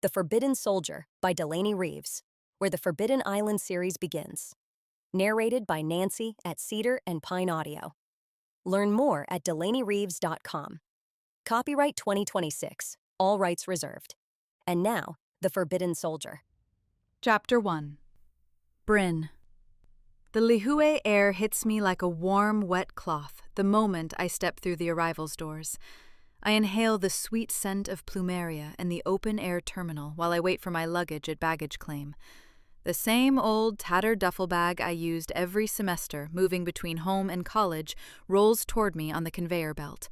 The Forbidden Soldier by Delaney Reeves, where the Forbidden Island series begins. Narrated by Nancy at Cedar and Pine Audio. Learn more at delaneyreeves.com. Copyright 2026. All rights reserved. And now, The Forbidden Soldier. Chapter 1. Bryn. The Lihue air hits me like a warm, wet cloth the moment I step through the arrivals doors. I inhale the sweet scent of plumeria in the open-air terminal while I wait for my luggage at baggage claim. The same old tattered duffel bag I used every semester moving between home and college rolls toward me on the conveyor belt.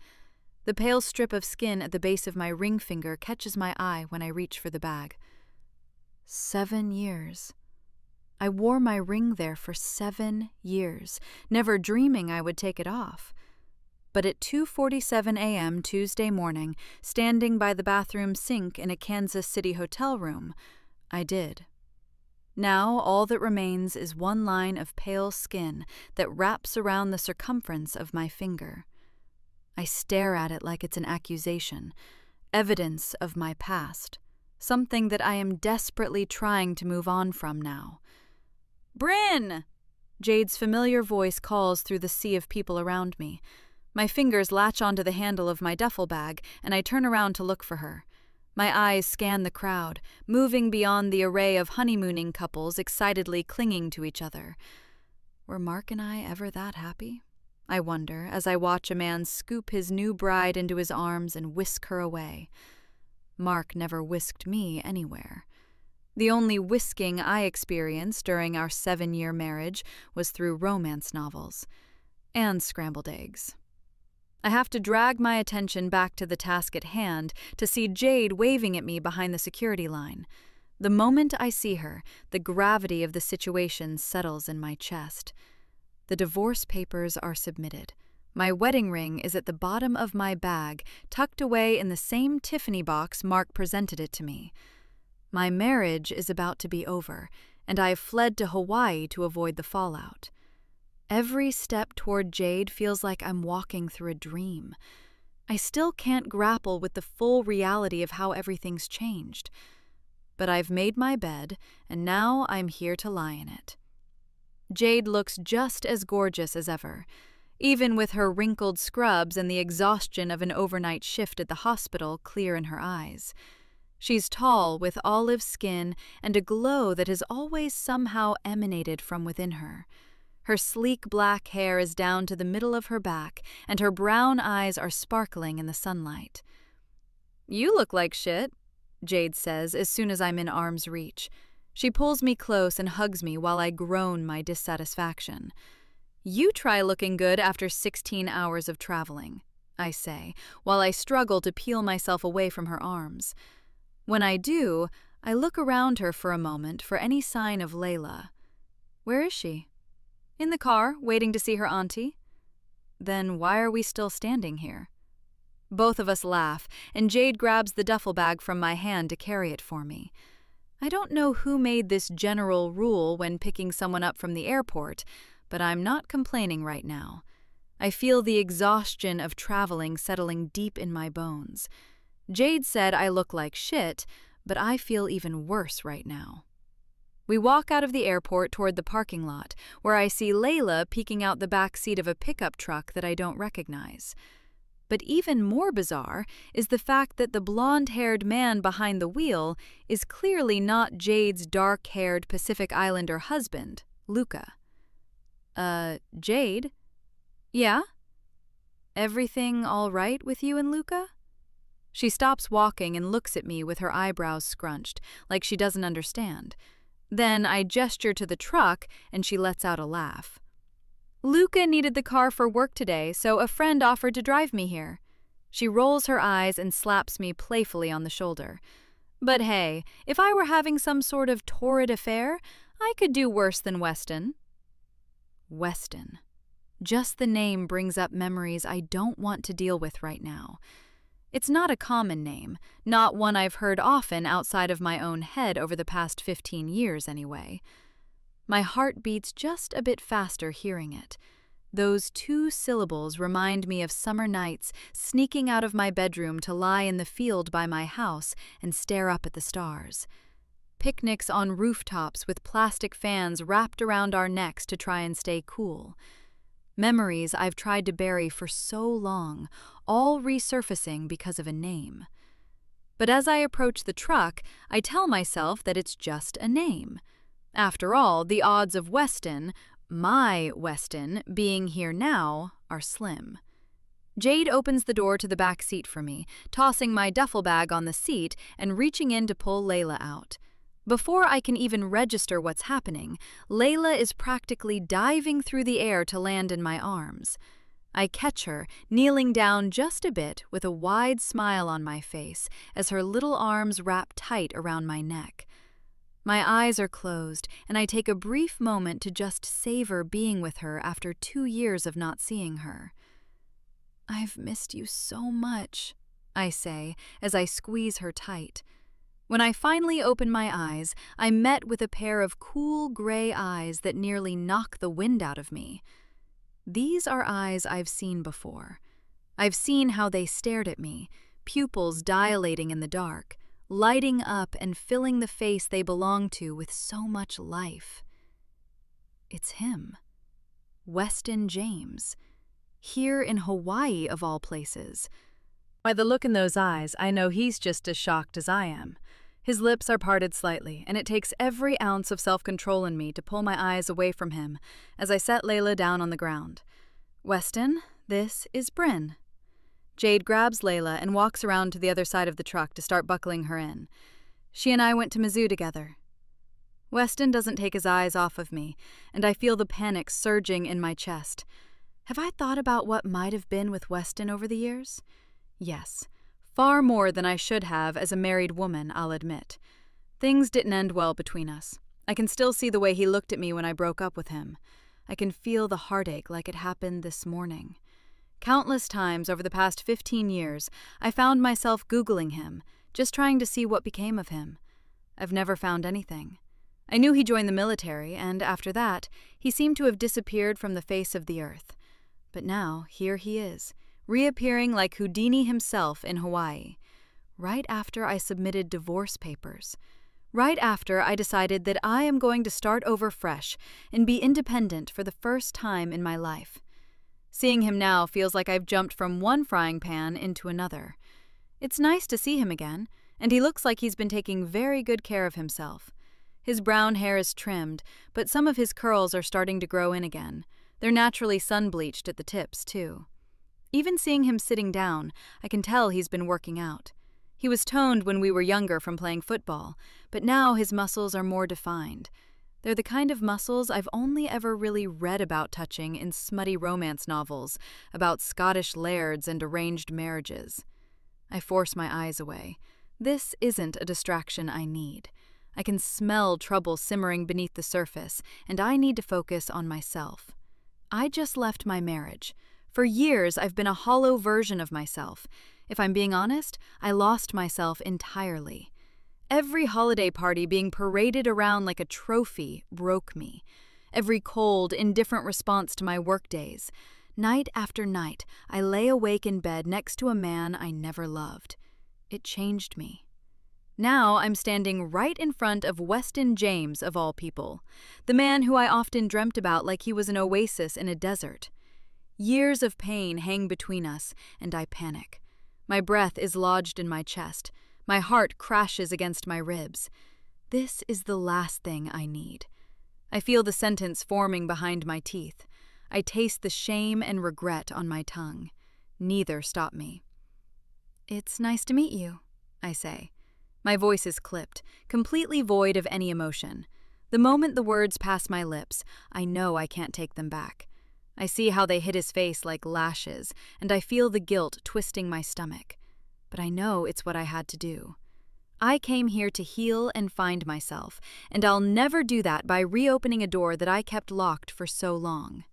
The pale strip of skin at the base of my ring finger catches my eye when I reach for the bag. 7 years. I wore my ring there for 7 years, never dreaming I would take it off. But at 2:47 a.m. Tuesday morning, standing by the bathroom sink in a Kansas City hotel room, I did. Now all that remains is one line of pale skin that wraps around the circumference of my finger. I stare at it like it's an accusation, evidence of my past, something that I am desperately trying to move on from now. "Bryn!" Jade's familiar voice calls through the sea of people around me. My fingers latch onto the handle of my duffel bag, and I turn around to look for her. My eyes scan the crowd, moving beyond the array of honeymooning couples excitedly clinging to each other. Were Mark and I ever that happy? I wonder, as I watch a man scoop his new bride into his arms and whisk her away. Mark never whisked me anywhere. The only whisking I experienced during our 7-year marriage was through romance novels and scrambled eggs. I have to drag my attention back to the task at hand to see Jade waving at me behind the security line. The moment I see her, the gravity of the situation settles in my chest. The divorce papers are submitted. My wedding ring is at the bottom of my bag, tucked away in the same Tiffany box Mark presented it to me. My marriage is about to be over, and I have fled to Hawaii to avoid the fallout. Every step toward Jade feels like I'm walking through a dream. I still can't grapple with the full reality of how everything's changed. But I've made my bed, and now I'm here to lie in it. Jade looks just as gorgeous as ever, even with her wrinkled scrubs and the exhaustion of an overnight shift at the hospital clear in her eyes. She's tall, with olive skin and a glow that has always somehow emanated from within her. Her sleek black hair is down to the middle of her back, and her brown eyes are sparkling in the sunlight. "You look like shit," Jade says as soon as I'm in arm's reach. She pulls me close and hugs me while I groan my dissatisfaction. "You try looking good after 16 hours of traveling," I say, while I struggle to peel myself away from her arms. When I do, I look around her for a moment for any sign of Layla. Where is she? In the car, waiting to see her auntie. Then why are we still standing here? Both of us laugh, and Jade grabs the duffel bag from my hand to carry it for me. I don't know who made this general rule when picking someone up from the airport, but I'm not complaining right now. I feel the exhaustion of traveling settling deep in my bones. Jade said I look like shit, but I feel even worse right now. We walk out of the airport toward the parking lot, where I see Layla peeking out the back seat of a pickup truck that I don't recognize. But even more bizarre is the fact that the blonde-haired man behind the wheel is clearly not Jade's dark-haired Pacific Islander husband, Luca. Jade? Yeah? Everything all right with you and Luca? She stops walking and looks at me with her eyebrows scrunched, like she doesn't understand. Then I gesture to the truck, and she lets out a laugh. "Luca needed the car for work today, so a friend offered to drive me here." She rolls her eyes and slaps me playfully on the shoulder. "But hey, if I were having some sort of torrid affair, I could do worse than Weston." Weston. Just the name brings up memories I don't want to deal with right now. It's not a common name, not one I've heard often outside of my own head over the past 15 years anyway. My heart beats just a bit faster hearing it. Those two syllables remind me of summer nights sneaking out of my bedroom to lie in the field by my house and stare up at the stars. Picnics on rooftops with plastic fans wrapped around our necks to try and stay cool. Memories I've tried to bury for so long, all resurfacing because of a name. But as I approach the truck, I tell myself that it's just a name. After all, the odds of Weston, my Weston, being here now are slim. Jade opens the door to the back seat for me, tossing my duffel bag on the seat and reaching in to pull Layla out. Before I can even register what's happening, Layla is practically diving through the air to land in my arms. I catch her, kneeling down just a bit with a wide smile on my face as her little arms wrap tight around my neck. My eyes are closed, and I take a brief moment to just savor being with her after 2 years of not seeing her. "I've missed you so much," I say as I squeeze her tight. When I finally open my eyes, I'm met with a pair of cool gray eyes that nearly knock the wind out of me. These are eyes I've seen before. I've seen how they stared at me, pupils dilating in the dark, lighting up and filling the face they belong to with so much life. It's him, Weston James, here in Hawaii of all places. By the look in those eyes, I know he's just as shocked as I am. His lips are parted slightly, and it takes every ounce of self-control in me to pull my eyes away from him as I set Layla down on the ground. "Weston, this is Bryn." Jade grabs Layla and walks around to the other side of the truck to start buckling her in. She and I went to Mizzou together. Weston doesn't take his eyes off of me, and I feel the panic surging in my chest. Have I thought about what might have been with Weston over the years? Yes, far more than I should have as a married woman, I'll admit. Things didn't end well between us. I can still see the way he looked at me when I broke up with him. I can feel the heartache like it happened this morning. Countless times over the past 15 years, I found myself Googling him, just trying to see what became of him. I've never found anything. I knew he joined the military, and after that, he seemed to have disappeared from the face of the earth. But now, here he is, reappearing like Houdini himself in Hawaii. Right after I submitted divorce papers. Right after I decided that I am going to start over fresh and be independent for the first time in my life. Seeing him now feels like I've jumped from one frying pan into another. It's nice to see him again, and he looks like he's been taking very good care of himself. His brown hair is trimmed, but some of his curls are starting to grow in again. They're naturally sun-bleached at the tips, too. Even seeing him sitting down, I can tell he's been working out. He was toned when we were younger from playing football, but now his muscles are more defined. They're the kind of muscles I've only ever really read about touching in smutty romance novels about Scottish lairds and arranged marriages. I force my eyes away. This isn't a distraction I need. I can smell trouble simmering beneath the surface, and I need to focus on myself. I just left my marriage. For years, I've been a hollow version of myself. If I'm being honest, I lost myself entirely. Every holiday party being paraded around like a trophy broke me. Every cold, indifferent response to my workdays. Night after night, I lay awake in bed next to a man I never loved. It changed me. Now I'm standing right in front of Weston James, of all people, the man who I often dreamt about like he was an oasis in a desert. Years of pain hang between us, and I panic. My breath is lodged in my chest. My heart crashes against my ribs. This is the last thing I need. I feel the sentence forming behind my teeth. I taste the shame and regret on my tongue. Neither stop me. "It's nice to meet you," I say. My voice is clipped, completely void of any emotion. The moment the words pass my lips, I know I can't take them back. I see how they hit his face like lashes, and I feel the guilt twisting my stomach. But I know it's what I had to do. I came here to heal and find myself, and I'll never do that by reopening a door that I kept locked for so long.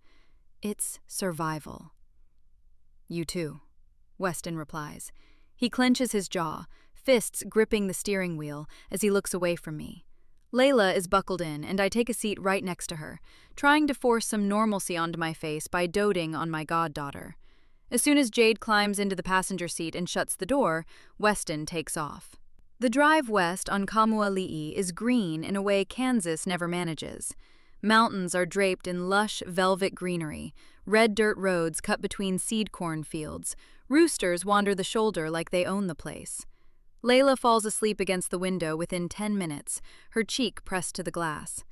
It's survival. "You too," Weston replies. He clenches his jaw, fists gripping the steering wheel as he looks away from me. Layla is buckled in, and I take a seat right next to her, trying to force some normalcy onto my face by doting on my goddaughter. As soon as Jade climbs into the passenger seat and shuts the door, Weston takes off. The drive west on Kamuali'i is green in a way Kansas never manages. Mountains are draped in lush, velvet greenery, red dirt roads cut between seed corn fields. Roosters wander the shoulder like they own the place. Layla falls asleep against the window within 10 minutes, her cheek pressed to the glass.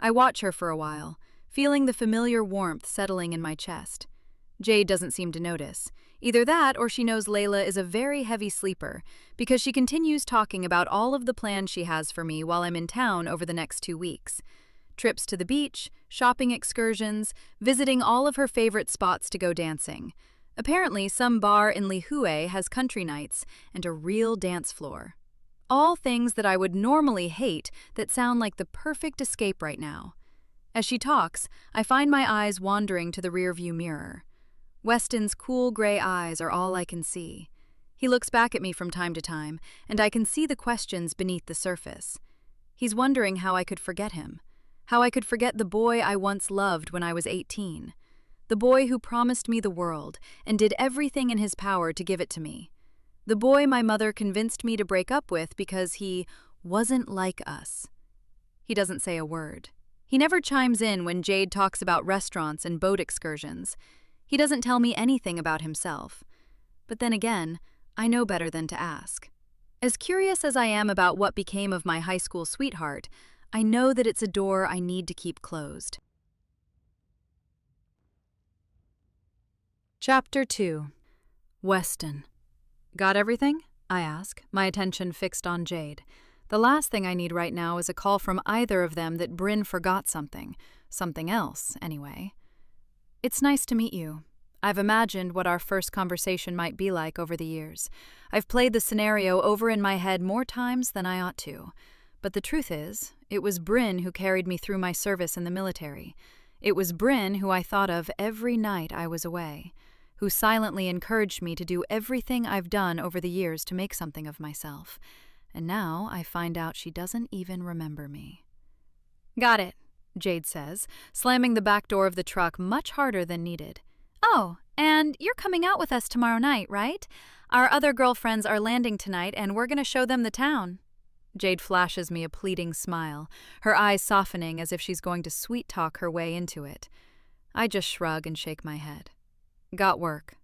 I watch her for a while, feeling the familiar warmth settling in my chest. Jade doesn't seem to notice. Either that or she knows Layla is a very heavy sleeper, because she continues talking about all of the plans she has for me while I'm in town over the next 2 weeks. Trips to the beach, shopping excursions, visiting all of her favorite spots to go dancing. Apparently, some bar in Lihue has country nights and a real dance floor. All things that I would normally hate that sound like the perfect escape right now. As she talks, I find my eyes wandering to the rearview mirror. Weston's cool gray eyes are all I can see. He looks back at me from time to time, and I can see the questions beneath the surface. He's wondering how I could forget him, how I could forget the boy I once loved when I was 18. The boy who promised me the world and did everything in his power to give it to me. The boy my mother convinced me to break up with because he wasn't like us. He doesn't say a word. He never chimes in when Jade talks about restaurants and boat excursions. He doesn't tell me anything about himself. But then again, I know better than to ask. As curious as I am about what became of my high school sweetheart, I know that it's a door I need to keep closed. Chapter 2. Weston. Got everything? I ask, my attention fixed on Jade. The last thing I need right now is a call from either of them that Bryn forgot something. Something else, anyway. It's nice to meet you. I've imagined what our first conversation might be like over the years. I've played the scenario over in my head more times than I ought to. But the truth is, it was Bryn who carried me through my service in the military. It was Bryn who I thought of every night I was away, who silently encouraged me to do everything I've done over the years to make something of myself. And now I find out she doesn't even remember me. Got it, Jade says, slamming the back door of the truck much harder than needed. Oh, and you're coming out with us tomorrow night, right? Our other girlfriends are landing tonight and we're going to show them the town. Jade flashes me a pleading smile, her eyes softening as if she's going to sweet-talk her way into it. I just shrug and shake my head. Got work.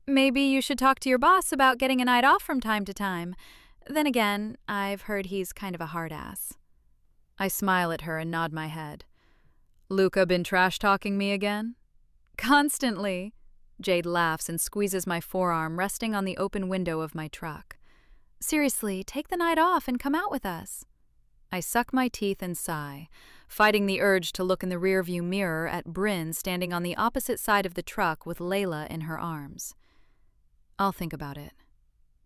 Maybe you should talk to your boss about getting a night off from time to time. Then again, I've heard he's kind of a hard ass. I smile at her and nod my head. Luca been trash-talking me again? Constantly. Jade laughs and squeezes my forearm, resting on the open window of my truck. Seriously, take the night off and come out with us. I suck my teeth and sigh, fighting the urge to look in the rearview mirror at Bryn standing on the opposite side of the truck with Layla in her arms. I'll think about it.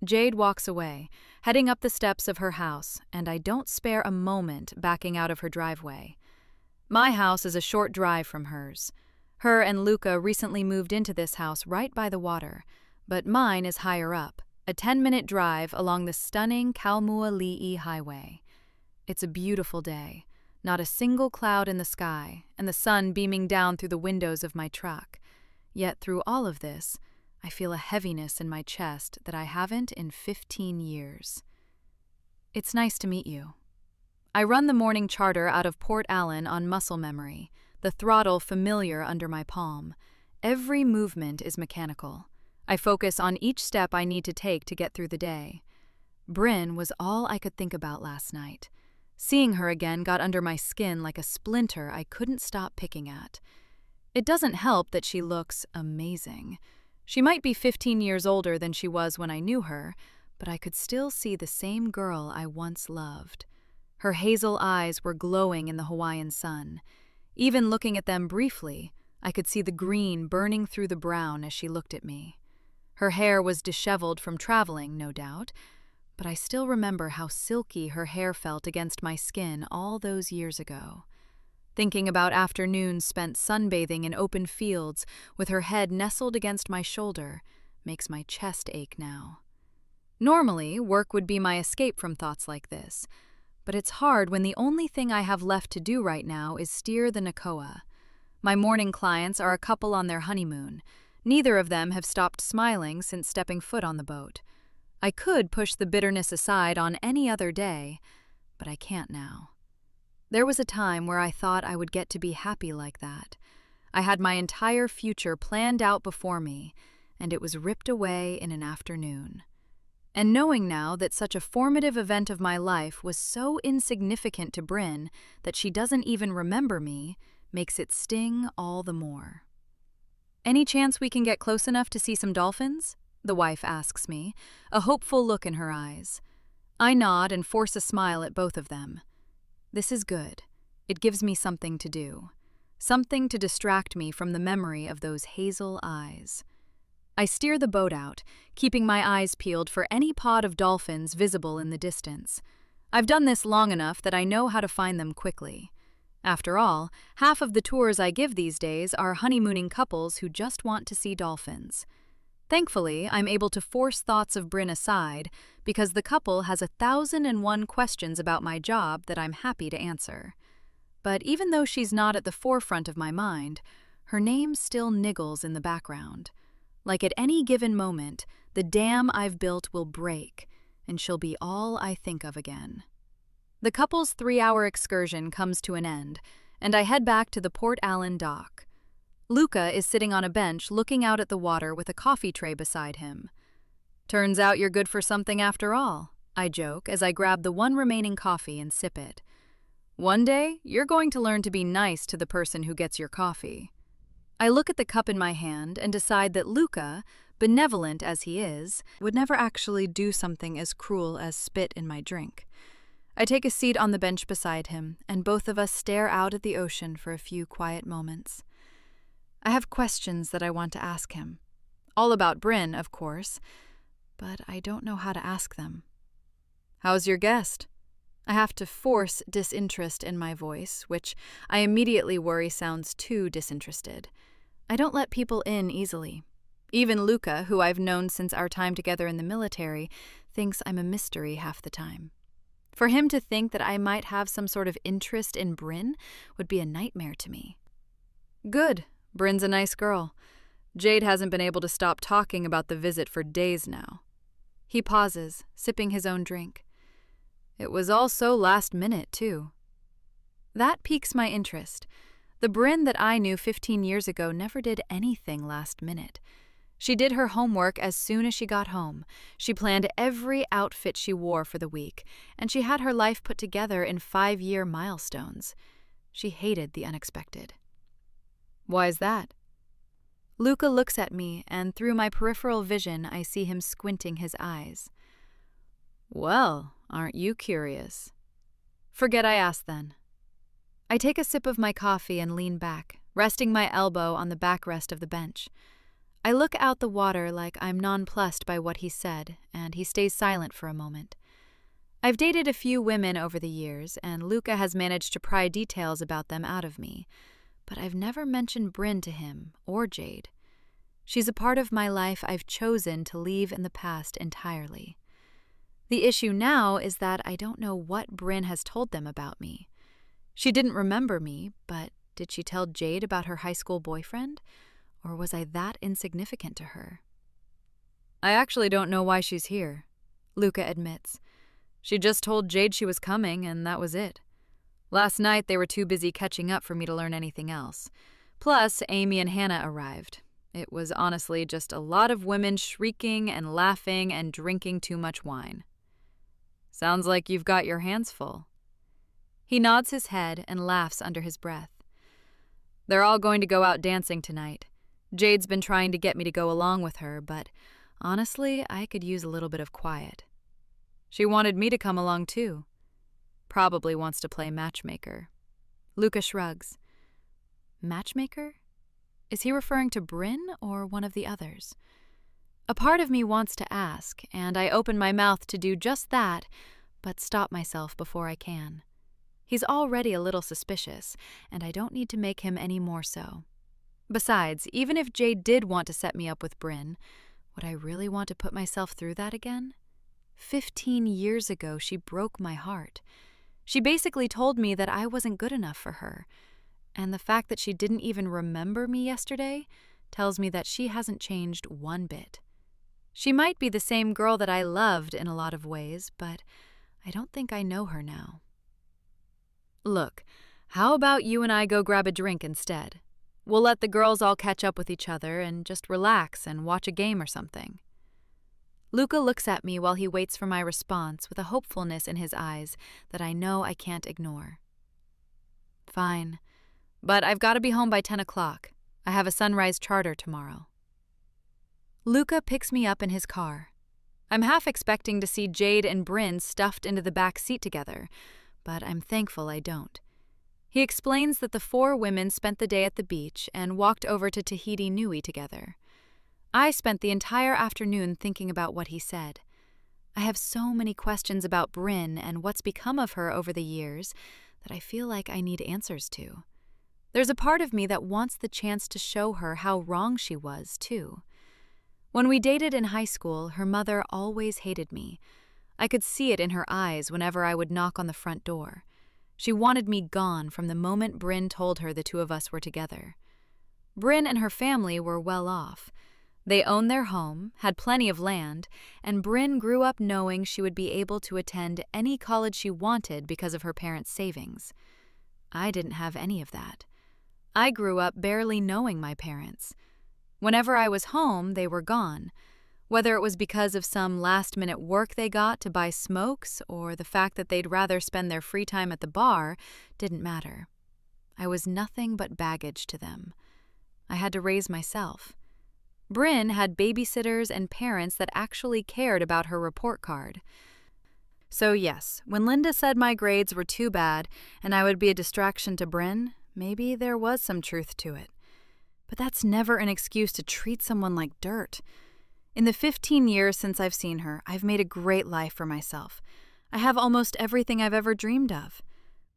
Jade walks away, heading up the steps of her house, and I don't spare a moment backing out of her driveway. My house is a short drive from hers. Her and Luca recently moved into this house right by the water, but mine is higher up, a 10-minute drive along the stunning Kaumuali'i Highway. It's a beautiful day, not a single cloud in the sky, and the sun beaming down through the windows of my truck. Yet through all of this, I feel a heaviness in my chest that I haven't in 15 years. It's nice to meet you. I run the morning charter out of Port Allen on muscle memory, the throttle familiar under my palm. Every movement is mechanical. I focus on each step I need to take to get through the day. Bryn was all I could think about last night. Seeing her again got under my skin like a splinter I couldn't stop picking at. It doesn't help that she looks amazing. She might be 15 years older than she was when I knew her, but I could still see the same girl I once loved. Her hazel eyes were glowing in the Hawaiian sun. Even looking at them briefly, I could see the green burning through the brown as she looked at me. Her hair was disheveled from traveling, no doubt, but I still remember how silky her hair felt against my skin all those years ago. Thinking about afternoons spent sunbathing in open fields with her head nestled against my shoulder makes my chest ache now. Normally, work would be my escape from thoughts like this, But it's hard when the only thing I have left to do right now is steer the Nakoa. My morning clients are a couple on their honeymoon. Neither of them have stopped smiling since stepping foot on the boat. I could push the bitterness aside on any other day, but I can't now. There was a time where I thought I would get to be happy like that. I had my entire future planned out before me, and it was ripped away in an afternoon. And knowing now that such a formative event of my life was so insignificant to Bryn that she doesn't even remember me makes it sting all the more. "Any chance we can get close enough to see some dolphins?" the wife asks me, a hopeful look in her eyes. I nod and force a smile at both of them. This is good. It gives me something to do. Something to distract me from the memory of those hazel eyes. I steer the boat out, keeping my eyes peeled for any pod of dolphins visible in the distance. I've done this long enough that I know how to find them quickly. After all, half of the tours I give these days are honeymooning couples who just want to see dolphins. Thankfully, I'm able to force thoughts of Bryn aside because the couple has 1,001 questions about my job that I'm happy to answer. But even though she's not at the forefront of my mind, her name still niggles in the background. Like at any given moment, the dam I've built will break, and she'll be all I think of again. The couple's 3-hour excursion comes to an end, and I head back to the Port Allen dock. Luca is sitting on a bench looking out at the water with a coffee tray beside him. "Turns out you're good for something after all," I joke as I grab the one remaining coffee and sip it. "One day, you're going to learn to be nice to the person who gets your coffee." I look at the cup in my hand and decide that Luca, benevolent as he is, would never actually do something as cruel as spit in my drink. I take a seat on the bench beside him, and both of us stare out at the ocean for a few quiet moments. I have questions that I want to ask him. All about Bryn, of course, but I don't know how to ask them. "How's your guest?" I have to force disinterest in my voice, which I immediately worry sounds too disinterested. I don't let people in easily. Even Luca, who I've known since our time together in the military, thinks I'm a mystery half the time. For him to think that I might have some sort of interest in Bryn would be a nightmare to me. "Good. Bryn's a nice girl. Jade hasn't been able to stop talking about the visit for days now." He pauses, sipping his own drink. "It was all so last minute, too." That piques my interest. The Bryn that I knew 15 years ago never did anything last minute. She did her homework as soon as she got home. She planned every outfit she wore for the week, and she had her life put together in 5-year milestones. She hated the unexpected. "Why is that?" Luca looks at me, and through my peripheral vision, I see him squinting his eyes. "Well, aren't you curious?" Forget I asked then. I take a sip of my coffee and lean back, resting my elbow on the backrest of the bench. I look out the water like I'm nonplussed by what he said, and he stays silent for a moment. I've dated a few women over the years, and Luca has managed to pry details about them out of me, but I've never mentioned Bryn to him or Jade. She's a part of my life I've chosen to leave in the past entirely. The issue now is that I don't know what Bryn has told them about me. She didn't remember me, but did she tell Jade about her high school boyfriend? Or was I that insignificant to her? "I actually don't know why she's here," Luca admits. "She just told Jade she was coming, and that was it. Last night they were too busy catching up for me to learn anything else. Plus, Amy and Hannah arrived. It was honestly just a lot of women shrieking and laughing and drinking too much wine." "Sounds like you've got your hands full." He nods his head and laughs under his breath. "They're all going to go out dancing tonight. Jade's been trying to get me to go along with her, but honestly, I could use a little bit of quiet. She wanted me to come along too. Probably wants to play matchmaker." Luca shrugs. Matchmaker? Is he referring to Bryn or one of the others? A part of me wants to ask, and I open my mouth to do just that, but stop myself before I can. He's already a little suspicious, and I don't need to make him any more so. Besides, even if Jade did want to set me up with Bryn, would I really want to put myself through that again? 15 years ago, she broke my heart. She basically told me that I wasn't good enough for her, and the fact that she didn't even remember me yesterday tells me that she hasn't changed one bit. She might be the same girl that I loved in a lot of ways, but I don't think I know her now. Look, how about you and I go grab a drink instead? We'll let the girls all catch up with each other and just relax and watch a game or something. Luca looks at me while he waits for my response with a hopefulness in his eyes that I know I can't ignore. Fine, but I've got to be home by 10 o'clock. I have a sunrise charter tomorrow. Luca picks me up in his car. I'm half expecting to see Jade and Bryn stuffed into the back seat together, but I'm thankful I don't. He explains that the 4 women spent the day at the beach and walked over to Tahiti Nui together. I spent the entire afternoon thinking about what he said. I have so many questions about Bryn and what's become of her over the years that I feel like I need answers to. There's a part of me that wants the chance to show her how wrong she was, too. When we dated in high school, her mother always hated me. I could see it in her eyes whenever I would knock on the front door. She wanted me gone from the moment Bryn told her the 2 of us were together. Bryn and her family were well off. They owned their home, had plenty of land, and Bryn grew up knowing she would be able to attend any college she wanted because of her parents' savings. I didn't have any of that. I grew up barely knowing my parents. Whenever I was home, they were gone. Whether it was because of some last-minute work they got to buy smokes or the fact that they'd rather spend their free time at the bar didn't matter. I was nothing but baggage to them. I had to raise myself. Bryn had babysitters and parents that actually cared about her report card. So yes, when Linda said my grades were too bad and I would be a distraction to Bryn, maybe there was some truth to it. But that's never an excuse to treat someone like dirt. In the 15 years since I've seen her, I've made a great life for myself. I have almost everything I've ever dreamed of.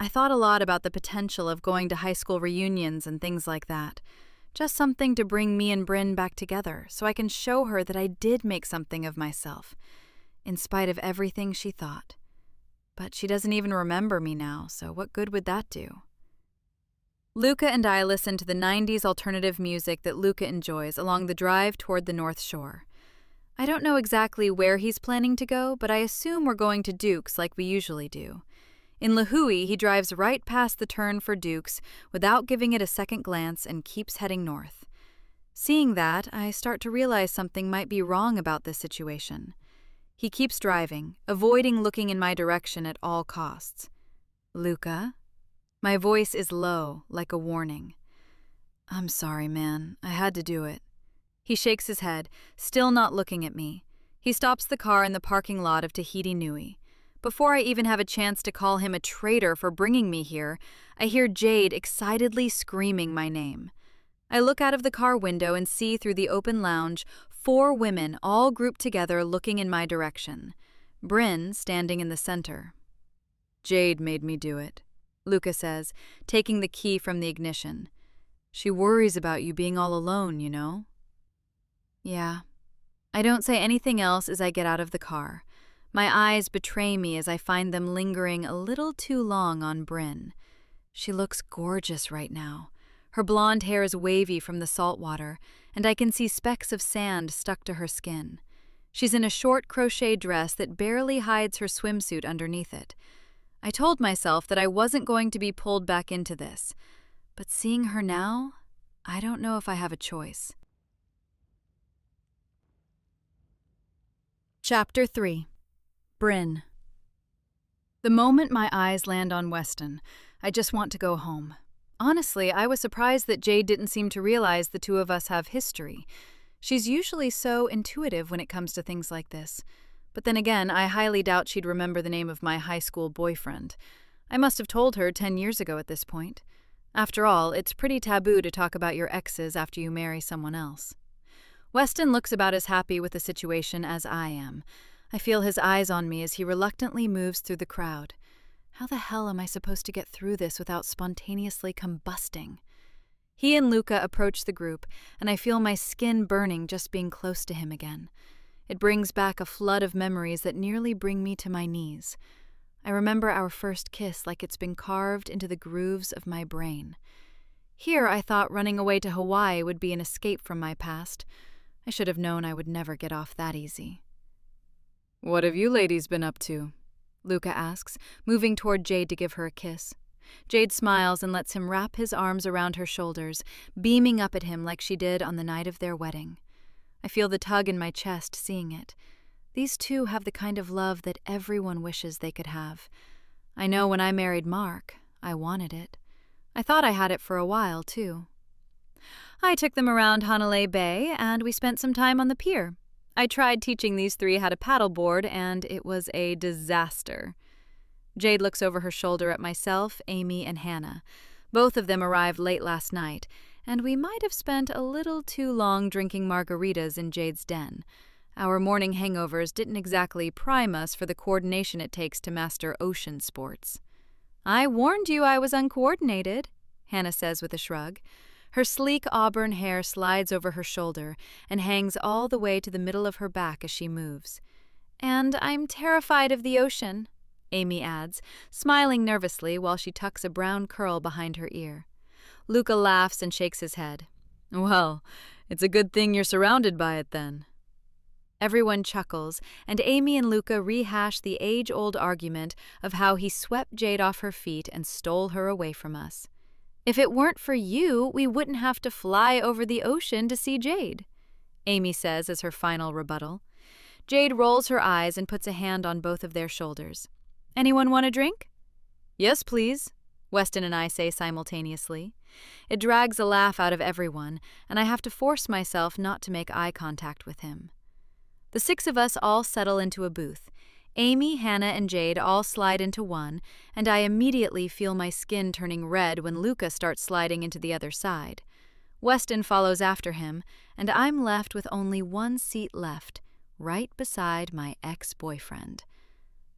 I thought a lot about the potential of going to high school reunions and things like that. Just something to bring me and Bryn back together so I can show her that I did make something of myself, in spite of everything she thought. But she doesn't even remember me now, so what good would that do? Luca and I listen to the 90s alternative music that Luca enjoys along the drive toward the North Shore. I don't know exactly where he's planning to go, but I assume we're going to Duke's like we usually do. In Lihue, he drives right past the turn for Duke's without giving it a second glance and keeps heading north. Seeing that, I start to realize something might be wrong about this situation. He keeps driving, avoiding looking in my direction at all costs. Luca? My voice is low, like a warning. I'm sorry, man. I had to do it. He shakes his head, still not looking at me. He stops the car in the parking lot of Tahiti Nui. Before I even have a chance to call him a traitor for bringing me here, I hear Jade excitedly screaming my name. I look out of the car window and see through the open lounge 4 women all grouped together looking in my direction. Bryn standing in the center. Jade made me do it, Luca says, taking the key from the ignition. She worries about you being all alone, you know? Yeah. I don't say anything else as I get out of the car. My eyes betray me as I find them lingering a little too long on Bryn. She looks gorgeous right now. Her blonde hair is wavy from the salt water, and I can see specks of sand stuck to her skin. She's in a short crochet dress that barely hides her swimsuit underneath it. I told myself that I wasn't going to be pulled back into this, but seeing her now, I don't know if I have a choice. Chapter 3. Bryn. The moment my eyes land on Weston, I just want to go home. Honestly, I was surprised that Jade didn't seem to realize the 2 of us have history. She's usually so intuitive when it comes to things like this. But then again, I highly doubt she'd remember the name of my high school boyfriend. I must have told her 10 years ago at this point. After all, it's pretty taboo to talk about your exes after you marry someone else. Weston looks about as happy with the situation as I am. I feel his eyes on me as he reluctantly moves through the crowd. How the hell am I supposed to get through this without spontaneously combusting? He and Luca approach the group, and I feel my skin burning just being close to him again. It brings back a flood of memories that nearly bring me to my knees. I remember our first kiss like it's been carved into the grooves of my brain. Here I thought running away to Hawaii would be an escape from my past. I should have known I would never get off that easy. "What have you ladies been up to?" Luca asks, moving toward Jade to give her a kiss. Jade smiles and lets him wrap his arms around her shoulders, beaming up at him like she did on the night of their wedding. I feel the tug in my chest seeing it. These two have the kind of love that everyone wishes they could have. I know when I married Mark, I wanted it. I thought I had it for a while, too. I took them around Hanalei Bay, and we spent some time on the pier. I tried teaching these three how to paddleboard, and it was a disaster. Jade looks over her shoulder at myself, Amy, and Hannah. Both of them arrived late last night, and we might have spent a little too long drinking margaritas in Jade's den. Our morning hangovers didn't exactly prime us for the coordination it takes to master ocean sports. "I warned you I was uncoordinated," Hannah says with a shrug. Her sleek auburn hair slides over her shoulder and hangs all the way to the middle of her back as she moves. "And I'm terrified of the ocean," Amy adds, smiling nervously while she tucks a brown curl behind her ear. Luca laughs and shakes his head. "Well, it's a good thing you're surrounded by it then." Everyone chuckles, and Amy and Luca rehash the age-old argument of how he swept Jade off her feet and stole her away from us. "If it weren't for you, we wouldn't have to fly over the ocean to see Jade," Amy says as her final rebuttal. Jade rolls her eyes and puts a hand on both of their shoulders. "Anyone want a drink?" "Yes, please," Weston and I say simultaneously. It drags a laugh out of everyone, and I have to force myself not to make eye contact with him. The six of us all settle into a booth. Amy, Hannah, and Jade all slide into one, and I immediately feel my skin turning red when Luca starts sliding into the other side. Weston follows after him, and I'm left with only one seat left, right beside my ex-boyfriend.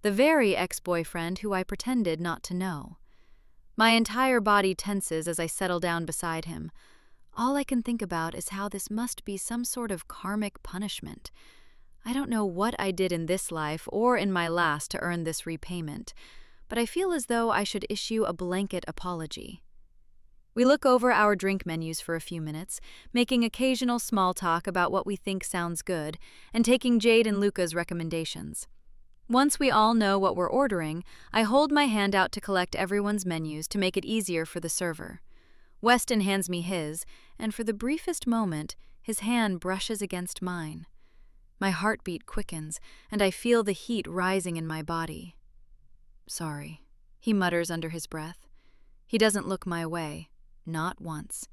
The very ex-boyfriend who I pretended not to know. My entire body tenses as I settle down beside him. All I can think about is how this must be some sort of karmic punishment. I don't know what I did in this life or in my last to earn this repayment, but I feel as though I should issue a blanket apology. We look over our drink menus for a few minutes, making occasional small talk about what we think sounds good, and taking Jade and Luca's recommendations. Once we all know what we're ordering, I hold my hand out to collect everyone's menus to make it easier for the server. Weston hands me his, and for the briefest moment, his hand brushes against mine. My heartbeat quickens, and I feel the heat rising in my body. "Sorry," he mutters under his breath. He doesn't look my way, not once.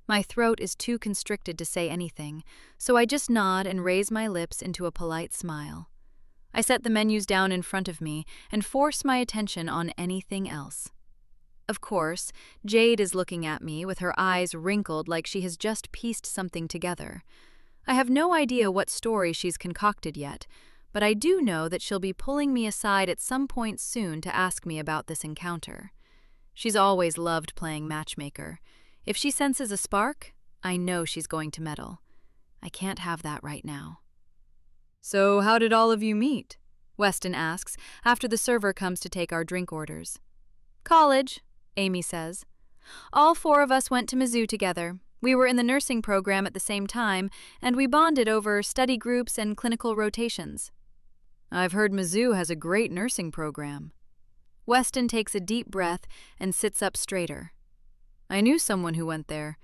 My throat is too constricted to say anything, so I just nod and raise my lips into a polite smile. I set the menus down in front of me and force my attention on anything else. Of course, Jade is looking at me with her eyes wrinkled like she has just pieced something together. I have no idea what story she's concocted yet, but I do know that she'll be pulling me aside at some point soon to ask me about this encounter. She's always loved playing matchmaker. If she senses a spark, I know she's going to meddle. I can't have that right now. "So how did all of you meet?" Weston asks after the server comes to take our drink orders. "College," Amy says. "All four of us went to Mizzou together. We were in the nursing program at the same time, and we bonded over study groups and clinical rotations." "I've heard Mizzou has a great nursing program." Weston takes a deep breath and sits up straighter. "I knew someone who went there.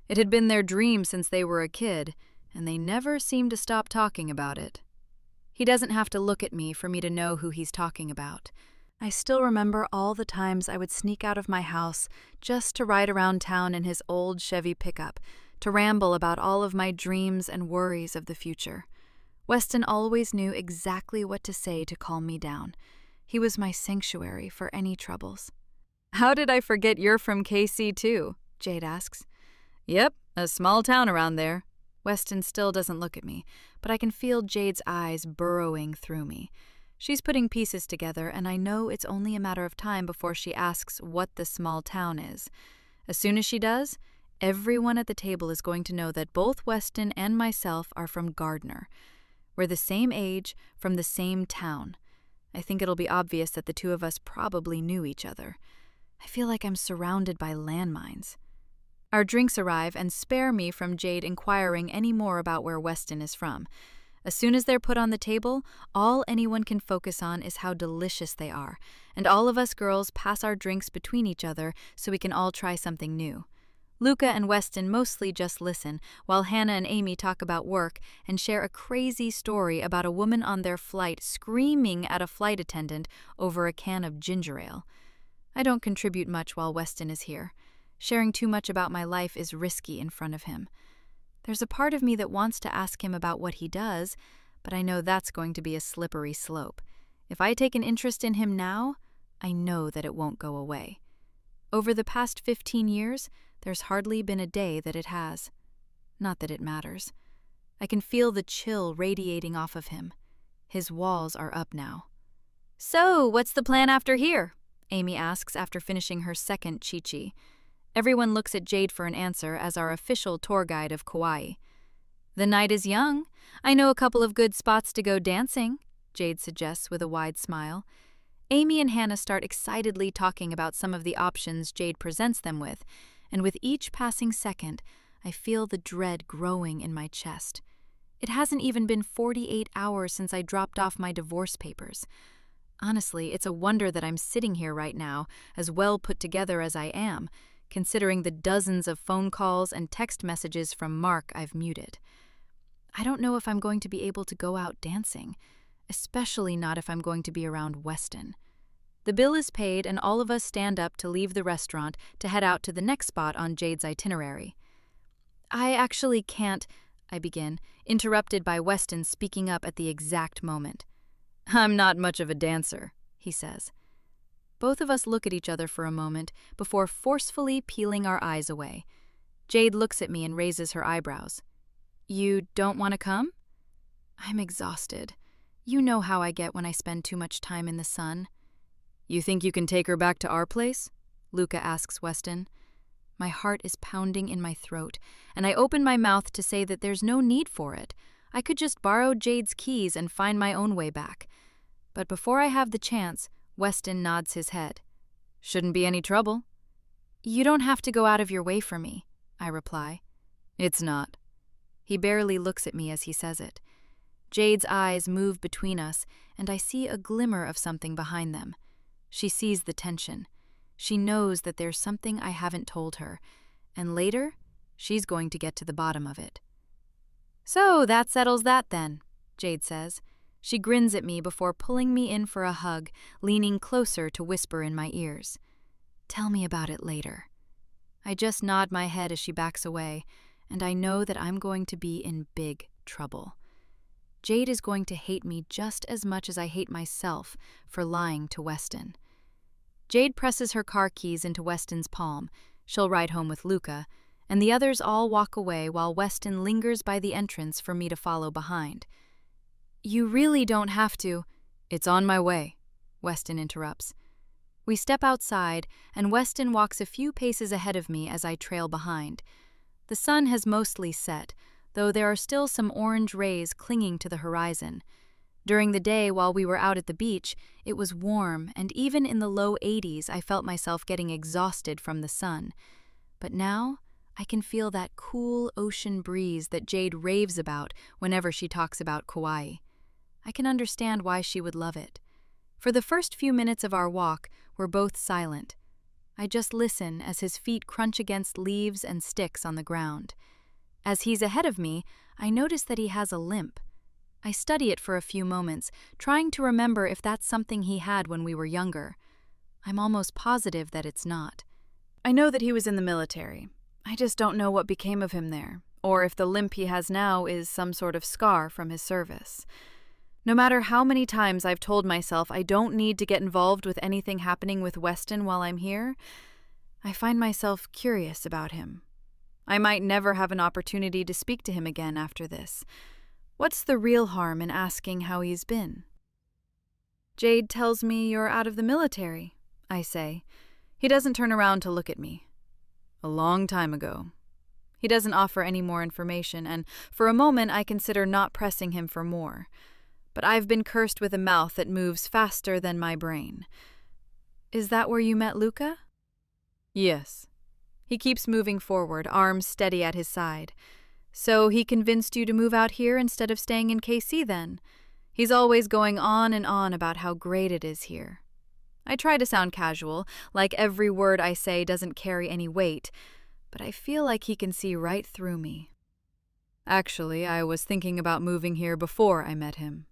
It had been their dream since they were a kid, and they never seemed to stop talking about it." He doesn't have to look at me for me to know who he's talking about. I still remember all the times I would sneak out of my house just to ride around town in his old Chevy pickup, to ramble about all of my dreams and worries of the future. Weston always knew exactly what to say to calm me down. He was my sanctuary for any troubles. "How did I forget you're from KC too?" Jade asks. "Yep, a small town around there." Weston still doesn't look at me, but I can feel Jade's eyes burrowing through me. She's putting pieces together, and I know it's only a matter of time before she asks what the small town is. As soon as she does, everyone at the table is going to know that both Weston and myself are from Gardner. We're the same age, from the same town. I think it'll be obvious that the two of us probably knew each other. I feel like I'm surrounded by landmines. Our drinks arrive and spare me from Jade inquiring any more about where Weston is from. As soon as they're put on the table, all anyone can focus on is how delicious they are, and all of us girls pass our drinks between each other so we can all try something new. Luca and Weston mostly just listen, while Hannah and Amy talk about work and share a crazy story about a woman on their flight screaming at a flight attendant over a can of ginger ale. I don't contribute much while Weston is here. Sharing too much about my life is risky in front of him. There's a part of me that wants to ask him about what he does, but I know that's going to be a slippery slope. If I take an interest in him now, I know that it won't go away. Over the past 15 years, there's hardly been a day that it has. Not that it matters. I can feel the chill radiating off of him. His walls are up now. "So, what's the plan after here?" Amy asks after finishing her second chi-chi. Everyone looks at Jade for an answer as our official tour guide of Kauai. "The night is young. I know a couple of good spots to go dancing," Jade suggests with a wide smile. Amy and Hannah start excitedly talking about some of the options Jade presents them with, and with each passing second, I feel the dread growing in my chest. It hasn't even been 48 hours since I dropped off my divorce papers. Honestly, it's a wonder that I'm sitting here right now, as well put together as I am, considering the dozens of phone calls and text messages from Mark I've muted. I don't know if I'm going to be able to go out dancing, especially not if I'm going to be around Weston. The bill is paid and all of us stand up to leave the restaurant to head out to the next spot on Jade's itinerary. "I actually can't," I begin, interrupted by Weston speaking up at the exact moment. "I'm not much of a dancer," he says. Both of us look at each other for a moment before forcefully peeling our eyes away. Jade looks at me and raises her eyebrows. "You don't want to come?" I'm exhausted. You know how I get when I spend too much time in the sun. "You think you can take her back to our place?" Luca asks Weston. My heart is pounding in my throat, and I open my mouth to say that there's no need for it. I could just borrow Jade's keys and find my own way back. But before I have the chance, Weston nods his head. "Shouldn't be any trouble." "You don't have to go out of your way for me," I reply. "It's not." He barely looks at me as he says it. Jade's eyes move between us, and I see a glimmer of something behind them. She sees the tension. She knows that there's something I haven't told her, and later, she's going to get to the bottom of it. "So that settles that then," Jade says. She grins at me before pulling me in for a hug, leaning closer to whisper in my ears. "Tell me about it later." I just nod my head as she backs away, and I know that I'm going to be in big trouble. Jade is going to hate me just as much as I hate myself for lying to Weston. Jade presses her car keys into Weston's palm. She'll ride home with Luca, and the others all walk away while Weston lingers by the entrance for me to follow behind. "You really don't have to—" "It's on my way," Weston interrupts. We step outside, and Weston walks a few paces ahead of me as I trail behind. The sun has mostly set, though there are still some orange rays clinging to the horizon. During the day while we were out at the beach, it was warm, and even in the low 80s I felt myself getting exhausted from the sun. But now, I can feel that cool ocean breeze that Jade raves about whenever she talks about Kauai. I can understand why she would love it. For the first few minutes of our walk, we're both silent. I just listen as his feet crunch against leaves and sticks on the ground. As he's ahead of me, I notice that he has a limp. I study it for a few moments, trying to remember if that's something he had when we were younger. I'm almost positive that it's not. I know that he was in the military. I just don't know what became of him there, or if the limp he has now is some sort of scar from his service. No matter how many times I've told myself I don't need to get involved with anything happening with Weston while I'm here, I find myself curious about him. I might never have an opportunity to speak to him again after this. What's the real harm in asking how he's been? "Jade tells me you're out of the military," I say. He doesn't turn around to look at me. "A long time ago." He doesn't offer any more information, and for a moment I consider not pressing him for more. but I've been cursed with a mouth that moves faster than my brain. Is that where you met Luca? Yes. He keeps moving forward, arms steady at his side. So he convinced you to move out here instead of staying in KC then? He's always going on and on about how great it is here. I try to sound casual, like every word I say doesn't carry any weight, but I feel like he can see right through me. Actually, I was thinking about moving here before I met him.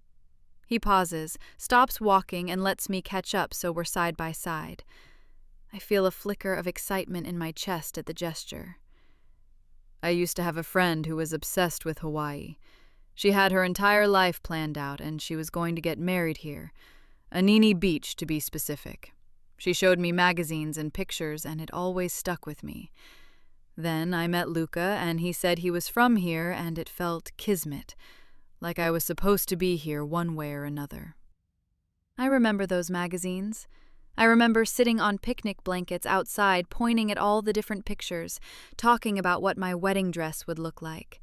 He pauses, stops walking, and lets me catch up so we're side by side. I feel a flicker of excitement in my chest at the gesture. I used to have a friend who was obsessed with Hawaii. She had her entire life planned out, and she was going to get married here. Unedited Beach, to be specific. She showed me magazines and pictures, and it always stuck with me. Then I met Luca, and he said he was from here, and it felt kismet, like I was supposed to be here one way or another. I remember those magazines. I remember sitting on picnic blankets outside, pointing at all the different pictures, talking about what my wedding dress would look like.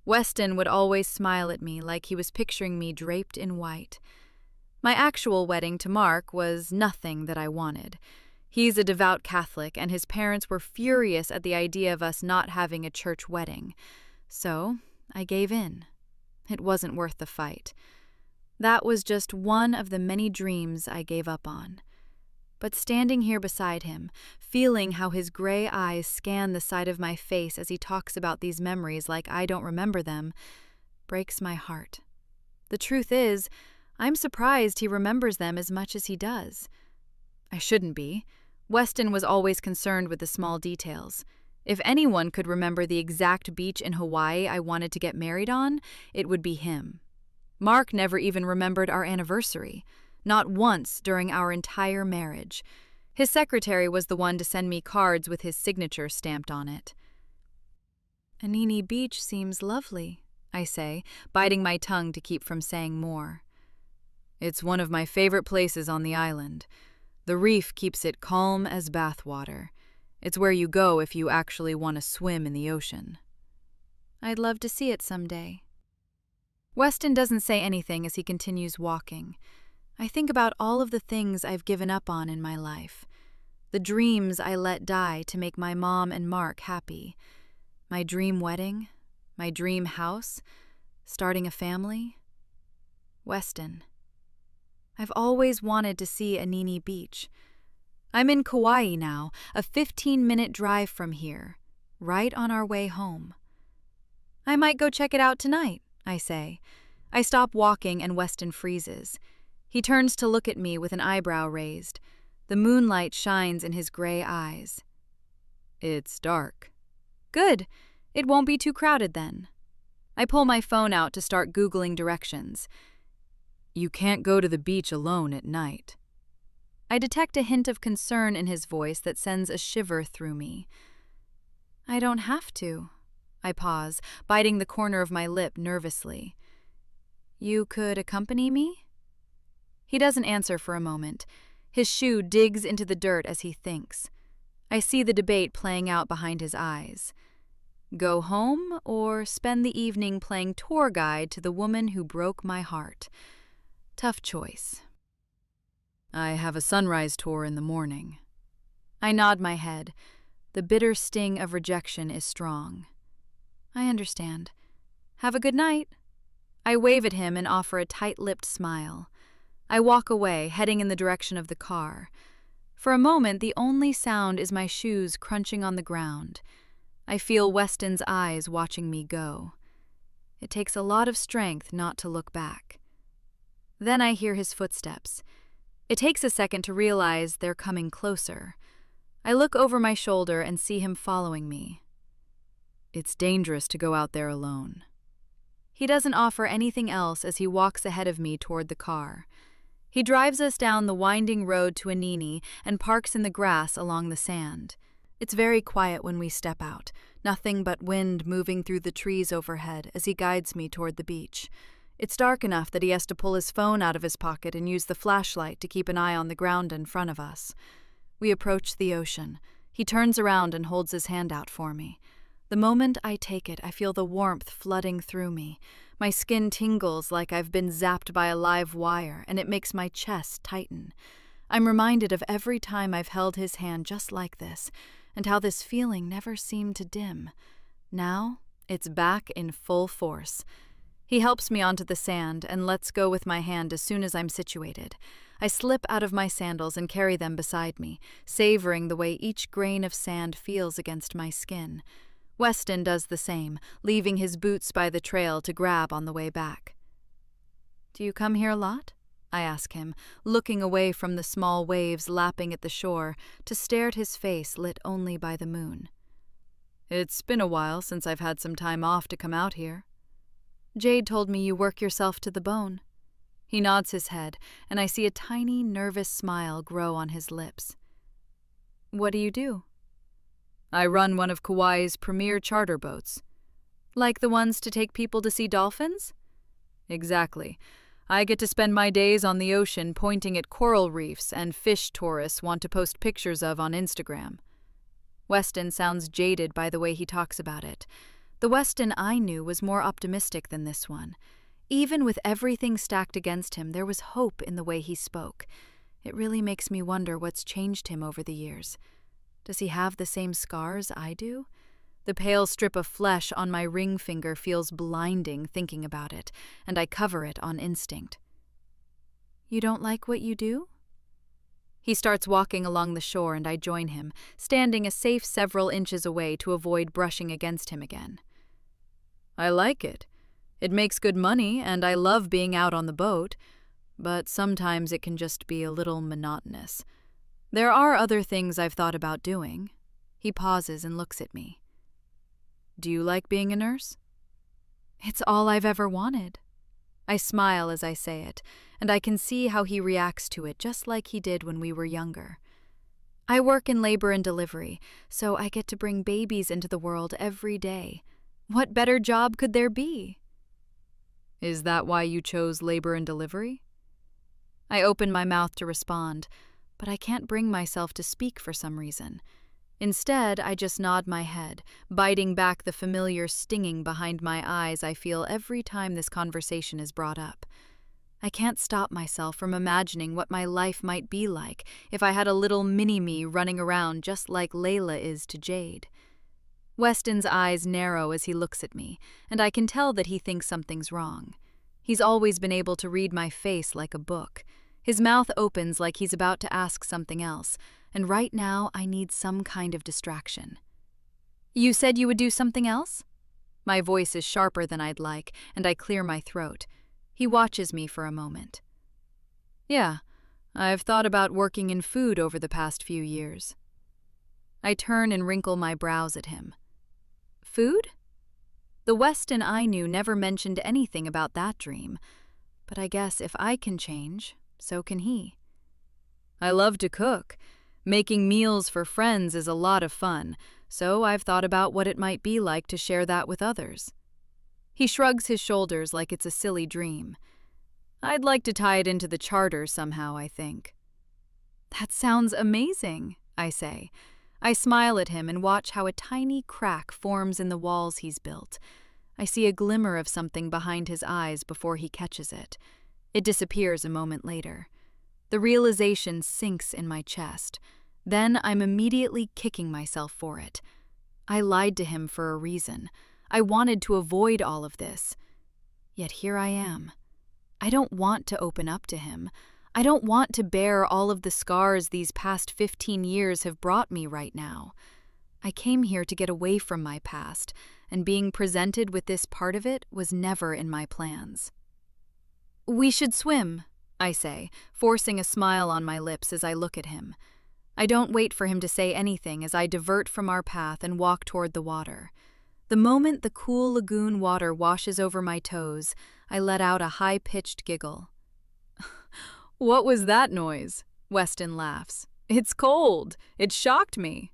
Weston would always smile at me like he was picturing me draped in white. My actual wedding to Mark was nothing that I wanted. He's a devout Catholic, and his parents were furious at the idea of us not having a church wedding. So I gave in. It wasn't worth the fight. That was just one of the many dreams I gave up on. But standing here beside him, feeling how his gray eyes scan the side of my face as he talks about these memories like I don't remember them, breaks my heart. The truth is, I'm surprised he remembers them as much as he does. I shouldn't be. Weston was always concerned with the small details. If anyone could remember the exact beach in Hawaii I wanted to get married on, it would be him. Mark never even remembered our anniversary. Not once during our entire marriage. His secretary was the one to send me cards with his signature stamped on it. Unedited Beach seems lovely, I say, biting my tongue to keep from saying more. It's one of my favorite places on the island. The reef keeps it calm as bathwater. It's where you go if you actually want to swim in the ocean. I'd love to see it someday. Weston doesn't say anything as he continues walking. I think about all of the things I've given up on in my life. The dreams I let die to make my mom and Mark happy. My dream wedding, my dream house, starting a family. Weston. I've always wanted to see Unedited Beach. I'm in Kauai now, a 15-minute drive from here, right on our way home. I might go check it out tonight, I say. I stop walking and Weston freezes. He turns to look at me with an eyebrow raised. The moonlight shines in his gray eyes. It's dark. Good. It won't be too crowded then. I pull my phone out to start Googling directions. You can't go to the beach alone at night. I detect a hint of concern in his voice that sends a shiver through me. I don't have to. I pause, biting the corner of my lip nervously. You could accompany me? He doesn't answer for a moment. His shoe digs into the dirt as he thinks. I see the debate playing out behind his eyes. Go home or spend the evening playing tour guide to the woman who broke my heart? Tough choice. I have a sunrise tour in the morning. I nod my head. The bitter sting of rejection is strong. I understand. Have a good night. I wave at him and offer a tight-lipped smile. I walk away, heading in the direction of the car. For a moment, the only sound is my shoes crunching on the ground. I feel Weston's eyes watching me go. It takes a lot of strength not to look back. Then I hear his footsteps. It takes a second to realize they're coming closer. I look over my shoulder and see him following me. It's dangerous to go out there alone. He doesn't offer anything else as he walks ahead of me toward the car. He drives us down the winding road to Unedited and parks in the grass along the sand. It's very quiet when we step out, nothing but wind moving through the trees overhead as he guides me toward the beach. It's dark enough that he has to pull his phone out of his pocket and use the flashlight to keep an eye on the ground in front of us. We approach the ocean. He turns around and holds his hand out for me. The moment I take it, I feel the warmth flooding through me. My skin tingles like I've been zapped by a live wire, and it makes my chest tighten. I'm reminded of every time I've held his hand just like this, and how this feeling never seemed to dim. Now, it's back in full force. He helps me onto the sand and lets go with my hand as soon as I'm situated. I slip out of my sandals and carry them beside me, savoring the way each grain of sand feels against my skin. Weston does the same, leaving his boots by the trail to grab on the way back. "Do you come here a lot?" I ask him, looking away from the small waves lapping at the shore to stare at his face lit only by the moon. "It's been a while since I've had some time off to come out here." "Jade told me you work yourself to the bone." He nods his head, and I see a tiny, nervous smile grow on his lips. "What do you do?" "I run one of Kauai's premier charter boats." "Like the ones to take people to see dolphins?" "Exactly. I get to spend my days on the ocean pointing at coral reefs and fish tourists want to post pictures of on Instagram." Weston sounds jaded by the way he talks about it. The Weston I knew was more optimistic than this one. Even with everything stacked against him, there was hope in the way he spoke. It really makes me wonder what's changed him over the years. Does he have the same scars I do? The pale strip of flesh on my ring finger feels blinding thinking about it, and I cover it on instinct. "You don't like what you do?" He starts walking along the shore and I join him, standing a safe several inches away to avoid brushing against him again. "I like it. It makes good money and I love being out on the boat, but sometimes it can just be a little monotonous. There are other things I've thought about doing." He pauses and looks at me. "Do you like being a nurse?" "It's all I've ever wanted." I smile as I say it, and I can see how he reacts to it just like he did when we were younger. "I work in labor and delivery, so I get to bring babies into the world every day. What better job could there be?" "Is that why you chose labor and delivery?" I open my mouth to respond, but I can't bring myself to speak for some reason. Instead, I just nod my head, biting back the familiar stinging behind my eyes I feel every time this conversation is brought up. I can't stop myself from imagining what my life might be like if I had a little mini-me running around just like Layla is to Jade. Weston's eyes narrow as he looks at me, and I can tell that he thinks something's wrong. He's always been able to read my face like a book. His mouth opens like he's about to ask something else, and right now I need some kind of distraction. "You said you would do something else?" My voice is sharper than I'd like, and I clear my throat. He watches me for a moment. "Yeah, I've thought about working in food over the past few years." I turn and wrinkle my brows at him. "Food?" The Weston I knew never mentioned anything about that dream, but I guess if I can change, so can he. "I love to cook. Making meals for friends is a lot of fun, so I've thought about what it might be like to share that with others." He shrugs his shoulders like it's a silly dream. "I'd like to tie it into the charter somehow, I think." "That sounds amazing," I say. I smile at him and watch how a tiny crack forms in the walls he's built. I see a glimmer of something behind his eyes before he catches it. It disappears a moment later. The realization sinks in my chest. Then I'm immediately kicking myself for it. I lied to him for a reason. I wanted to avoid all of this. Yet here I am. I don't want to open up to him. I don't want to bear all of the scars these past 15 years have brought me right now. I came here to get away from my past, and being presented with this part of it was never in my plans. "We should swim," I say, forcing a smile on my lips as I look at him. I don't wait for him to say anything as I divert from our path and walk toward the water. The moment the cool lagoon water washes over my toes, I let out a high-pitched giggle. "What was that noise?" Weston laughs. "It's cold. It shocked me."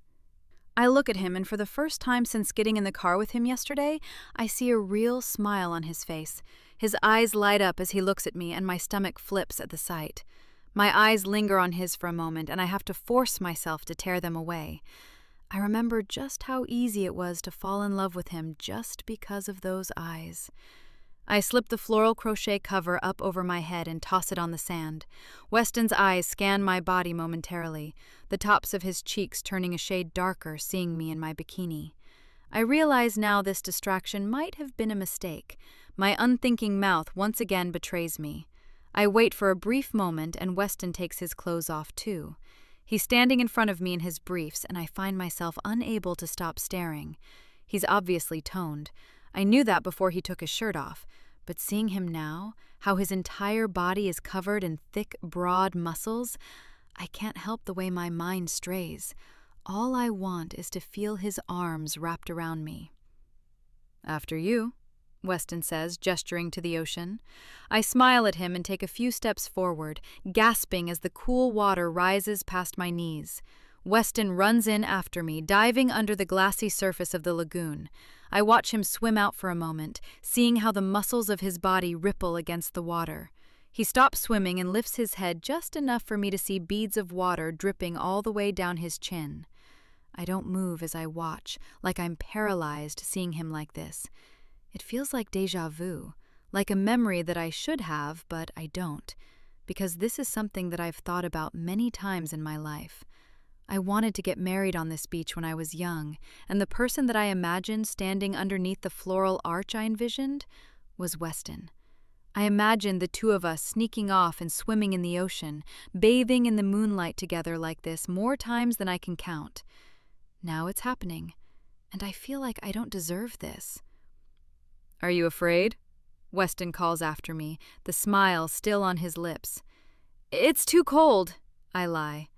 I look at him, and for the first time since getting in the car with him yesterday, I see a real smile on his face. His eyes light up as he looks at me, and my stomach flips at the sight. My eyes linger on his for a moment, and I have to force myself to tear them away. I remember just how easy it was to fall in love with him just because of those eyes. I slip the floral crochet cover up over my head and toss it on the sand. Weston's eyes scan my body momentarily, the tops of his cheeks turning a shade darker seeing me in my bikini. I realize now this distraction might have been a mistake. My unthinking mouth once again betrays me. I wait for a brief moment and Weston takes his clothes off too. He's standing in front of me in his briefs and I find myself unable to stop staring. He's obviously toned. I knew that before he took his shirt off, but seeing him now, how his entire body is covered in thick, broad muscles, I can't help the way my mind strays. All I want is to feel his arms wrapped around me. "After you," Weston says, gesturing to the ocean. I smile at him and take a few steps forward, gasping as the cool water rises past my knees. Weston runs in after me, diving under the glassy surface of the lagoon. I watch him swim out for a moment, seeing how the muscles of his body ripple against the water. He stops swimming and lifts his head just enough for me to see beads of water dripping all the way down his chin. I don't move as I watch, like I'm paralyzed seeing him like this. It feels like déjà vu, like a memory that I should have, but I don't, because this is something that I've thought about many times in my life. I wanted to get married on this beach when I was young, and the person that I imagined standing underneath the floral arch I envisioned was Weston. I imagined the two of us sneaking off and swimming in the ocean, bathing in the moonlight together like this more times than I can count. Now it's happening, and I feel like I don't deserve this. "Are you afraid?" Weston calls after me, the smile still on his lips. "It's too cold," I lie.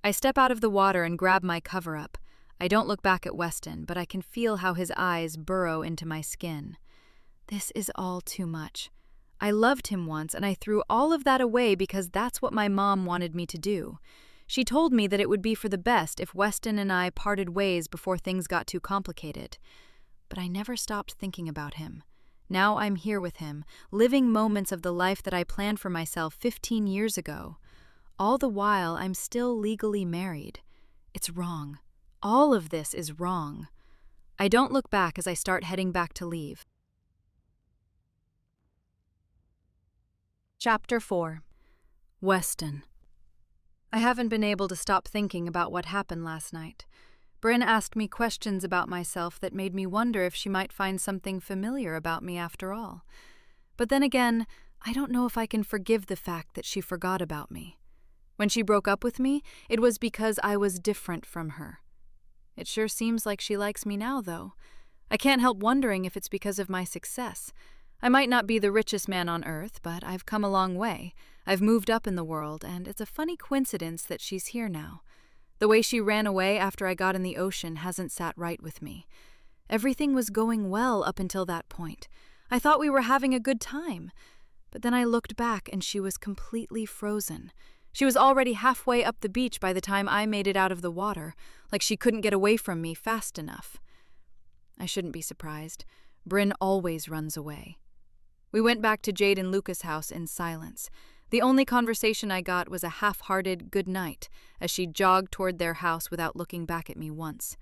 I step out of the water and grab my cover-up. I don't look back at Weston, but I can feel how his eyes burrow into my skin. This is all too much. I loved him once, and I threw all of that away because that's what my mom wanted me to do. She told me that it would be for the best if Weston and I parted ways before things got too complicated. But I never stopped thinking about him. Now I'm here with him, living moments of the life that I planned for myself 15 years ago. All the while, I'm still legally married. It's wrong. All of this is wrong. I don't look back as I start heading back to leave. Chapter 4. Weston. I haven't been able to stop thinking about what happened last night. Bryn asked me questions about myself that made me wonder if she might find something familiar about me after all. But then again, I don't know if I can forgive the fact that she forgot about me. When she broke up with me, it was because I was different from her. It sure seems like she likes me now, though. I can't help wondering if it's because of my success. I might not be the richest man on earth, but I've come a long way. I've moved up in the world, and it's a funny coincidence that she's here now. The way she ran away after I got in the ocean hasn't sat right with me. Everything was going well up until that point. I thought we were having a good time. But then I looked back and she was completely frozen. She was already halfway up the beach by the time I made it out of the water, like she couldn't get away from me fast enough. I shouldn't be surprised. Bryn always runs away. We went back to Jade and Luca's house in silence. The only conversation I got was a half-hearted good night as she jogged toward their house without looking back at me once.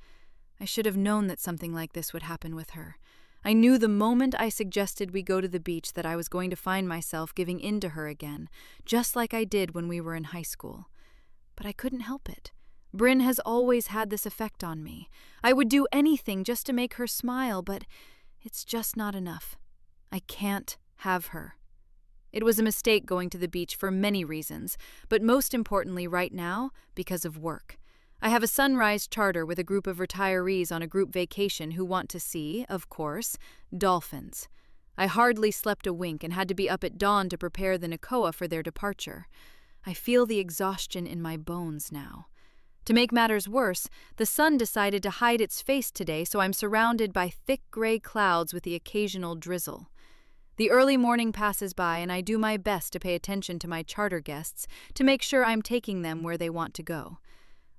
I should have known that something like this would happen with her. I knew the moment I suggested we go to the beach that I was going to find myself giving in to her again, just like I did when we were in high school. But I couldn't help it. Bryn has always had this effect on me. I would do anything just to make her smile, but it's just not enough. I can't have her. It was a mistake going to the beach for many reasons, but most importantly right now, because of work. I have a sunrise charter with a group of retirees on a group vacation who want to see, of course, dolphins. I hardly slept a wink and had to be up at dawn to prepare the Nakoa for their departure. I feel the exhaustion in my bones now. To make matters worse, the sun decided to hide its face today, so I'm surrounded by thick gray clouds with the occasional drizzle. The early morning passes by and I do my best to pay attention to my charter guests to make sure I'm taking them where they want to go.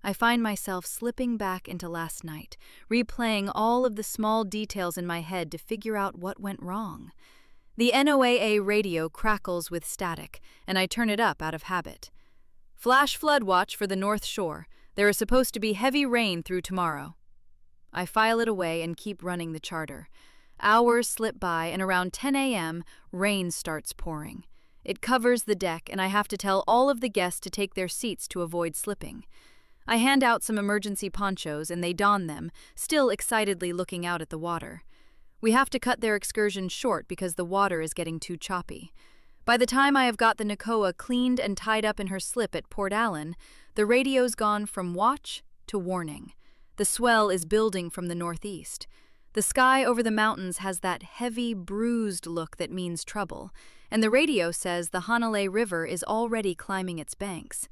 I find myself slipping back into last night, replaying all of the small details in my head to figure out what went wrong. The NOAA radio crackles with static, and I turn it up out of habit. "Flash flood watch for the North Shore. There is supposed to be heavy rain through tomorrow. I file it away and keep running the charter. Hours slip by, and around 10 a.m., rain starts pouring. It covers the deck, and I have to tell all of the guests to take their seats to avoid slipping. I hand out some emergency ponchos, and they don them, still excitedly looking out at the water. We have to cut their excursion short because the water is getting too choppy. By the time I have got the Nakoa cleaned and tied up in her slip at Port Allen, the radio's gone from watch to warning. The swell is building from the northeast. The sky over the mountains has that heavy, bruised look that means trouble, and the radio says the Hanalei River is already climbing its banks.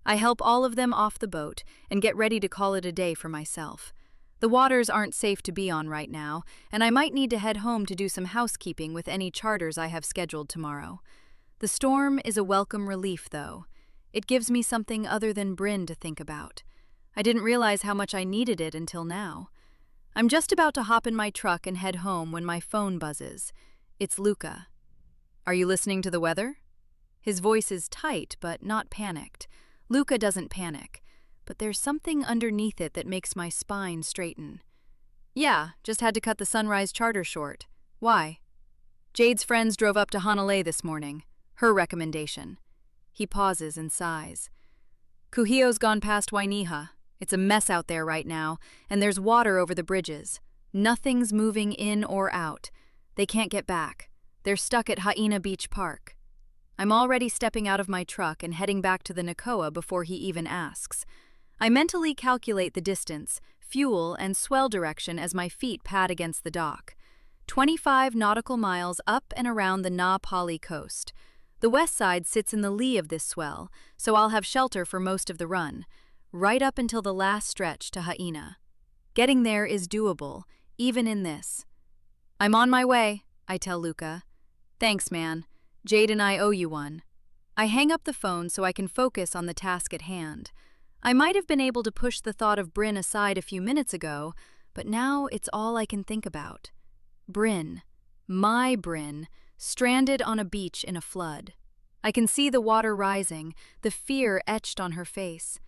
I help all of them off the boat and get ready to call it a day for myself. The waters aren't safe to be on right now, and I might need to head home to do some housekeeping with any charters I have scheduled tomorrow. The storm is a welcome relief, though. It gives me something other than Bryn to think about. I didn't realize how much I needed it until now. I'm just about to hop in my truck and head home when my phone buzzes. It's Luca. "Are you listening to the weather?" His voice is tight, but not panicked. Luca doesn't panic, but there's something underneath it that makes my spine straighten. "Yeah, just had to cut the sunrise charter short. Why?" "Jade's friends drove up to Hanalei this morning. Her recommendation." He pauses and sighs. "Kuhio's gone past Wainiha. It's a mess out there right now, and there's water over the bridges. Nothing's moving in or out. They can't get back. They're stuck at Haina Beach Park." I'm already stepping out of my truck and heading back to the Nakoa before he even asks. I mentally calculate the distance, fuel, and swell direction as my feet pad against the dock. 25 nautical miles up and around the Na Pali coast. The west side sits in the lee of this swell, so I'll have shelter for most of the run, right up until the last stretch to Haina. Getting there is doable, even in this. "I'm on my way," I tell Luca. "Thanks, man. Jade and I owe you one." I hang up the phone so I can focus on the task at hand. I might have been able to push the thought of Bryn aside a few minutes ago, but now it's all I can think about. Bryn, my Bryn, stranded on a beach in a flood. I can see the water rising, the fear etched on her face.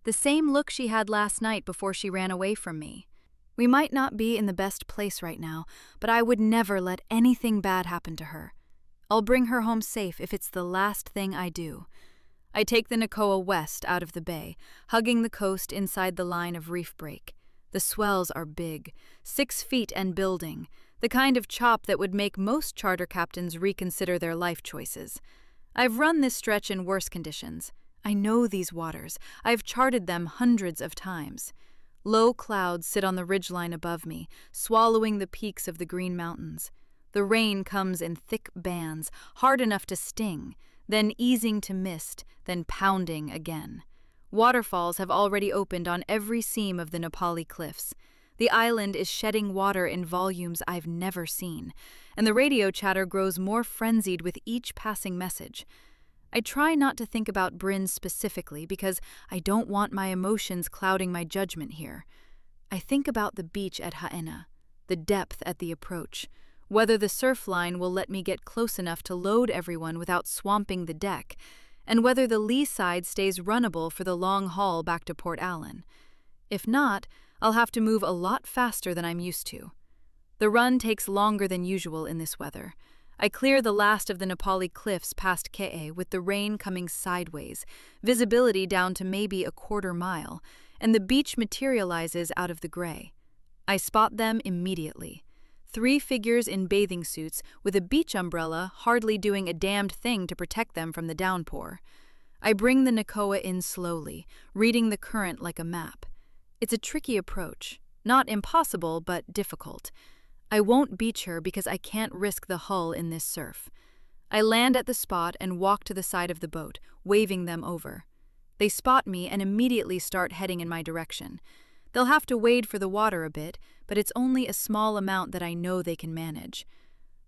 The same look she had last night before she ran away from me. We might not be in the best place right now, but I would never let anything bad happen to her. I'll bring her home safe if it's the last thing I do. I take the Nakoa west out of the bay, hugging the coast inside the line of reef break. The swells are big, 6 feet and building, the kind of chop that would make most charter captains reconsider their life choices. I've run this stretch in worse conditions. I know these waters. I've charted them hundreds of times. Low clouds sit on the ridgeline above me, swallowing the peaks of the Green Mountains. The rain comes in thick bands, hard enough to sting, then easing to mist, then pounding again. Waterfalls have already opened on every seam of the Nepali cliffs. The island is shedding water in volumes I've never seen, and the radio chatter grows more frenzied with each passing message. I try not to think about Bryn specifically because I don't want my emotions clouding my judgment here. I think about the beach at Haena, the depth at the approach, whether the surf line will let me get close enough to load everyone without swamping the deck, and whether the lee side stays runnable for the long haul back to Port Allen. If not, I'll have to move a lot faster than I'm used to. The run takes longer than usual in this weather. I clear the last of the Nepali cliffs past Ke'e with the rain coming sideways, visibility down to maybe a quarter mile, and the beach materializes out of the gray. I spot them immediately. 3 figures in bathing suits with a beach umbrella hardly doing a damned thing to protect them from the downpour. I bring the Nakoa in slowly, reading the current like a map. It's a tricky approach, not impossible but difficult. I won't beach her because I can't risk the hull in this surf. I land at the spot and walk to the side of the boat, waving them over. They spot me and immediately start heading in my direction. They'll have to wade for the water a bit, but it's only a small amount that I know they can manage.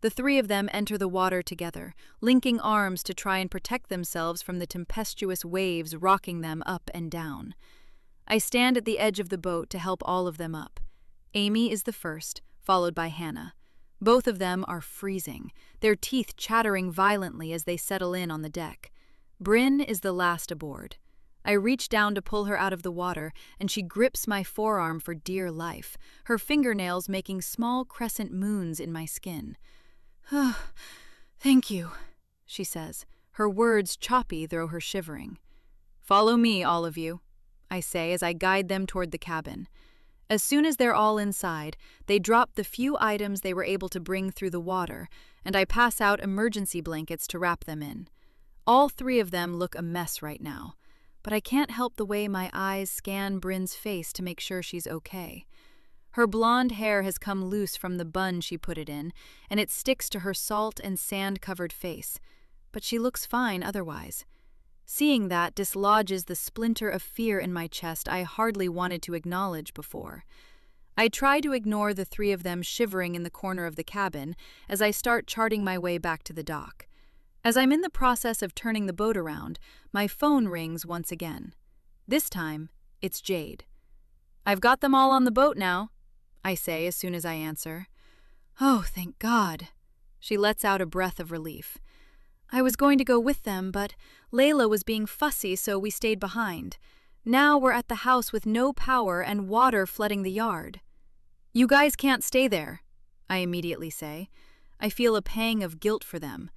The 3 of them enter the water together, linking arms to try and protect themselves from the tempestuous waves rocking them up and down. I stand at the edge of the boat to help all of them up. Amy is the first, followed by Hannah. Both of them are freezing, their teeth chattering violently as they settle in on the deck. Bryn is the last aboard. I reach down to pull her out of the water, and she grips my forearm for dear life, her fingernails making small crescent moons in my skin. "Oh, thank you," she says, her words choppy though her shivering. "Follow me, all of you," I say as I guide them toward the cabin. As soon as they're all inside, they drop the few items they were able to bring through the water, and I pass out emergency blankets to wrap them in. All three of them look a mess right now, but I can't help the way my eyes scan Bryn's face to make sure she's okay. Her blonde hair has come loose from the bun she put it in, and it sticks to her salt and sand-covered face, but she looks fine otherwise. Seeing that dislodges the splinter of fear in my chest I hardly wanted to acknowledge before. I try to ignore the three of them shivering in the corner of the cabin as I start charting my way back to the dock. As I'm in the process of turning the boat around, my phone rings once again. This time, it's Jade. "I've got them all on the boat now," I say as soon as I answer. "Oh, thank God." She lets out a breath of relief. "I was going to go with them, but Layla was being fussy, so we stayed behind. Now we're at the house with no power and water flooding the yard." "You guys can't stay there," I immediately say. I feel a pang of guilt for them.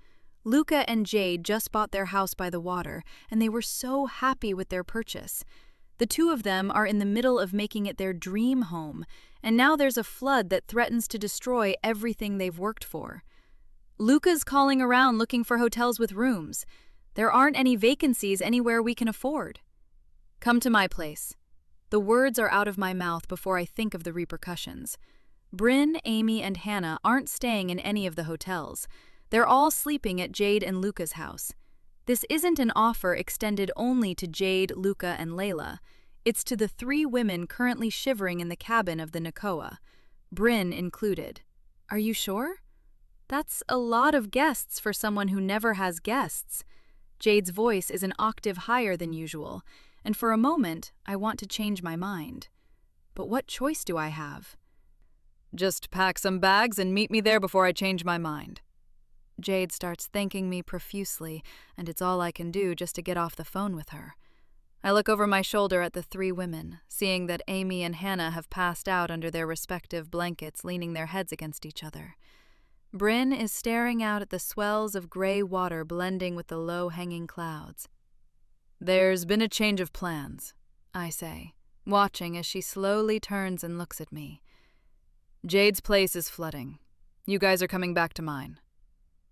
Luca and Jade just bought their house by the water, and they were so happy with their purchase. The two of them are in the middle of making it their dream home, and now there's a flood that threatens to destroy everything they've worked for. Luca's calling around looking for hotels with rooms. There aren't any vacancies anywhere we can afford. "Come to my place." The words are out of my mouth before I think of the repercussions. Bryn, Amy, and Hannah aren't staying in any of the hotels. They're all sleeping at Jade and Luca's house. This isn't an offer extended only to Jade, Luca, and Layla. It's to the three women currently shivering in the cabin of the Nakoa, Bryn included. "Are you sure?" "That's a lot of guests for someone who never has guests." Jade's voice is an octave higher than usual, and for a moment I want to change my mind. But what choice do I have? "Just pack some bags and meet me there before I change my mind." Jade starts thanking me profusely, and it's all I can do just to get off the phone with her. I look over my shoulder at the three women, seeing that Amy and Hannah have passed out under their respective blankets, leaning their heads against each other. Bryn is staring out at the swells of gray water blending with the low-hanging clouds. "There's been a change of plans," I say, watching as she slowly turns and looks at me. "Jade's place is flooding. You guys are coming back to mine."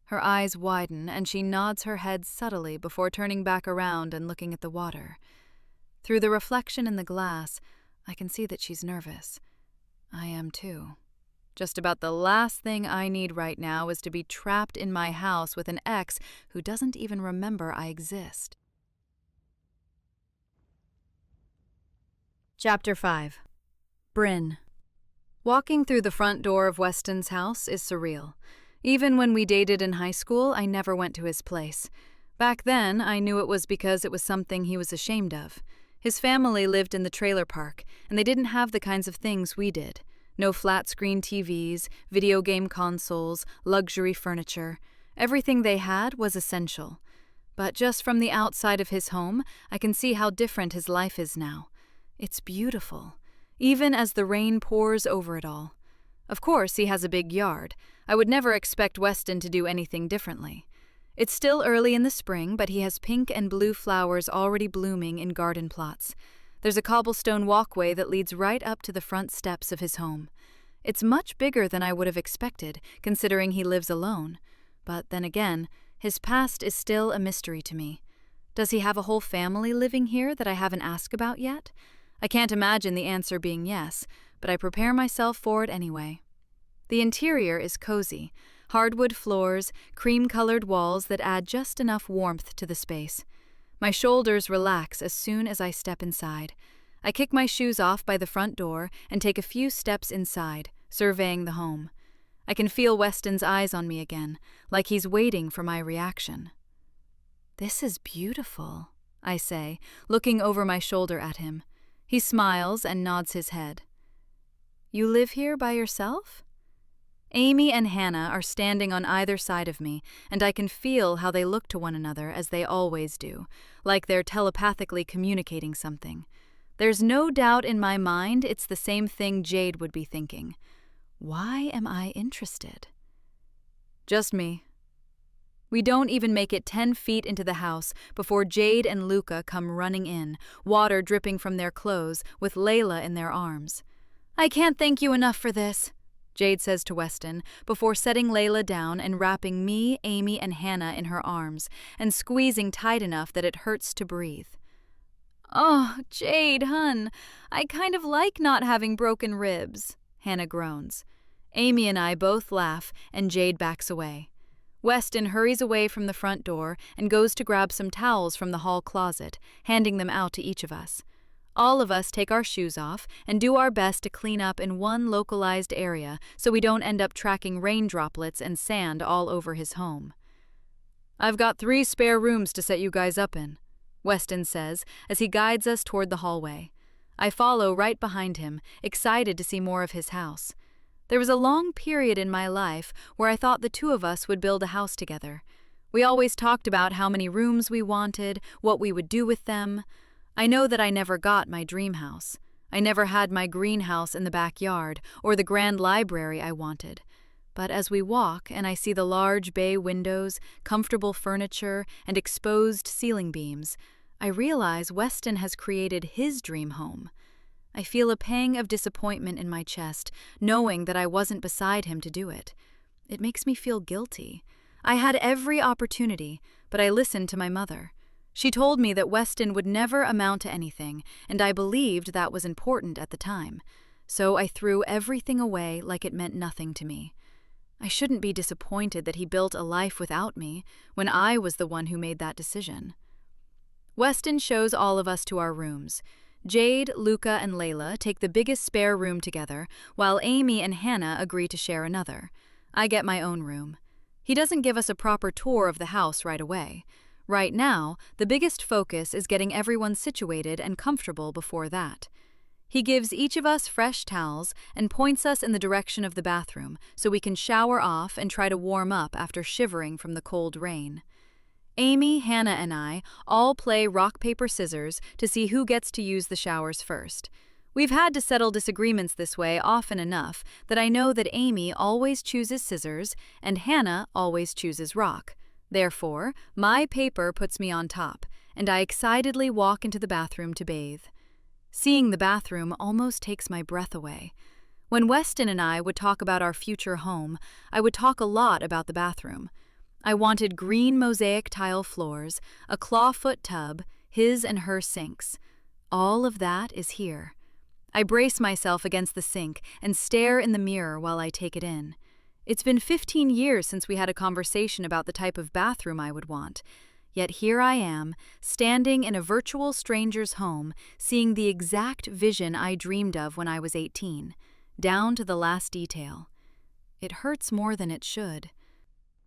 Her eyes widen, and she nods her head subtly before turning back around and looking at the water. Through the reflection in the glass, I can see that she's nervous. I am too. Just about the last thing I need right now is to be trapped in my house with an ex who doesn't even remember I exist. Chapter 5. Bryn. Walking through the front door of Weston's house is surreal. Even when we dated in high school, I never went to his place. Back then, I knew it was because it was something he was ashamed of. His family lived in the trailer park, and they didn't have the kinds of things we did. No flat-screen TVs, video game consoles, luxury furniture. Everything they had was essential. But just from the outside of his home, I can see how different his life is now. It's beautiful, even as the rain pours over it all. Of course, he has a big yard. I would never expect Weston to do anything differently. It's still early in the spring, but he has pink and blue flowers already blooming in garden plots. There's a cobblestone walkway that leads right up to the front steps of his home. It's much bigger than I would have expected, considering he lives alone. But then again, his past is still a mystery to me. Does he have a whole family living here that I haven't asked about yet? I can't imagine the answer being yes, but I prepare myself for it anyway. The interior is cozy. Hardwood floors, cream-colored walls that add just enough warmth to the space. My shoulders relax as soon as I step inside. I kick my shoes off by the front door and take a few steps inside, surveying the home. I can feel Weston's eyes on me again, like he's waiting for my reaction. "This is beautiful," I say, looking over my shoulder at him. He smiles and nods his head. "You live here by yourself?" Amy and Hannah are standing on either side of me, and I can feel how they look to one another as they always do, like they're telepathically communicating something. There's no doubt in my mind it's the same thing Jade would be thinking. Why am I interested? Just me. We don't even make it 10 feet into the house before Jade and Luca come running in, water dripping from their clothes, with Layla in their arms. "I can't thank you enough for this," Jade says to Weston, before setting Layla down and wrapping me, Amy, and Hannah in her arms, and squeezing tight enough that it hurts to breathe. "Oh, Jade, hun, I kind of like not having broken ribs," Hannah groans. Amy and I both laugh, and Jade backs away. Weston hurries away from the front door and goes to grab some towels from the hall closet, handing them out to each of us. All of us take our shoes off and do our best to clean up in one localized area so we don't end up tracking rain droplets and sand all over his home. "I've got 3 spare rooms to set you guys up in," Weston says as he guides us toward the hallway. I follow right behind him, excited to see more of his house. There was a long period in my life where I thought the two of us would build a house together. We always talked about how many rooms we wanted, what we would do with them. I know that I never got my dream house. I never had my greenhouse in the backyard or the grand library I wanted. But as we walk and I see the large bay windows, comfortable furniture, and exposed ceiling beams, I realize Weston has created his dream home. I feel a pang of disappointment in my chest, knowing that I wasn't beside him to do it. It makes me feel guilty. I had every opportunity, but I listened to my mother. She told me that Weston would never amount to anything, and I believed that was important at the time. So I threw everything away like it meant nothing to me. I shouldn't be disappointed that he built a life without me, when I was the one who made that decision. Weston shows all of us to our rooms. Jade, Luca, and Layla take the biggest spare room together, while Amy and Hannah agree to share another. I get my own room. He doesn't give us a proper tour of the house right away. Right now, the biggest focus is getting everyone situated and comfortable before that. He gives each of us fresh towels and points us in the direction of the bathroom so we can shower off and try to warm up after shivering from the cold rain. Amy, Hannah, and I all play rock, paper, scissors to see who gets to use the showers first. We've had to settle disagreements this way often enough that I know that Amy always chooses scissors and Hannah always chooses rock. Therefore, my paper puts me on top, and I excitedly walk into the bathroom to bathe. Seeing the bathroom almost takes my breath away. When Weston and I would talk about our future home, I would talk a lot about the bathroom. I wanted green mosaic tile floors, a clawfoot tub, his and her sinks. All of that is here. I brace myself against the sink and stare in the mirror while I take it in. It's been 15 years since we had a conversation about the type of bathroom I would want. Yet here I am, standing in a virtual stranger's home, seeing the exact vision I dreamed of when I was 18, down to the last detail. It hurts more than it should.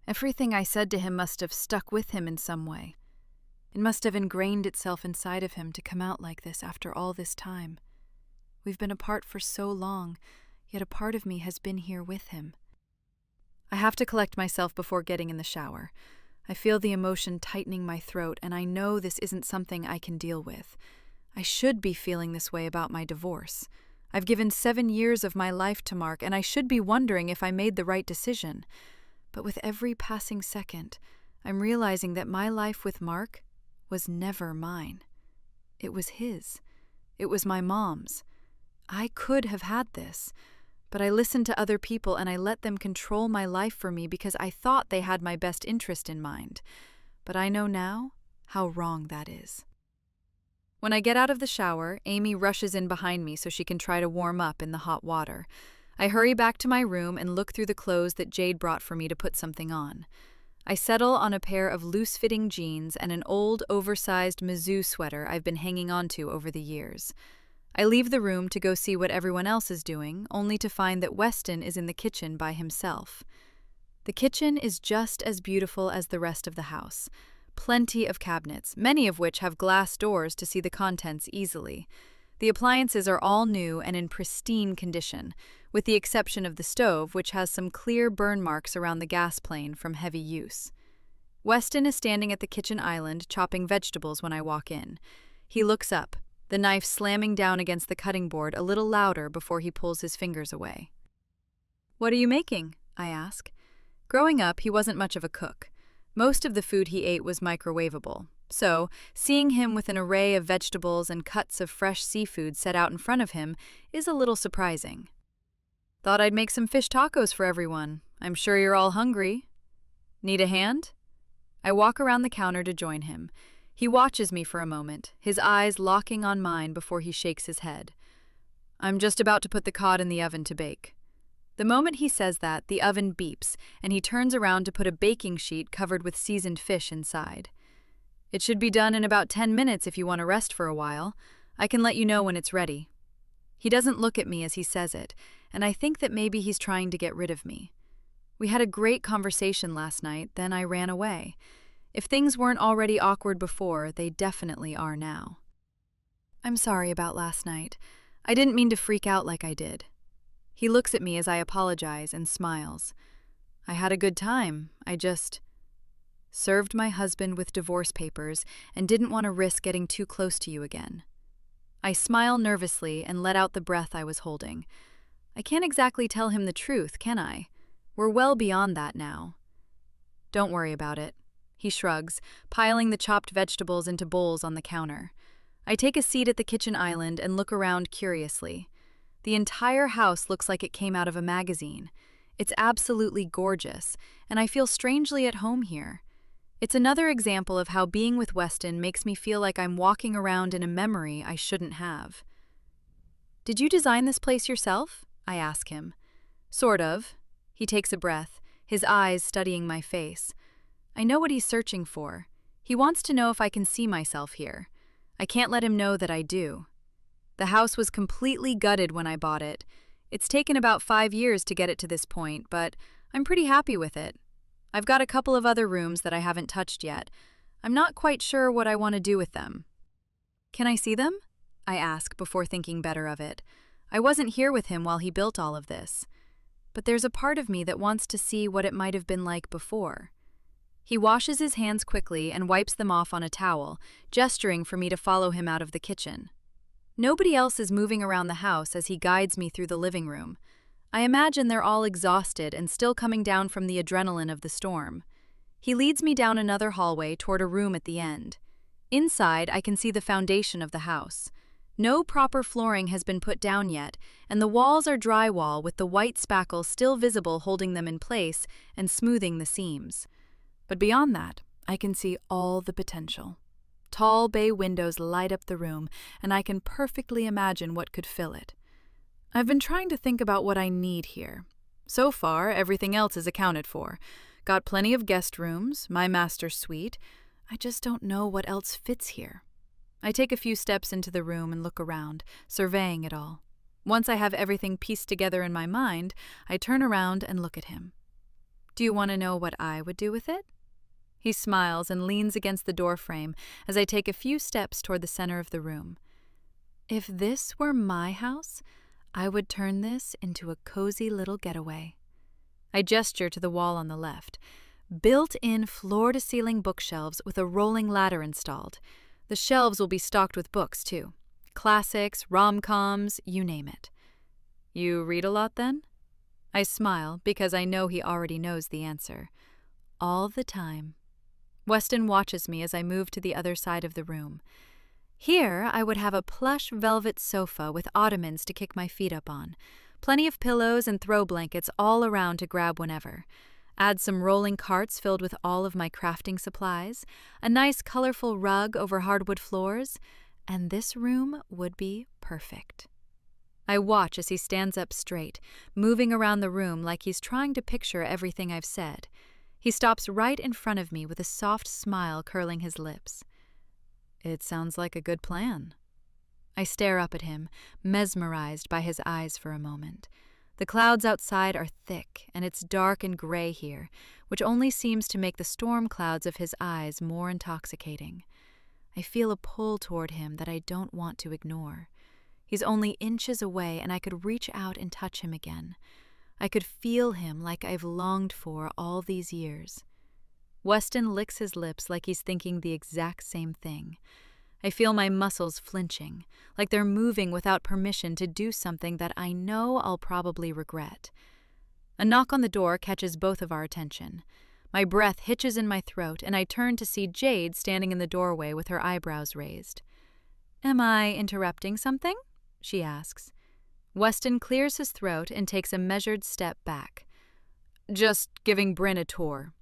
Everything I said to him must have stuck with him in some way. It must have ingrained itself inside of him to come out like this after all this time. We've been apart for so long, yet a part of me has been here with him. I have to collect myself before getting in the shower. I feel the emotion tightening my throat, and I know this isn't something I can deal with. I should be feeling this way about my divorce. I've given 7 years of my life to Mark, and I should be wondering if I made the right decision. But with every passing second, I'm realizing that my life with Mark was never mine. It was his. It was my mom's. I could have had this. But I listened to other people and I let them control my life for me because I thought they had my best interest in mind. But I know now how wrong that is. When I get out of the shower, Amy rushes in behind me so she can try to warm up in the hot water. I hurry back to my room and look through the clothes that Jade brought for me to put something on. I settle on a pair of loose-fitting jeans and an old, oversized Mizzou sweater I've been hanging onto over the years. I leave the room to go see what everyone else is doing, only to find that Weston is in the kitchen by himself. The kitchen is just as beautiful as the rest of the house. Plenty of cabinets, many of which have glass doors to see the contents easily. The appliances are all new and in pristine condition, with the exception of the stove, which has some clear burn marks around the gas plane from heavy use. Weston is standing at the kitchen island chopping vegetables when I walk in. He looks up, the knife slamming down against the cutting board a little louder before he pulls his fingers away. "What are you making?" I ask. Growing up, he wasn't much of a cook. Most of the food he ate was microwavable, so seeing him with an array of vegetables and cuts of fresh seafood set out in front of him is a little surprising. "Thought I'd make some fish tacos for everyone. I'm sure you're all hungry. Need a hand?" I walk around the counter to join him. He watches me for a moment, his eyes locking on mine before he shakes his head. "I'm just about to put the cod in the oven to bake." The moment he says that, the oven beeps, and he turns around to put a baking sheet covered with seasoned fish inside. "It should be done in about 10 minutes if you want to rest for a while. I can let you know when it's ready." He doesn't look at me as he says it, and I think that maybe he's trying to get rid of me. We had a great conversation last night, then I ran away. If things weren't already awkward before, they definitely are now. "I'm sorry about last night. I didn't mean to freak out like I did." He looks at me as I apologize and smiles. "I had a good time. I just served my husband with divorce papers and didn't want to risk getting too close to you again." I smile nervously and let out the breath I was holding. I can't exactly tell him the truth, can I? We're well beyond that now. "Don't worry about it." He shrugs, piling the chopped vegetables into bowls on the counter. I take a seat at the kitchen island and look around curiously. The entire house looks like it came out of a magazine. It's absolutely gorgeous, and I feel strangely at home here. It's another example of how being with Weston makes me feel like I'm walking around in a memory I shouldn't have. "Did you design this place yourself?" I ask him. "Sort of." He takes a breath, his eyes studying my face. I know what he's searching for. He wants to know if I can see myself here. I can't let him know that I do. The house was completely gutted when I bought it. It's taken about 5 years to get it to this point, but I'm pretty happy with it. I've got a couple of other rooms that I haven't touched yet. I'm not quite sure what I want to do with them. "Can I see them?" I ask before thinking better of it. I wasn't here with him while he built all of this. But there's a part of me that wants to see what it might have been like before. He washes his hands quickly and wipes them off on a towel, gesturing for me to follow him out of the kitchen. Nobody else is moving around the house as he guides me through the living room. I imagine they're all exhausted and still coming down from the adrenaline of the storm. He leads me down another hallway toward a room at the end. Inside, I can see the foundation of the house. No proper flooring has been put down yet, and the walls are drywall with the white spackle still visible holding them in place and smoothing the seams. But beyond that, I can see all the potential. Tall bay windows light up the room, and I can perfectly imagine what could fill it. I've been trying to think about what I need here. So far, everything else is accounted for. Got plenty of guest rooms, my master suite. I just don't know what else fits here. I take a few steps into the room and look around, surveying it all. Once I have everything pieced together in my mind, I turn around and look at him. "Do you want to know what I would do with it?" He smiles and leans against the doorframe as I take a few steps toward the center of the room. "If this were my house, I would turn this into a cozy little getaway." I gesture to the wall on the left. Built-in floor-to-ceiling bookshelves with a rolling ladder installed. The shelves will be stocked with books, too. Classics, rom-coms, you name it. "You read a lot, then?" I smile because I know he already knows the answer. "All the time." Weston watches me as I move to the other side of the room. Here, I would have a plush velvet sofa with ottomans to kick my feet up on. Plenty of pillows and throw blankets all around to grab whenever. Add some rolling carts filled with all of my crafting supplies, a nice colorful rug over hardwood floors, and this room would be perfect. I watch as he stands up straight, moving around the room like he's trying to picture everything I've said. He stops right in front of me with a soft smile curling his lips. "It sounds like a good plan." I stare up at him, mesmerized by his eyes for a moment. The clouds outside are thick, and it's dark and gray here, which only seems to make the storm clouds of his eyes more intoxicating. I feel a pull toward him that I don't want to ignore. He's only inches away, and I could reach out and touch him again. I could feel him like I've longed for all these years. Weston licks his lips like he's thinking the exact same thing. I feel my muscles flinching, like they're moving without permission to do something that I know I'll probably regret. A knock on the door catches both of our attention. My breath hitches in my throat, and I turn to see Jade standing in the doorway with her eyebrows raised. "Am I interrupting something?" she asks. Weston clears his throat and takes a measured step back. "Just giving Bryn a tour."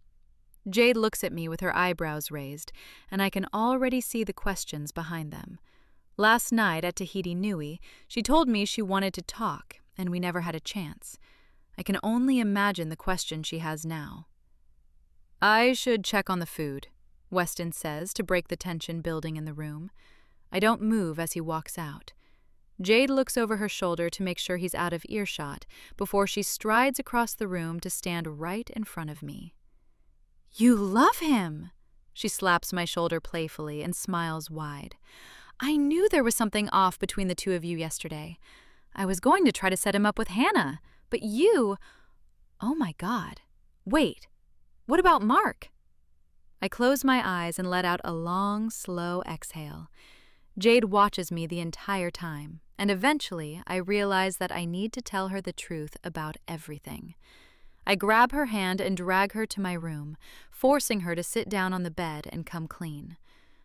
Jade looks at me with her eyebrows raised, and I can already see the questions behind them. Last night at Tahiti Nui, she told me she wanted to talk, and we never had a chance. I can only imagine the question she has now. "I should check on the food," Weston says to break the tension building in the room. I don't move as he walks out. Jade looks over her shoulder to make sure he's out of earshot before she strides across the room to stand right in front of me. "You love him!" She slaps my shoulder playfully and smiles wide. "I knew there was something off between the two of you yesterday. I was going to try to set him up with Hannah, but you... Oh my God. Wait, what about Mark?" I close my eyes and let out a long, slow exhale. Jade watches me the entire time, and eventually I realize that I need to tell her the truth about everything. I grab her hand and drag her to my room, forcing her to sit down on the bed and come clean.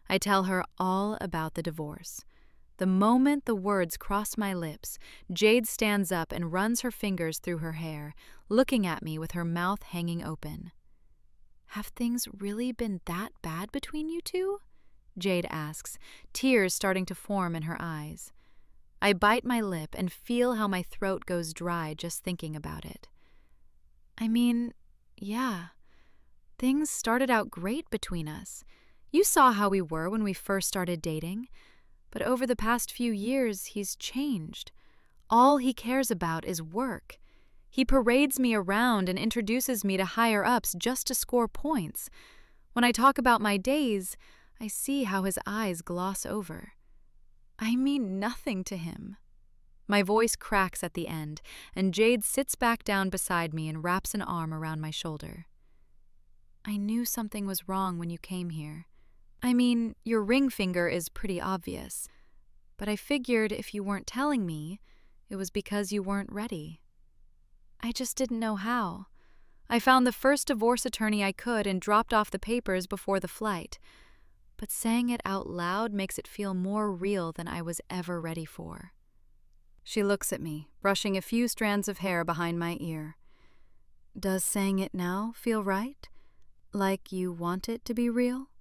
I tell her all about the divorce. The moment the words cross my lips, Jade stands up and runs her fingers through her hair, looking at me with her mouth hanging open. "Have things really been that bad between you two?" Jade asks, tears starting to form in her eyes. I bite my lip and feel how my throat goes dry just thinking about it. "I mean, yeah. Things started out great between us. You saw how we were when we first started dating. But over the past few years, he's changed. All he cares about is work. He parades me around and introduces me to higher-ups just to score points. When I talk about my days, I see how his eyes gloss over. I mean nothing to him." My voice cracks at the end, and Jade sits back down beside me and wraps an arm around my shoulder. "I knew something was wrong when you came here. I mean, your ring finger is pretty obvious. But I figured if you weren't telling me, it was because you weren't ready. I just didn't know how. I found the first divorce attorney I could and dropped off the papers before the flight. But saying it out loud makes it feel more real than I was ever ready for." She looks at me, brushing a few strands of hair behind my ear. "Does saying it now feel right? Like you want it to be real?"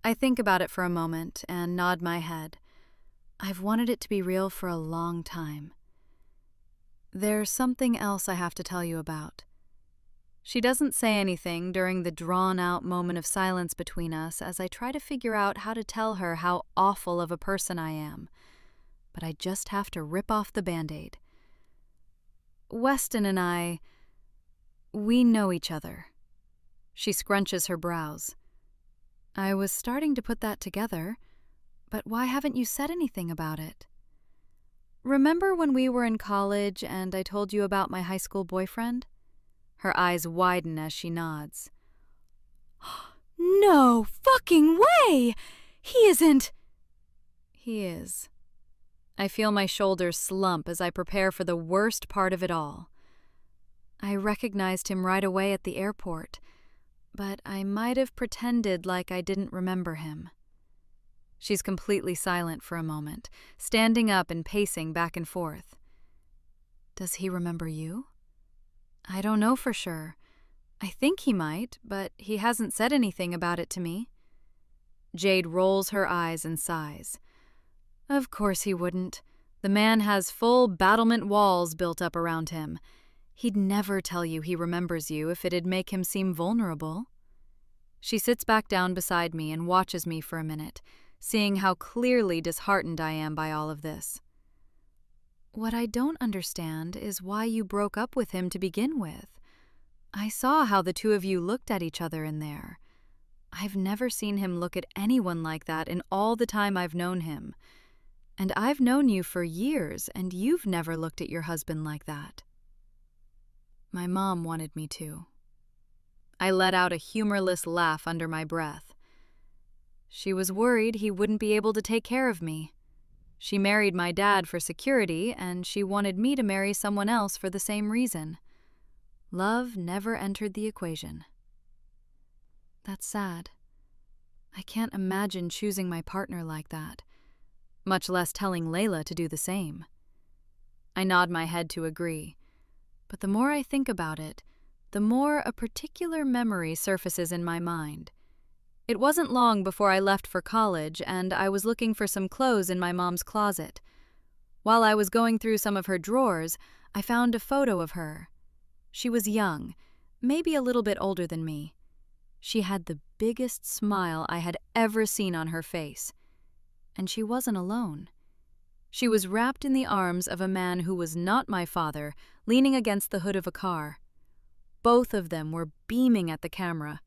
I think about it for a moment and nod my head. I've wanted it to be real for a long time. "There's something else I have to tell you about." She doesn't say anything during the drawn-out moment of silence between us as I try to figure out how to tell her how awful of a person I am. But I just have to rip off the Band-Aid. "Weston and we know each other." She scrunches her brows. "I was starting to put that together, but why haven't you said anything about it? Remember when we were in college and I told you about my high school boyfriend?" Her eyes widen as she nods. "No fucking way! He isn't—" "He is." I feel my shoulders slump as I prepare for the worst part of it all. "I recognized him right away at the airport, but I might have pretended like I didn't remember him." She's completely silent for a moment, standing up and pacing back and forth. "Does he remember you?" "I don't know for sure. I think he might, but he hasn't said anything about it to me." Jade rolls her eyes and sighs. "Of course he wouldn't. The man has full battlement walls built up around him. He'd never tell you he remembers you if it'd make him seem vulnerable." She sits back down beside me and watches me for a minute, seeing how clearly disheartened I am by all of this. "What I don't understand is why you broke up with him to begin with. I saw how the two of you looked at each other in there. I've never seen him look at anyone like that in all the time I've known him. And I've known you for years, and you've never looked at your husband like that. My mom wanted me to. I let out a humorless laugh under my breath. She was worried he wouldn't be able to take care of me. She married my dad for security, and she wanted me to marry someone else for the same reason. Love never entered the equation. That's sad. I can't imagine choosing my partner like that, much less telling Layla to do the same. I nod my head to agree, but the more I think about it, the more a particular memory surfaces in my mind. It wasn't long before I left for college, and I was looking for some clothes in my mom's closet. While I was going through some of her drawers, I found a photo of her. She was young, maybe a little bit older than me. She had the biggest smile I had ever seen on her face. And she wasn't alone. She was wrapped in the arms of a man who was not my father, leaning against the hood of a car. Both of them were beaming at the camera.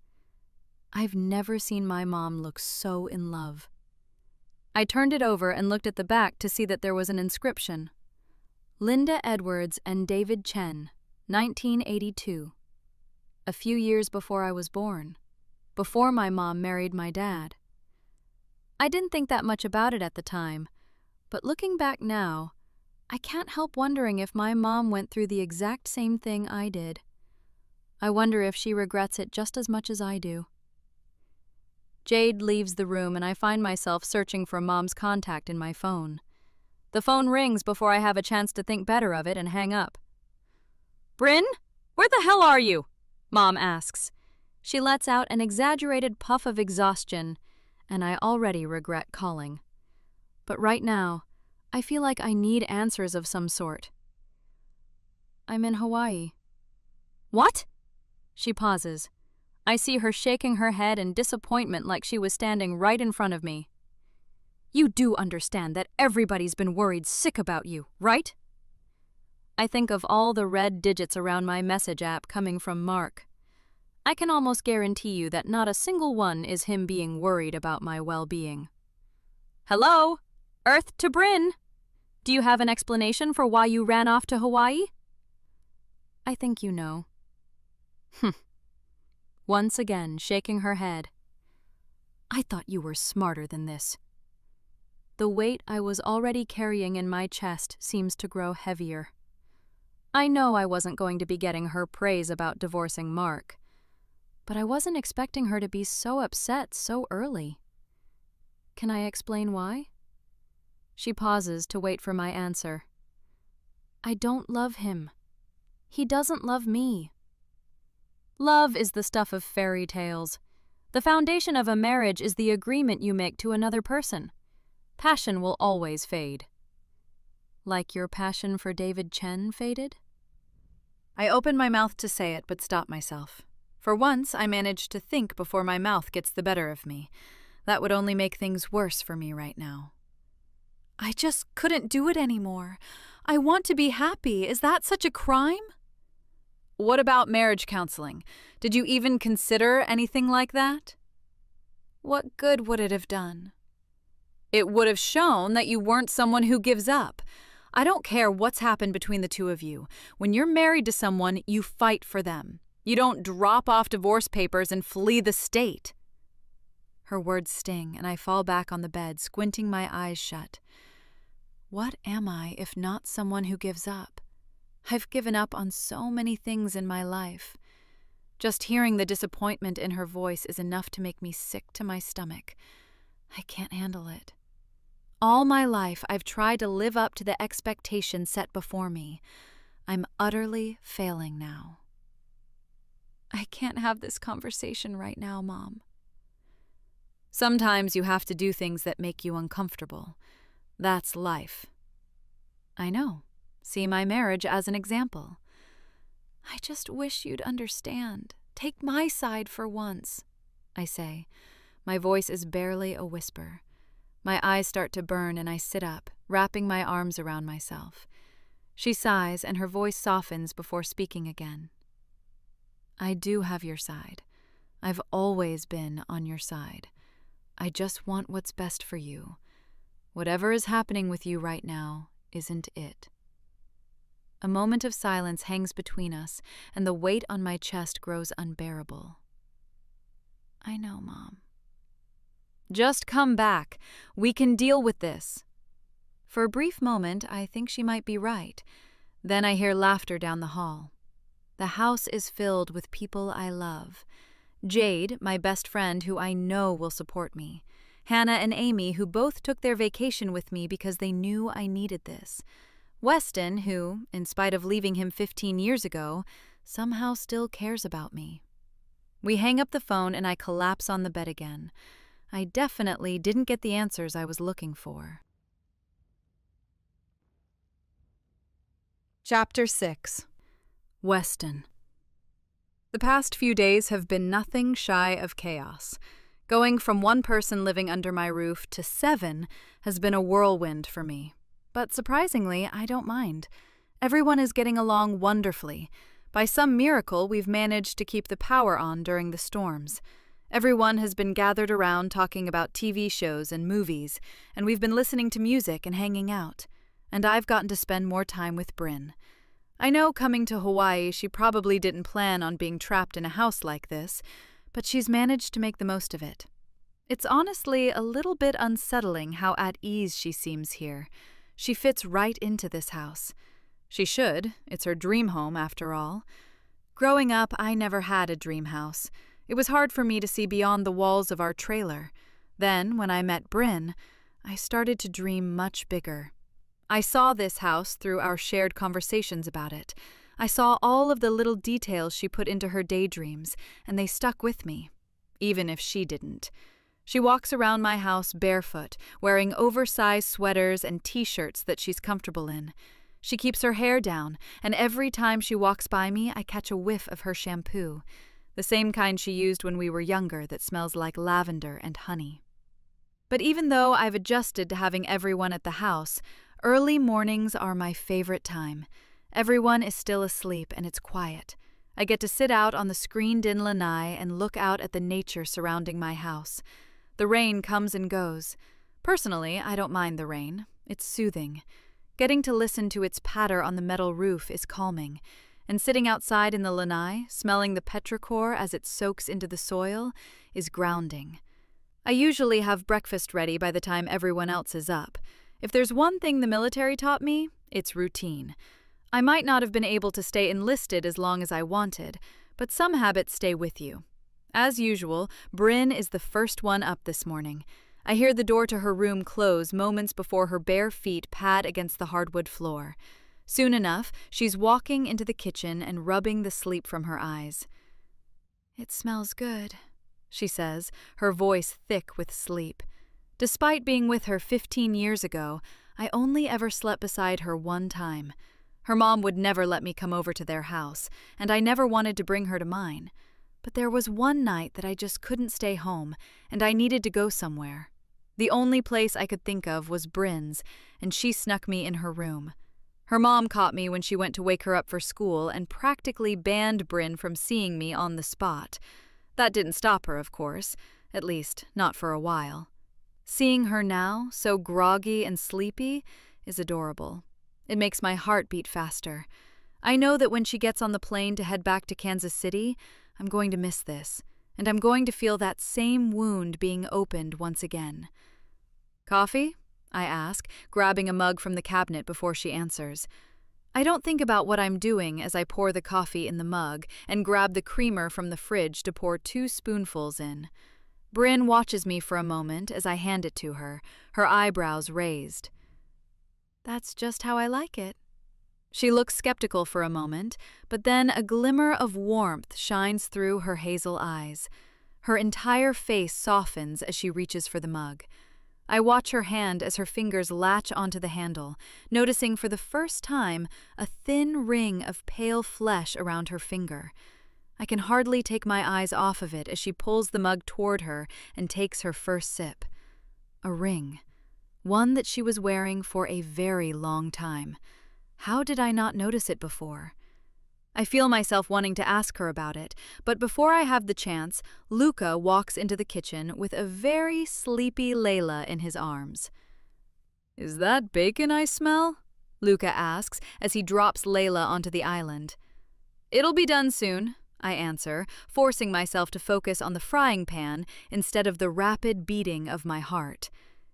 I've never seen my mom look so in love. I turned it over and looked at the back to see that there was an inscription. Linda Edwards and David Chen, 1982. A few years before I was born, before my mom married my dad. I didn't think that much about it at the time, but looking back now, I can't help wondering if my mom went through the exact same thing I did. I wonder if she regrets it just as much as I do. Jade leaves the room and I find myself searching for Mom's contact in my phone. The phone rings before I have a chance to think better of it and hang up. "Bryn, where the hell are you?" Mom asks. She lets out an exaggerated puff of exhaustion, and I already regret calling. But right now, I feel like I need answers of some sort. "I'm in Hawaii." "What?" She pauses. I see her shaking her head in disappointment like she was standing right in front of me. "You do understand that everybody's been worried sick about you, right?" I think of all the red digits around my message app coming from Mark. I can almost guarantee you that not a single one is him being worried about my well-being. "Hello? Earth to Bryn. Do you have an explanation for why you ran off to Hawaii?" "I think you know." Once again, shaking her head. "I thought you were smarter than this." The weight I was already carrying in my chest seems to grow heavier. I know I wasn't going to be getting her praise about divorcing Mark, but I wasn't expecting her to be so upset so early. Can I explain why? She pauses to wait for my answer. "I don't love him. He doesn't love me." Love is the stuff of fairy tales. The foundation of a marriage is the agreement you make to another person. Passion will always fade. Like your passion for David Chen faded? I open my mouth to say it, but stop myself. For once, I manage to think before my mouth gets the better of me. That would only make things worse for me right now. I just couldn't do it anymore. I want to be happy. Is that such a crime? What about marriage counseling? Did you even consider anything like that? What good would it have done? It would have shown that you weren't someone who gives up. I don't care what's happened between the two of you. When you're married to someone, you fight for them. You don't drop off divorce papers and flee the state. Her words sting, and I fall back on the bed, squinting my eyes shut. What am I if not someone who gives up? I've given up on so many things in my life. Just hearing the disappointment in her voice is enough to make me sick to my stomach. I can't handle it. All my life, I've tried to live up to the expectations set before me. I'm utterly failing now. I can't have this conversation right now, Mom. Sometimes you have to do things that make you uncomfortable. That's life. I know. See my marriage as an example. I just wish you'd understand. Take my side for once, I say. My voice is barely a whisper. My eyes start to burn and I sit up, wrapping my arms around myself. She sighs and her voice softens before speaking again. I do have your side. I've always been on your side. I just want what's best for you. Whatever is happening with you right now isn't it. A moment of silence hangs between us, and the weight on my chest grows unbearable. I know, Mom. Just come back. We can deal with this. For a brief moment, I think she might be right. Then I hear laughter down the hall. The house is filled with people I love. Jade, my best friend, who I know will support me. Hannah and Amy, who both took their vacation with me because they knew I needed this. Weston, who, in spite of leaving him 15 years ago, somehow still cares about me. We hang up the phone and I collapse on the bed again. I definitely didn't get the answers I was looking for. Chapter 6. Weston. The past few days have been nothing shy of chaos. Going from one person living under my roof to 7 has been a whirlwind for me. But surprisingly, I don't mind. Everyone is getting along wonderfully. By some miracle, we've managed to keep the power on during the storms. Everyone has been gathered around talking about TV shows and movies, and we've been listening to music and hanging out. And I've gotten to spend more time with Bryn. I know coming to Hawaii, she probably didn't plan on being trapped in a house like this, but she's managed to make the most of it. It's honestly a little bit unsettling how at ease she seems here. She fits right into this house. She should. It's her dream home, after all. Growing up, I never had a dream house. It was hard for me to see beyond the walls of our trailer. Then, when I met Bryn, I started to dream much bigger. I saw this house through our shared conversations about it. I saw all of the little details she put into her daydreams, and they stuck with me, even if she didn't. She walks around my house barefoot, wearing oversized sweaters and t-shirts that she's comfortable in. She keeps her hair down, and every time she walks by me, I catch a whiff of her shampoo, the same kind she used when we were younger that smells like lavender and honey. But even though I've adjusted to having everyone at the house, early mornings are my favorite time. Everyone is still asleep and it's quiet. I get to sit out on the screened-in lanai and look out at the nature surrounding my house. The rain comes and goes. Personally, I don't mind the rain. It's soothing. Getting to listen to its patter on the metal roof is calming. And sitting outside in the lanai, smelling the petrichor as it soaks into the soil, is grounding. I usually have breakfast ready by the time everyone else is up. If there's one thing the military taught me, it's routine. I might not have been able to stay enlisted as long as I wanted, but some habits stay with you. As usual, Bryn is the first one up this morning. I hear the door to her room close moments before her bare feet pad against the hardwood floor. Soon enough, she's walking into the kitchen and rubbing the sleep from her eyes. "It smells good," she says, her voice thick with sleep. Despite being with her 15 years ago, I only ever slept beside her one time. Her mom would never let me come over to their house, and I never wanted to bring her to mine. But there was one night that I just couldn't stay home, and I needed to go somewhere. The only place I could think of was Bryn's, and she snuck me in her room. Her mom caught me when she went to wake her up for school and practically banned Bryn from seeing me on the spot. That didn't stop her, of course, at least not for a while. Seeing her now, so groggy and sleepy, is adorable. It makes my heart beat faster. I know that when she gets on the plane to head back to Kansas City, I'm going to miss this, and I'm going to feel that same wound being opened once again. "Coffee?" I ask, grabbing a mug from the cabinet before she answers. I don't think about what I'm doing as I pour the coffee in the mug and grab the creamer from the fridge to pour 2 spoonfuls in. Bryn watches me for a moment as I hand it to her, her eyebrows raised. "That's just how I like it." She looks skeptical for a moment, but then a glimmer of warmth shines through her hazel eyes. Her entire face softens as she reaches for the mug. I watch her hand as her fingers latch onto the handle, noticing for the first time a thin ring of pale flesh around her finger. I can hardly take my eyes off of it as she pulls the mug toward her and takes her first sip. A ring. One that she was wearing for a very long time. How did I not notice it before? I feel myself wanting to ask her about it, but before I have the chance, Luca walks into the kitchen with a very sleepy Layla in his arms. Is that bacon I smell? Luca asks as he drops Layla onto the island. It'll be done soon, I answer, forcing myself to focus on the frying pan instead of the rapid beating of my heart.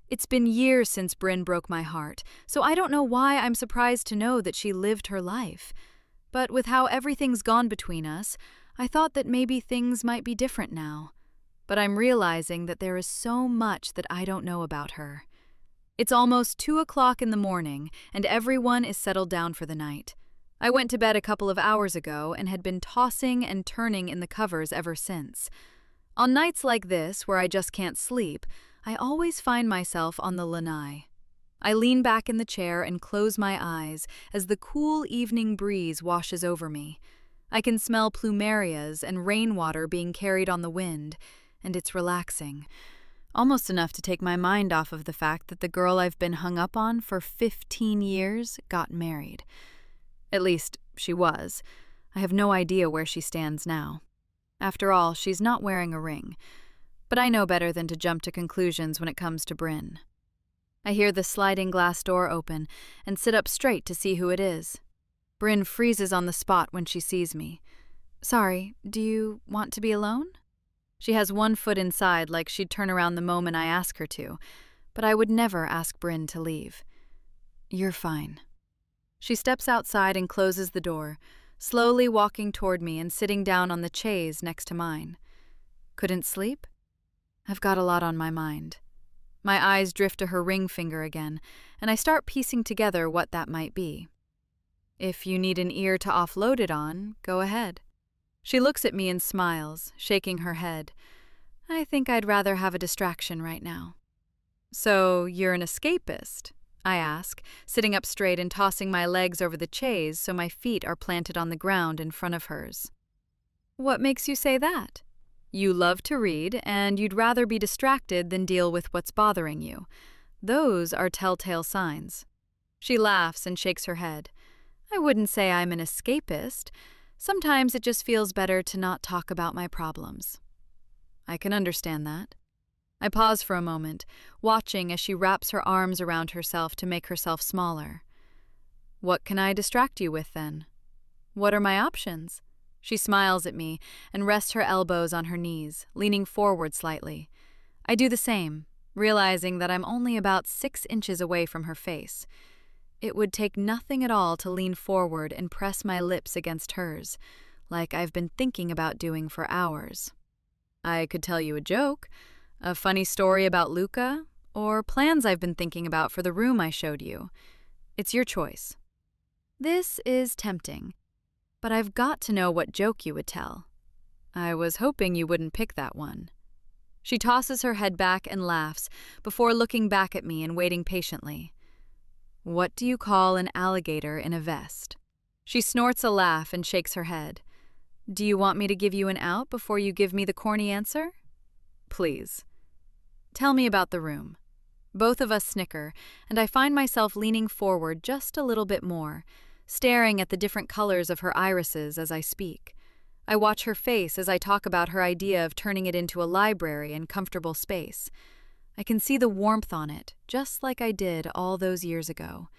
It's been years since Bryn broke my heart, so I don't know why I'm surprised to know that she lived her life. But with how everything's gone between us, I thought that maybe things might be different now. But I'm realizing that there is so much that I don't know about her. It's almost 2 o'clock in the morning, and everyone is settled down for the night. I went to bed a couple of hours ago and had been tossing and turning in the covers ever since. On nights like this, where I just can't sleep, I always find myself on the lanai. I lean back in the chair and close my eyes as the cool evening breeze washes over me. I can smell plumerias and rainwater being carried on the wind, and it's relaxing. Almost enough to take my mind off of the fact that the girl I've been hung up on for 15 years got married. At least, she was. I have no idea where she stands now. After all, she's not wearing a ring. But I know better than to jump to conclusions when it comes to Bryn. I hear the sliding glass door open and sit up straight to see who it is. Bryn freezes on the spot when she sees me. Sorry, do you want to be alone? She has one foot inside like she'd turn around the moment I ask her to, but I would never ask Bryn to leave. You're fine. She steps outside and closes the door, slowly walking toward me and sitting down on the chaise next to mine. Couldn't sleep? I've got a lot on my mind. My eyes drift to her ring finger again, and I start piecing together what that might be. If you need an ear to offload it on, go ahead. She looks at me and smiles, shaking her head. I think I'd rather have a distraction right now. So, you're an escapist? I ask, sitting up straight and tossing my legs over the chaise so my feet are planted on the ground in front of hers. What makes you say that? You love to read, and you'd rather be distracted than deal with what's bothering you. Those are telltale signs. She laughs and shakes her head. I wouldn't say I'm an escapist. Sometimes it just feels better to not talk about my problems. I can understand that. I pause for a moment, watching as she wraps her arms around herself to make herself smaller. What can I distract you with, then? What are my options? She smiles at me and rests her elbows on her knees, leaning forward slightly. I do the same, realizing that I'm only about 6 inches away from her face. It would take nothing at all to lean forward and press my lips against hers, like I've been thinking about doing for hours. I could tell you a joke, a funny story about Luca, or plans I've been thinking about for the room I showed you. It's your choice. This is tempting, but I've got to know what joke you would tell. I was hoping you wouldn't pick that one. She tosses her head back and laughs before looking back at me and waiting patiently. What do you call an alligator in a vest? She snorts a laugh and shakes her head. Do you want me to give you an out before you give me the corny answer? Please. Tell me about the room. Both of us snicker, and I find myself leaning forward just a little bit more, staring at the different colors of her irises as I speak. I watch her face as I talk about her idea of turning it into a library and comfortable space. I can see the warmth on it, just like I did all those years ago.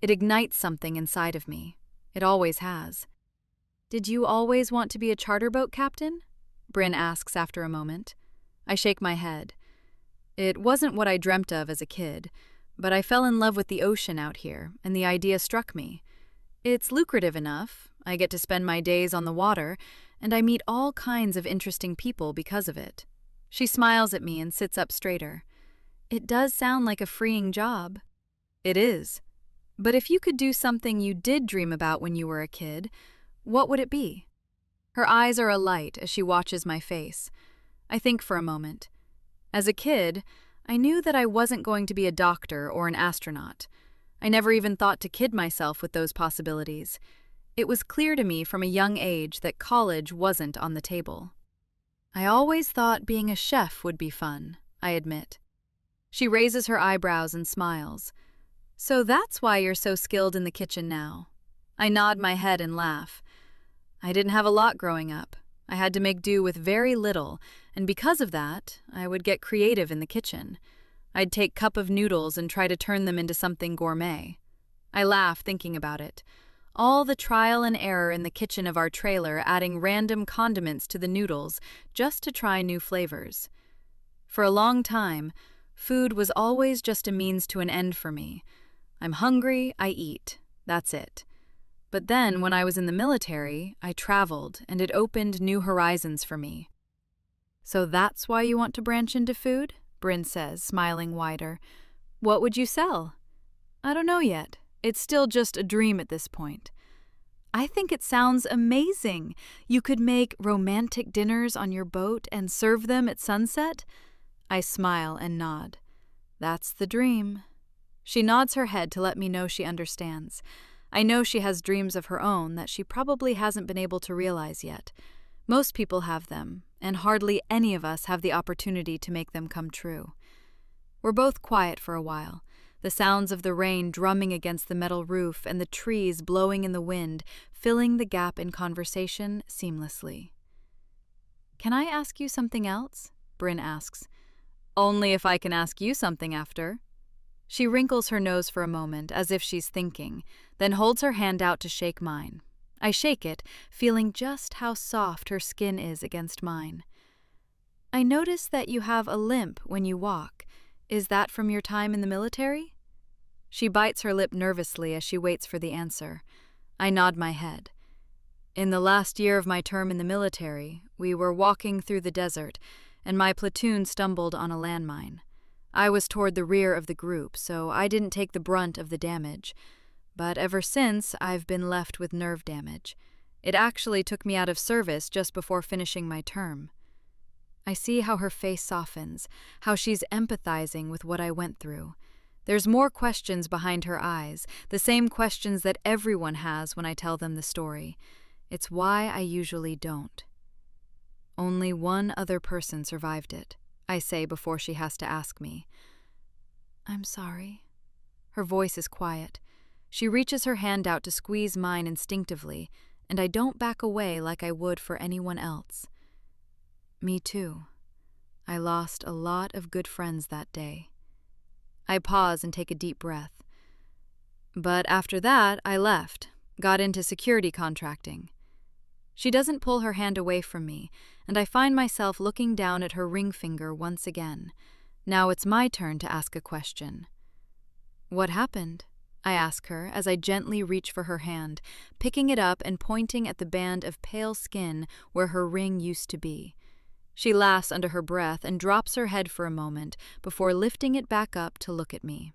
It ignites something inside of me. It always has. Did you always want to be a charter boat captain? Bryn asks after a moment. I shake my head. It wasn't what I dreamt of as a kid, but I fell in love with the ocean out here, and the idea struck me. It's lucrative enough. I get to spend my days on the water, and I meet all kinds of interesting people because of it. She smiles at me and sits up straighter. It does sound like a freeing job. It is. But if you could do something you did dream about when you were a kid, what would it be? Her eyes are alight as she watches my face. I think for a moment. As a kid, I knew that I wasn't going to be a doctor or an astronaut. I never even thought to kid myself with those possibilities. It was clear to me from a young age that college wasn't on the table. I always thought being a chef would be fun, I admit. She raises her eyebrows and smiles. So that's why you're so skilled in the kitchen now. I nod my head and laugh. I didn't have a lot growing up. I had to make do with very little, and because of that, I would get creative in the kitchen. I'd take cup of noodles and try to turn them into something gourmet. I laugh thinking about it. All the trial and error in the kitchen of our trailer, adding random condiments to the noodles just to try new flavors. For a long time, food was always just a means to an end for me. I'm hungry, I eat. That's it. But then, when I was in the military, I traveled, and it opened new horizons for me. So that's why you want to branch into food? Bryn says, smiling wider. What would you sell? I don't know yet. It's still just a dream at this point. I think it sounds amazing. You could make romantic dinners on your boat and serve them at sunset? I smile and nod. That's the dream. She nods her head to let me know she understands. I know she has dreams of her own that she probably hasn't been able to realize yet. Most people have them, and hardly any of us have the opportunity to make them come true. We're both quiet for a while, the sounds of the rain drumming against the metal roof and the trees blowing in the wind, filling the gap in conversation seamlessly. Can I ask you something else? Bryn asks. Only if I can ask you something after. She wrinkles her nose for a moment, as if she's thinking, then holds her hand out to shake mine. I shake it, feeling just how soft her skin is against mine. I notice that you have a limp when you walk. Is that from your time in the military? She bites her lip nervously as she waits for the answer. I nod my head. In the last year of my term in the military, we were walking through the desert, and my platoon stumbled on a landmine. I was toward the rear of the group, so I didn't take the brunt of the damage. But ever since, I've been left with nerve damage. It actually took me out of service just before finishing my term. I see how her face softens, how she's empathizing with what I went through. There's more questions behind her eyes, the same questions that everyone has when I tell them the story. It's why I usually don't. Only one other person survived it, I say before she has to ask me. I'm sorry. Her voice is quiet. She reaches her hand out to squeeze mine instinctively, and I don't back away like I would for anyone else. Me too. I lost a lot of good friends that day. I pause and take a deep breath. But after that, I left, got into security contracting. She doesn't pull her hand away from me, and I find myself looking down at her ring finger once again. Now it's my turn to ask a question. What happened? I ask her as I gently reach for her hand, picking it up and pointing at the band of pale skin where her ring used to be. She laughs under her breath and drops her head for a moment before lifting it back up to look at me.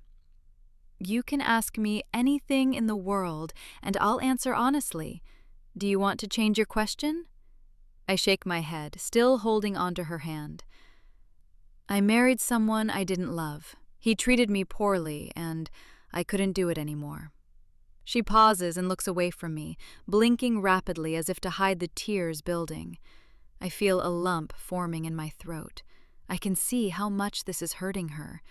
You can ask me anything in the world, and I'll answer honestly. Do you want to change your question? I shake my head, still holding onto her hand. I married someone I didn't love. He treated me poorly, and I couldn't do it anymore. She pauses and looks away from me, blinking rapidly as if to hide the tears building. I feel a lump forming in my throat. I can see how much this is hurting her.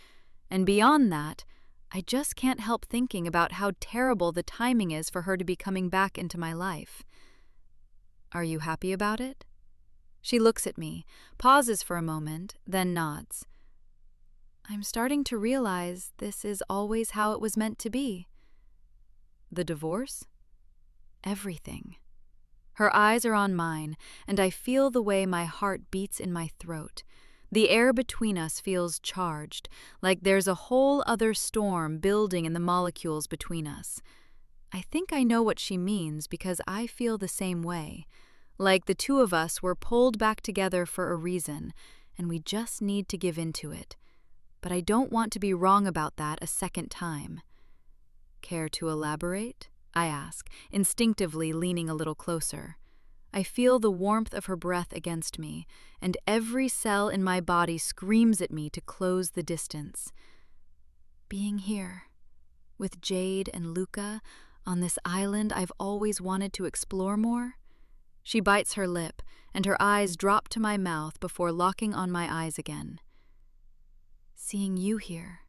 And beyond that, I just can't help thinking about how terrible the timing is for her to be coming back into my life. Are you happy about it? She looks at me, pauses for a moment, then nods. I'm starting to realize this is always how it was meant to be. The divorce? Everything. Her eyes are on mine, and I feel the way my heart beats in my throat. The air between us feels charged, like there's a whole other storm building in the molecules between us. I think I know what she means because I feel the same way. Like the two of us were pulled back together for a reason, and we just need to give into it. But I don't want to be wrong about that a second time. Care to elaborate? I ask, instinctively leaning a little closer. I feel the warmth of her breath against me, and every cell in my body screams at me to close the distance. Being here, with Jade and Luca, on this island I've always wanted to explore more. She bites her lip, and her eyes drop to my mouth before locking on my eyes again. Seeing you here.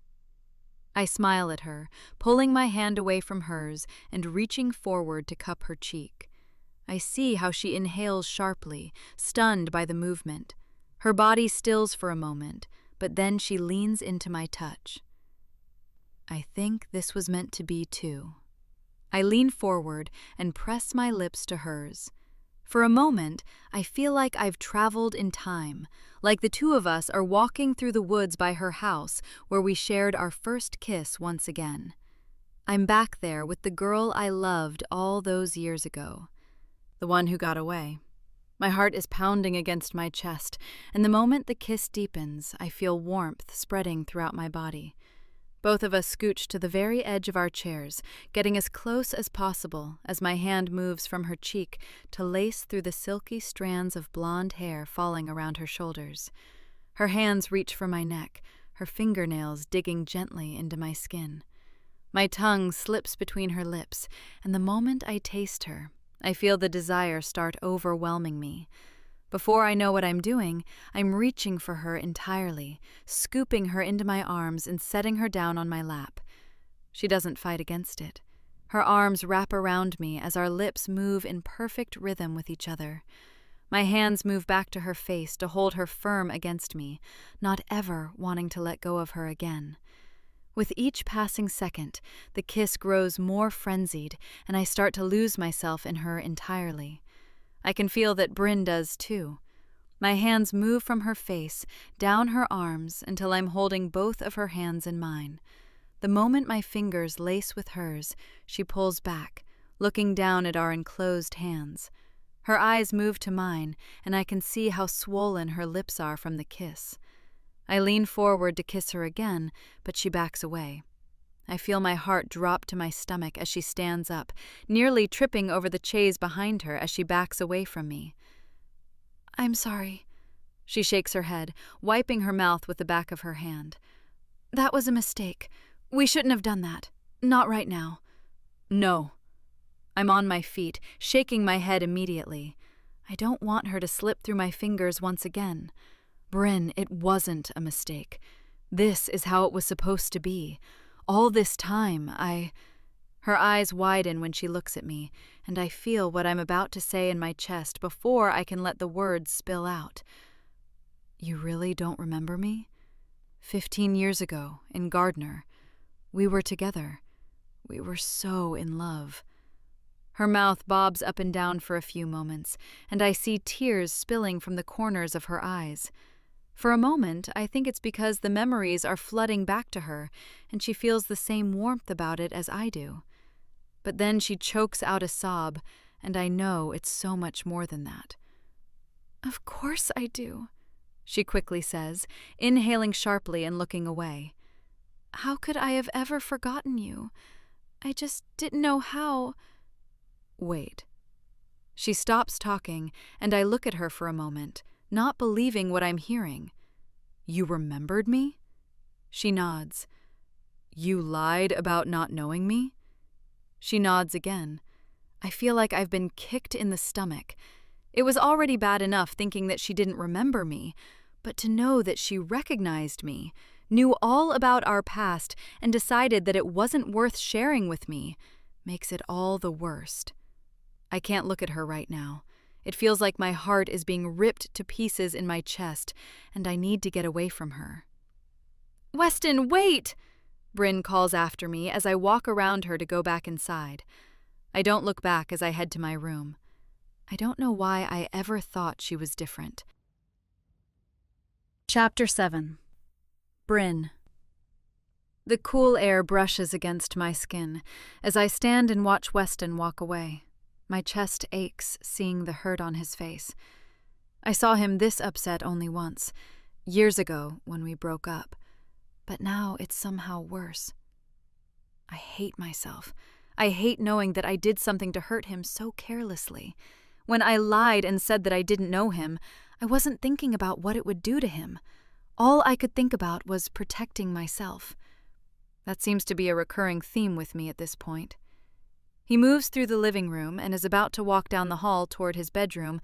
I smile at her, pulling my hand away from hers and reaching forward to cup her cheek. I see how she inhales sharply, stunned by the movement. Her body stills for a moment, but then she leans into my touch. I think this was meant to be too. I lean forward and press my lips to hers. For a moment, I feel like I've traveled in time, like the two of us are walking through the woods by her house where we shared our first kiss once again. I'm back there with the girl I loved all those years ago, the one who got away. My heart is pounding against my chest, and the moment the kiss deepens, I feel warmth spreading throughout my body. Both of us scooch to the very edge of our chairs, getting as close as possible as my hand moves from her cheek to lace through the silky strands of blonde hair falling around her shoulders. Her hands reach for my neck, her fingernails digging gently into my skin. My tongue slips between her lips, and the moment I taste her, I feel the desire start overwhelming me. Before I know what I'm doing, I'm reaching for her entirely, scooping her into my arms and setting her down on my lap. She doesn't fight against it. Her arms wrap around me as our lips move in perfect rhythm with each other. My hands move back to her face to hold her firm against me, not ever wanting to let go of her again. With each passing second, the kiss grows more frenzied, and I start to lose myself in her entirely. I can feel that Bryn does too. My hands move from her face, down her arms, until I'm holding both of her hands in mine. The moment my fingers lace with hers, she pulls back, looking down at our enclosed hands. Her eyes move to mine, and I can see how swollen her lips are from the kiss. I lean forward to kiss her again, but she backs away. I feel my heart drop to my stomach as she stands up, nearly tripping over the chaise behind her as she backs away from me. "I'm sorry." She shakes her head, wiping her mouth with the back of her hand. "That was a mistake. We shouldn't have done that. Not right now." "No." I'm on my feet, shaking my head immediately. I don't want her to slip through my fingers once again. Bryn, it wasn't a mistake. This is how it was supposed to be. All this time, Her eyes widen when she looks at me, and I feel what I'm about to say in my chest before I can let the words spill out. "You really don't remember me? 15 years ago, in Gardner. We were together. We were so in love." Her mouth bobs up and down for a few moments, and I see tears spilling from the corners of her eyes. For a moment, I think it's because the memories are flooding back to her, and she feels the same warmth about it as I do. But then she chokes out a sob, and I know it's so much more than that. "Of course I do," she quickly says, inhaling sharply and looking away. "How could I have ever forgotten you? I just didn't know how." Wait. She stops talking, and I look at her for a moment, not believing what I'm hearing. "You remembered me?" She nods. "You lied about not knowing me?" She nods again. I feel like I've been kicked in the stomach. It was already bad enough thinking that she didn't remember me, but to know that she recognized me, knew all about our past, and decided that it wasn't worth sharing with me, makes it all the worst. I can't look at her right now. It feels like my heart is being ripped to pieces in my chest, and I need to get away from her. "Weston, wait!" Bryn calls after me as I walk around her to go back inside. I don't look back as I head to my room. I don't know why I ever thought she was different. Chapter 7. Bryn. The cool air brushes against my skin as I stand and watch Weston walk away. My chest aches seeing the hurt on his face. I saw him this upset only once, years ago when we broke up. But now it's somehow worse. I hate myself. I hate knowing that I did something to hurt him so carelessly. When I lied and said that I didn't know him, I wasn't thinking about what it would do to him. All I could think about was protecting myself. That seems to be a recurring theme with me at this point. He moves through the living room and is about to walk down the hall toward his bedroom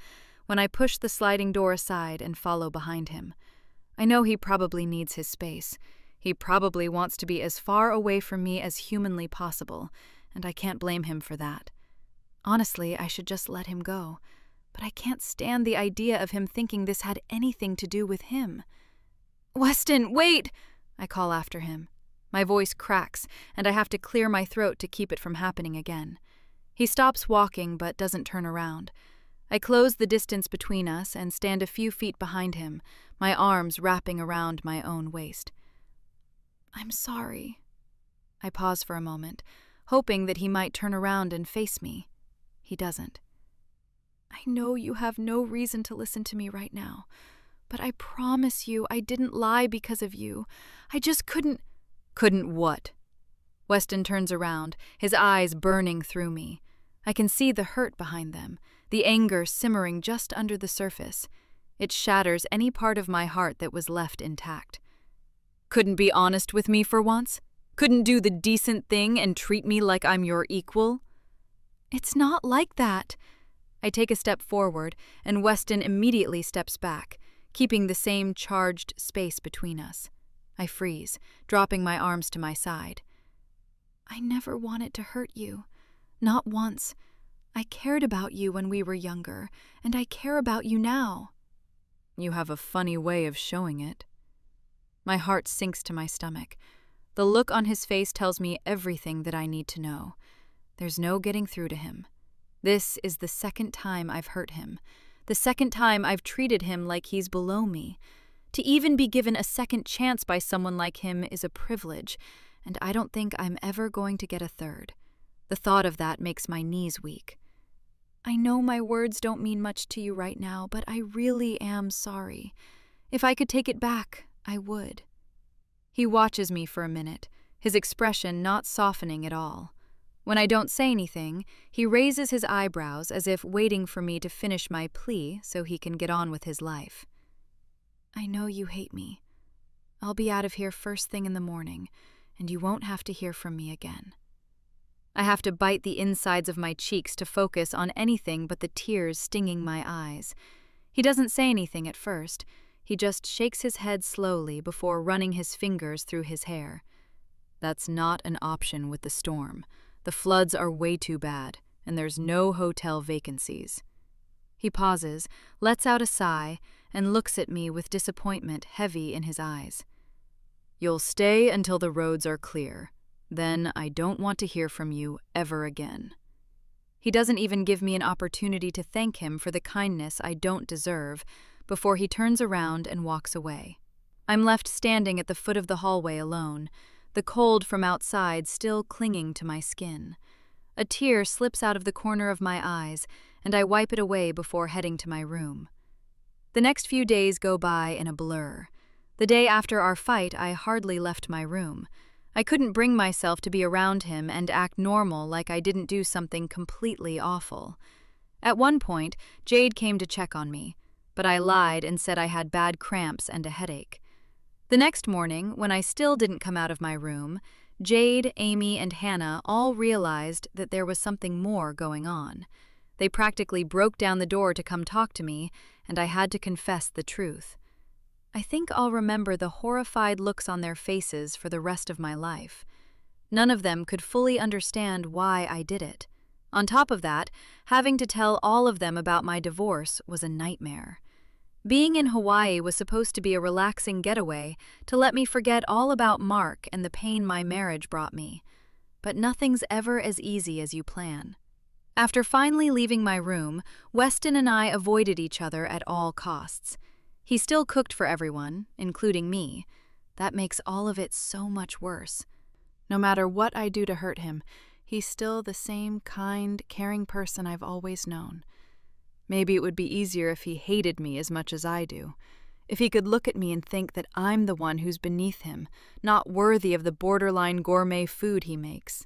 when I push the sliding door aside and follow behind him. I know he probably needs his space. He probably wants to be as far away from me as humanly possible, and I can't blame him for that. Honestly, I should just let him go, but I can't stand the idea of him thinking this had anything to do with him. Weston, wait! I call after him. My voice cracks, and I have to clear my throat to keep it from happening again. He stops walking but doesn't turn around. I close the distance between us and stand a few feet behind him, my arms wrapping around my own waist. I'm sorry. I pause for a moment, hoping that he might turn around and face me. He doesn't. I know you have no reason to listen to me right now, but I promise you I didn't lie because of you. I just couldn't. Couldn't what? Weston turns around, his eyes burning through me. I can see the hurt behind them, the anger simmering just under the surface. It shatters any part of my heart that was left intact. Couldn't be honest with me for once? Couldn't do the decent thing and treat me like I'm your equal? It's not like that. I take a step forward, and Weston immediately steps back, keeping the same charged space between us. I freeze, dropping my arms to my side. I never wanted to hurt you. Not once. I cared about you when we were younger, and I care about you now. You have a funny way of showing it. My heart sinks to my stomach. The look on his face tells me everything that I need to know. There's no getting through to him. This is the second time I've hurt him. The second time I've treated him like he's below me. To even be given a second chance by someone like him is a privilege, and I don't think I'm ever going to get a third. The thought of that makes my knees weak. I know my words don't mean much to you right now, but I really am sorry. If I could take it back, I would. He watches me for a minute, his expression not softening at all. When I don't say anything, he raises his eyebrows as if waiting for me to finish my plea so he can get on with his life. I know you hate me. I'll be out of here first thing in the morning, and you won't have to hear from me again. I have to bite the insides of my cheeks to focus on anything but the tears stinging my eyes. He doesn't say anything at first. He just shakes his head slowly before running his fingers through his hair. That's not an option with the storm. The floods are way too bad, and there's no hotel vacancies. He pauses, lets out a sigh, and looks at me with disappointment heavy in his eyes. You'll stay until the roads are clear. Then I don't want to hear from you ever again. He doesn't even give me an opportunity to thank him for the kindness I don't deserve before he turns around and walks away. I'm left standing at the foot of the hallway alone, the cold from outside still clinging to my skin. A tear slips out of the corner of my eyes, and I wipe it away before heading to my room. The next few days go by in a blur. The day after our fight, I hardly left my room. I couldn't bring myself to be around him and act normal like I didn't do something completely awful. At one point, Jade came to check on me, but I lied and said I had bad cramps and a headache. The next morning, when I still didn't come out of my room, Jade, Amy, and Hannah all realized that there was something more going on. They practically broke down the door to come talk to me, and I had to confess the truth. I think I'll remember the horrified looks on their faces for the rest of my life. None of them could fully understand why I did it. On top of that, having to tell all of them about my divorce was a nightmare. Being in Hawaii was supposed to be a relaxing getaway to let me forget all about Mark and the pain my marriage brought me. But nothing's ever as easy as you plan. After finally leaving my room, Weston and I avoided each other at all costs. He still cooked for everyone, including me. That makes all of it so much worse. No matter what I do to hurt him, he's still the same kind, caring person I've always known. Maybe it would be easier if he hated me as much as I do. If he could look at me and think that I'm the one who's beneath him, not worthy of the borderline gourmet food he makes.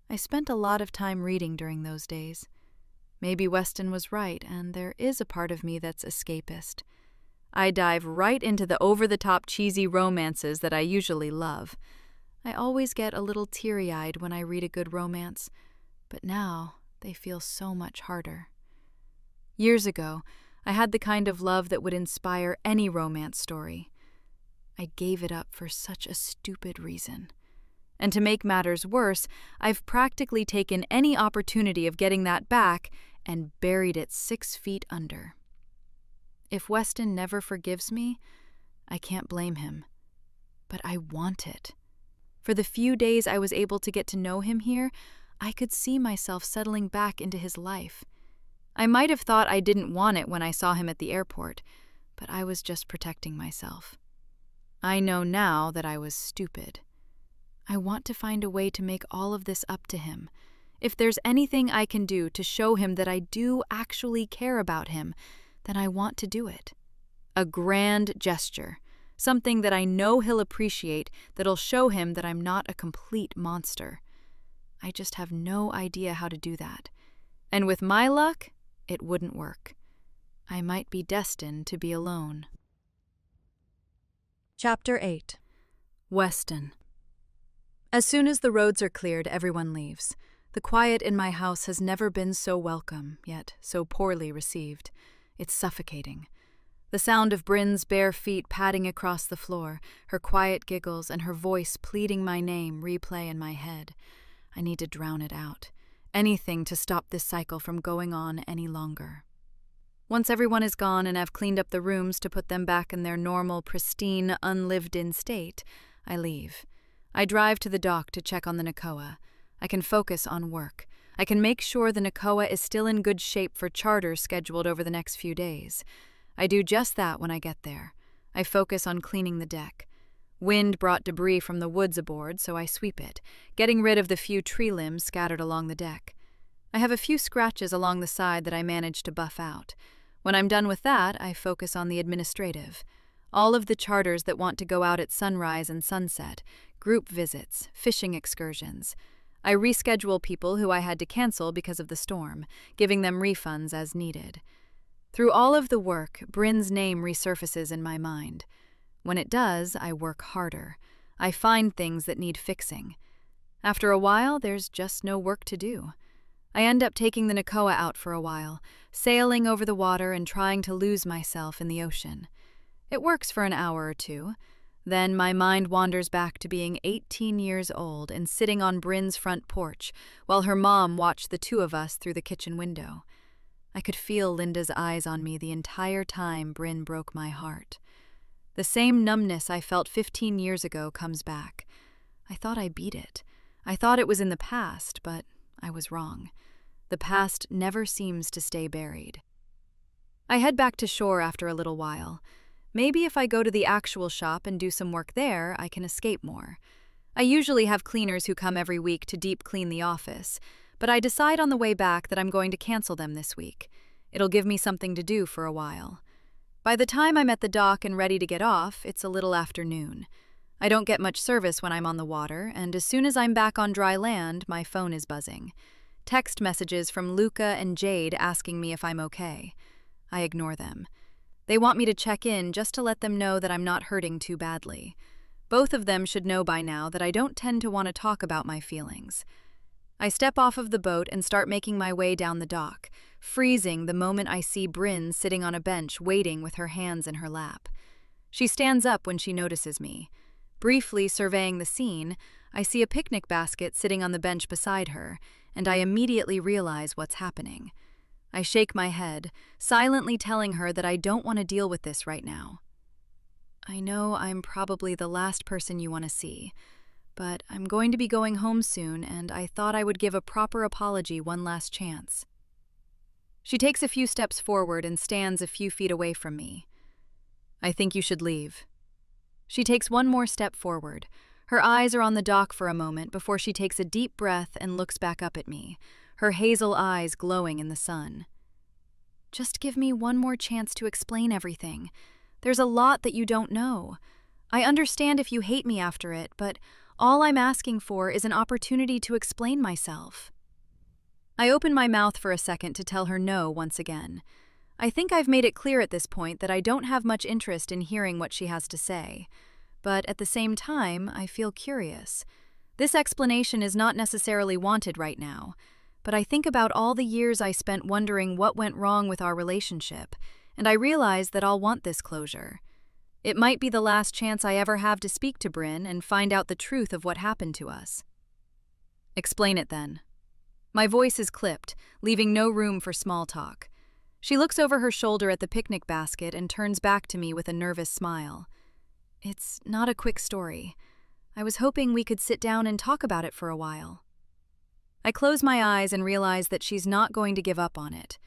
I spent a lot of time reading during those days. Maybe Weston was right, and there is a part of me that's escapist. I dive right into the over-the-top cheesy romances that I usually love. I always get a little teary-eyed when I read a good romance, but now they feel so much harder. Years ago, I had the kind of love that would inspire any romance story. I gave it up for such a stupid reason. And to make matters worse, I've practically taken any opportunity of getting that back and buried it 6 feet under. If Weston never forgives me, I can't blame him. But I want it. For the few days I was able to get to know him here, I could see myself settling back into his life. I might have thought I didn't want it when I saw him at the airport, but I was just protecting myself. I know now that I was stupid. I want to find a way to make all of this up to him. If there's anything I can do to show him that I do actually care about him, then I want to do it. A grand gesture, something that I know he'll appreciate, that'll show him that I'm not a complete monster. I just have no idea how to do that. And with my luck, it wouldn't work. I might be destined to be alone. Chapter 8. Weston. As soon as the roads are cleared, everyone leaves. The quiet in my house has never been so welcome, yet so poorly received. It's suffocating. The sound of Bryn's bare feet padding across the floor, her quiet giggles, and her voice pleading my name replay in my head. I need to drown it out. Anything to stop this cycle from going on any longer. Once everyone is gone and I've cleaned up the rooms to put them back in their normal, pristine, unlived-in state, I leave. I drive to the dock to check on the Nakoa. I can focus on work. I can make sure the Nakoa is still in good shape for charters scheduled over the next few days. I do just that when I get there. I focus on cleaning the deck. Wind brought debris from the woods aboard, so I sweep it, getting rid of the few tree limbs scattered along the deck. I have a few scratches along the side that I managed to buff out. When I'm done with that, I focus on the administrative. All of the charters that want to go out at sunrise and sunset, group visits, fishing excursions. I reschedule people who I had to cancel because of the storm, giving them refunds as needed. Through all of the work, Bryn's name resurfaces in my mind. When it does, I work harder. I find things that need fixing. After a while, there's just no work to do. I end up taking the Nakoa out for a while, sailing over the water and trying to lose myself in the ocean. It works for an hour or two. Then my mind wanders back to being 18 years old and sitting on Bryn's front porch while her mom watched the two of us through the kitchen window. I could feel Linda's eyes on me the entire time Bryn broke my heart. The same numbness I felt 15 years ago comes back. I thought I beat it. I thought it was in the past, but I was wrong. The past never seems to stay buried. I head back to shore after a little while. Maybe if I go to the actual shop and do some work there, I can escape more. I usually have cleaners who come every week to deep clean the office, but I decide on the way back that I'm going to cancel them this week. It'll give me something to do for a while. By the time I'm at the dock and ready to get off, it's a little after noon. I don't get much service when I'm on the water, and as soon as I'm back on dry land, my phone is buzzing. Text messages from Luca and Jade asking me if I'm okay. I ignore them. They want me to check in just to let them know that I'm not hurting too badly. Both of them should know by now that I don't tend to want to talk about my feelings. I step off of the boat and start making my way down the dock, freezing the moment I see Bryn sitting on a bench waiting with her hands in her lap. She stands up when she notices me. Briefly surveying the scene, I see a picnic basket sitting on the bench beside her, and I immediately realize what's happening. I shake my head, silently telling her that I don't want to deal with this right now. I know I'm probably the last person you want to see, but I'm going to be going home soon, and I thought I would give a proper apology one last chance. She takes a few steps forward and stands a few feet away from me. I think you should leave. She takes one more step forward. Her eyes are on the dock for a moment before she takes a deep breath and looks back up at me, her hazel eyes glowing in the sun. Just give me one more chance to explain everything. There's a lot that you don't know. I understand if you hate me after it, but all I'm asking for is an opportunity to explain myself. I open my mouth for a second to tell her no once again. I think I've made it clear at this point that I don't have much interest in hearing what she has to say. But at the same time, I feel curious. This explanation is not necessarily wanted right now, but I think about all the years I spent wondering what went wrong with our relationship, and I realize that I'll want this closure. It might be the last chance I ever have to speak to Bryn and find out the truth of what happened to us. Explain it then. My voice is clipped, leaving no room for small talk. She looks over her shoulder at the picnic basket and turns back to me with a nervous smile. It's not a quick story. I was hoping we could sit down and talk about it for a while. I close my eyes and realize that she's not going to give up on it.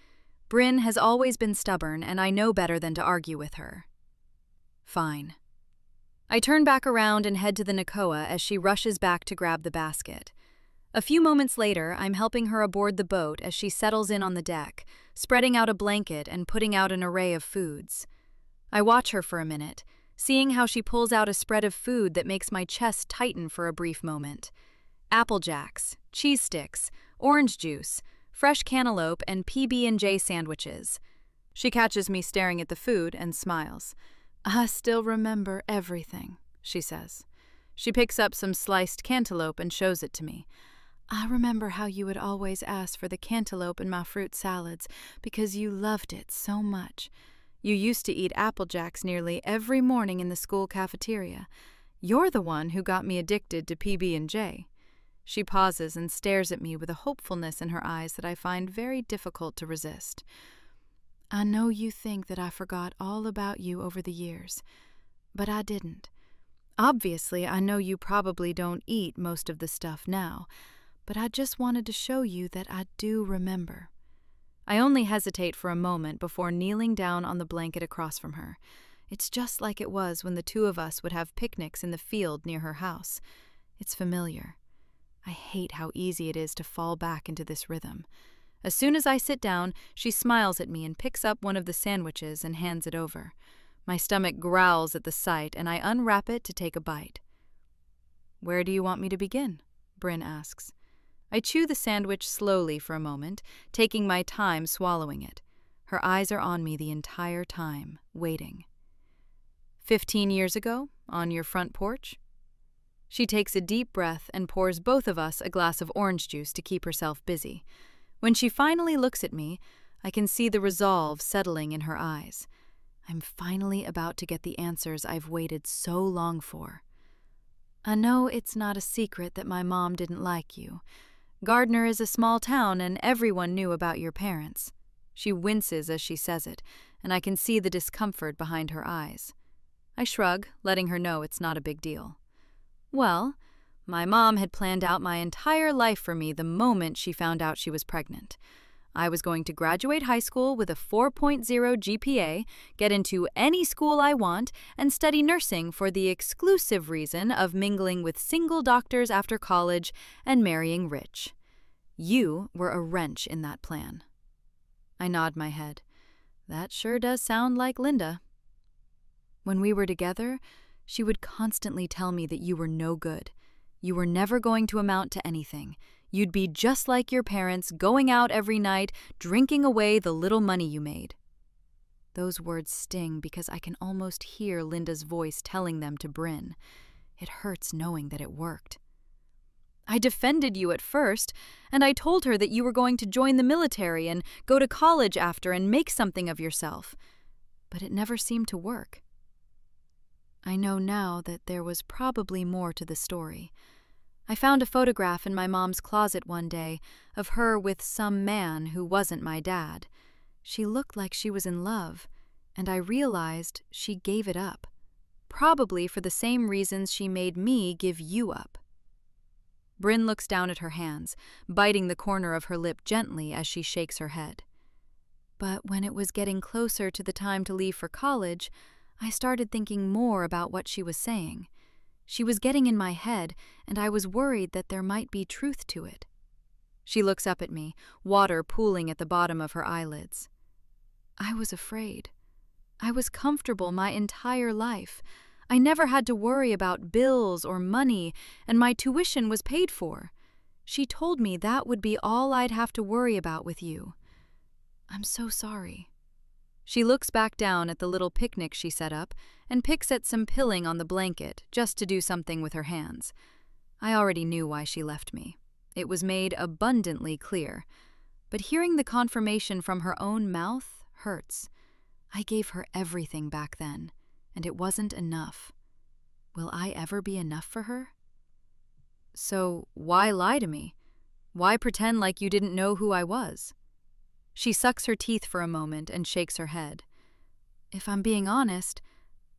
Bryn has always been stubborn, and I know better than to argue with her. Fine. I turn back around and head to the Nakoa as she rushes back to grab the basket. A few moments later, I'm helping her aboard the boat as she settles in on the deck, spreading out a blanket and putting out an array of foods. I watch her for a minute, seeing how she pulls out a spread of food that makes my chest tighten for a brief moment. Apple Jacks, cheese sticks, orange juice, fresh cantaloupe, and PB&J sandwiches. She catches me staring at the food and smiles. "I still remember everything," she says. She picks up some sliced cantaloupe and shows it to me. "I remember how you would always ask for the cantaloupe in my fruit salads because you loved it so much. You used to eat Apple Jacks nearly every morning in the school cafeteria. You're the one who got me addicted to PB&J. She pauses and stares at me with a hopefulness in her eyes that I find very difficult to resist. "I know you think that I forgot all about you over the years, but I didn't. Obviously, I know you probably don't eat most of the stuff now, but I just wanted to show you that I do remember." I only hesitate for a moment before kneeling down on the blanket across from her. It's just like it was when the two of us would have picnics in the field near her house. It's familiar. I hate how easy it is to fall back into this rhythm. As soon as I sit down, she smiles at me and picks up one of the sandwiches and hands it over. My stomach growls at the sight, and I unwrap it to take a bite. "Where do you want me to begin?" Bryn asks. I chew the sandwich slowly for a moment, taking my time swallowing it. Her eyes are on me the entire time, waiting. 15 years ago, on your front porch? She takes a deep breath and pours both of us a glass of orange juice to keep herself busy. When she finally looks at me, I can see the resolve settling in her eyes. I'm finally about to get the answers I've waited so long for. "I know it's not a secret that my mom didn't like you. Gardner is a small town and everyone knew about your parents." She winces as she says it, and I can see the discomfort behind her eyes. I shrug, letting her know it's not a big deal. "Well, my mom had planned out my entire life for me the moment she found out she was pregnant. I was going to graduate high school with a 4.0 GPA, get into any school I want, and study nursing for the exclusive reason of mingling with single doctors after college and marrying rich. You were a wrench in that plan." I nod my head. That sure does sound like Linda. "When we were together, she would constantly tell me that you were no good. You were never going to amount to anything. You'd be just like your parents, going out every night, drinking away the little money you made." Those words sting because I can almost hear Linda's voice telling them to Bryn. It hurts knowing that it worked. "I defended you at first, and I told her that you were going to join the military and go to college after and make something of yourself. But it never seemed to work." I know now that there was probably more to the story. I found a photograph in my mom's closet one day of her with some man who wasn't my dad. She looked like she was in love, and I realized she gave it up, probably for the same reasons she made me give you up. Bryn looks down at her hands, biting the corner of her lip gently as she shakes her head. "But when it was getting closer to the time to leave for college, I started thinking more about what she was saying. She was getting in my head, and I was worried that there might be truth to it." She looks up at me, water pooling at the bottom of her eyelids. "I was afraid. I was comfortable my entire life. I never had to worry about bills or money, and my tuition was paid for. She told me that would be all I'd have to worry about with you. I'm so sorry." She looks back down at the little picnic she set up and picks at some pilling on the blanket just to do something with her hands. I already knew why she left me. It was made abundantly clear. But hearing the confirmation from her own mouth hurts. I gave her everything back then, and it wasn't enough. Will I ever be enough for her? "So why lie to me? Why pretend like you didn't know who I was?" She sucks her teeth for a moment and shakes her head. "If I'm being honest,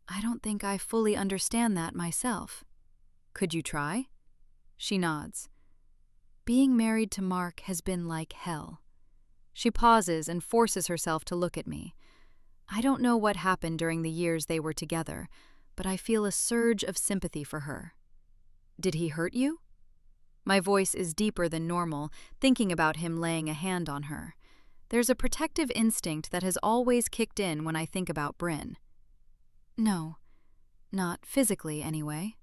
I don't think I fully understand that myself. Could you try? She nods. Being married to Mark has been like hell. She pauses and forces herself to look at me. I don't know what happened during the years they were together, but I feel a surge of sympathy for her. Did he hurt you? My voice is deeper than normal, thinking about him laying a hand on her. There's a protective instinct that has always kicked in when I think about Bryn. No, not physically anyway.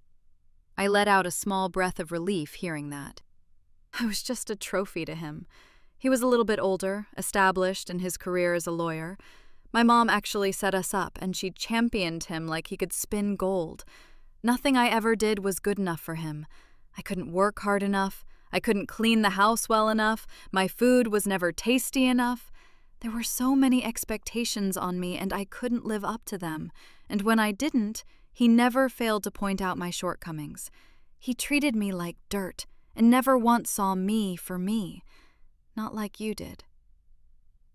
I let out a small breath of relief hearing that. I was just a trophy to him. He was a little bit older, established in his career as a lawyer. My mom actually set us up, and she championed him like he could spin gold. Nothing I ever did was good enough for him. I couldn't work hard enough. I couldn't clean the house well enough. My food was never tasty enough. There were so many expectations on me, and I couldn't live up to them. And when I didn't, he never failed to point out my shortcomings. He treated me like dirt, and never once saw me for me. Not like you did.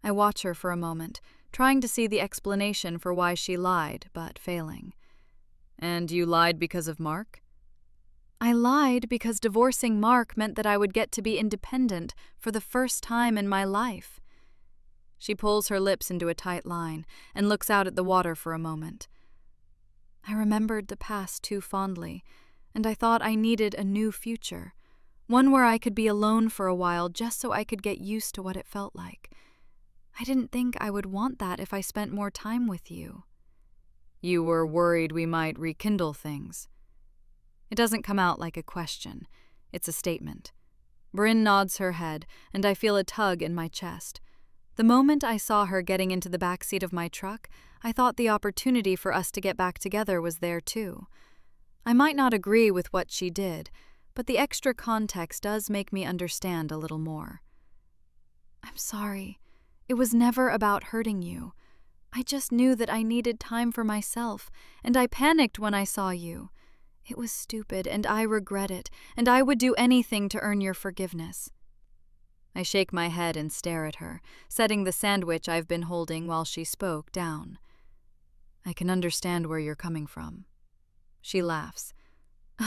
I watch her for a moment, trying to see the explanation for why she lied, but failing. And you lied because of Mark? I lied because divorcing Mark meant that I would get to be independent for the first time in my life. She pulls her lips into a tight line and looks out at the water for a moment. I remembered the past too fondly, and I thought I needed a new future, one where I could be alone for a while just so I could get used to what it felt like. I didn't think I would want that if I spent more time with you. You were worried we might rekindle things. It doesn't come out like a question. It's a statement. Bryn nods her head, and I feel a tug in my chest. The moment I saw her getting into the back seat of my truck, I thought the opportunity for us to get back together was there too. I might not agree with what she did, but the extra context does make me understand a little more. I'm sorry. It was never about hurting you. I just knew that I needed time for myself, and I panicked when I saw you. It was stupid, and I regret it, and I would do anything to earn your forgiveness. I shake my head and stare at her, setting the sandwich I've been holding while she spoke down. I can understand where you're coming from. She laughs.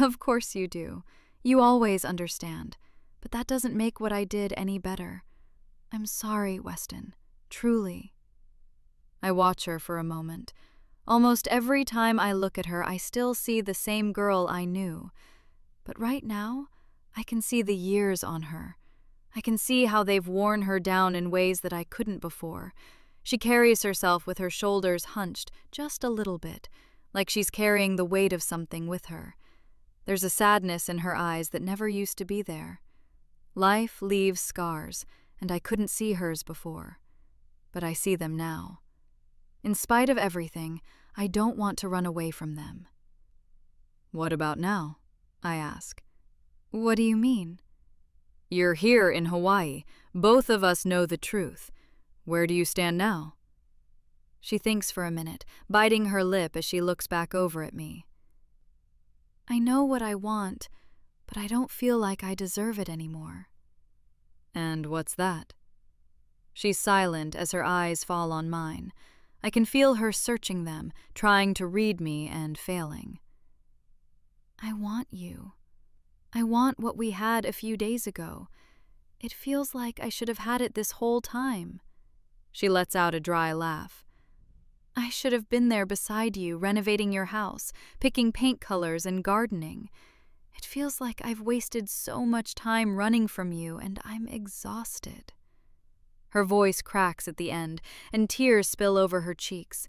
Of course you do. You always understand. But that doesn't make what I did any better. I'm sorry, Weston. Truly. I watch her for a moment. Almost every time I look at her, I still see the same girl I knew. But right now, I can see the years on her. I can see how they've worn her down in ways that I couldn't before. She carries herself with her shoulders hunched just a little bit, like she's carrying the weight of something with her. There's a sadness in her eyes that never used to be there. Life leaves scars, and I couldn't see hers before. But I see them now. In spite of everything, I don't want to run away from them. What about now? I ask. What do you mean? You're here in Hawaii. Both of us know the truth. Where do you stand now? She thinks for a minute, biting her lip as she looks back over at me. I know what I want, but I don't feel like I deserve it anymore. And what's that? She's silent as her eyes fall on mine. I can feel her searching them, trying to read me and failing. I want you. I want what we had a few days ago. It feels like I should have had it this whole time. She lets out a dry laugh. I should have been there beside you, renovating your house, picking paint colors and gardening. It feels like I've wasted so much time running from you, and I'm exhausted. Her voice cracks at the end, and tears spill over her cheeks.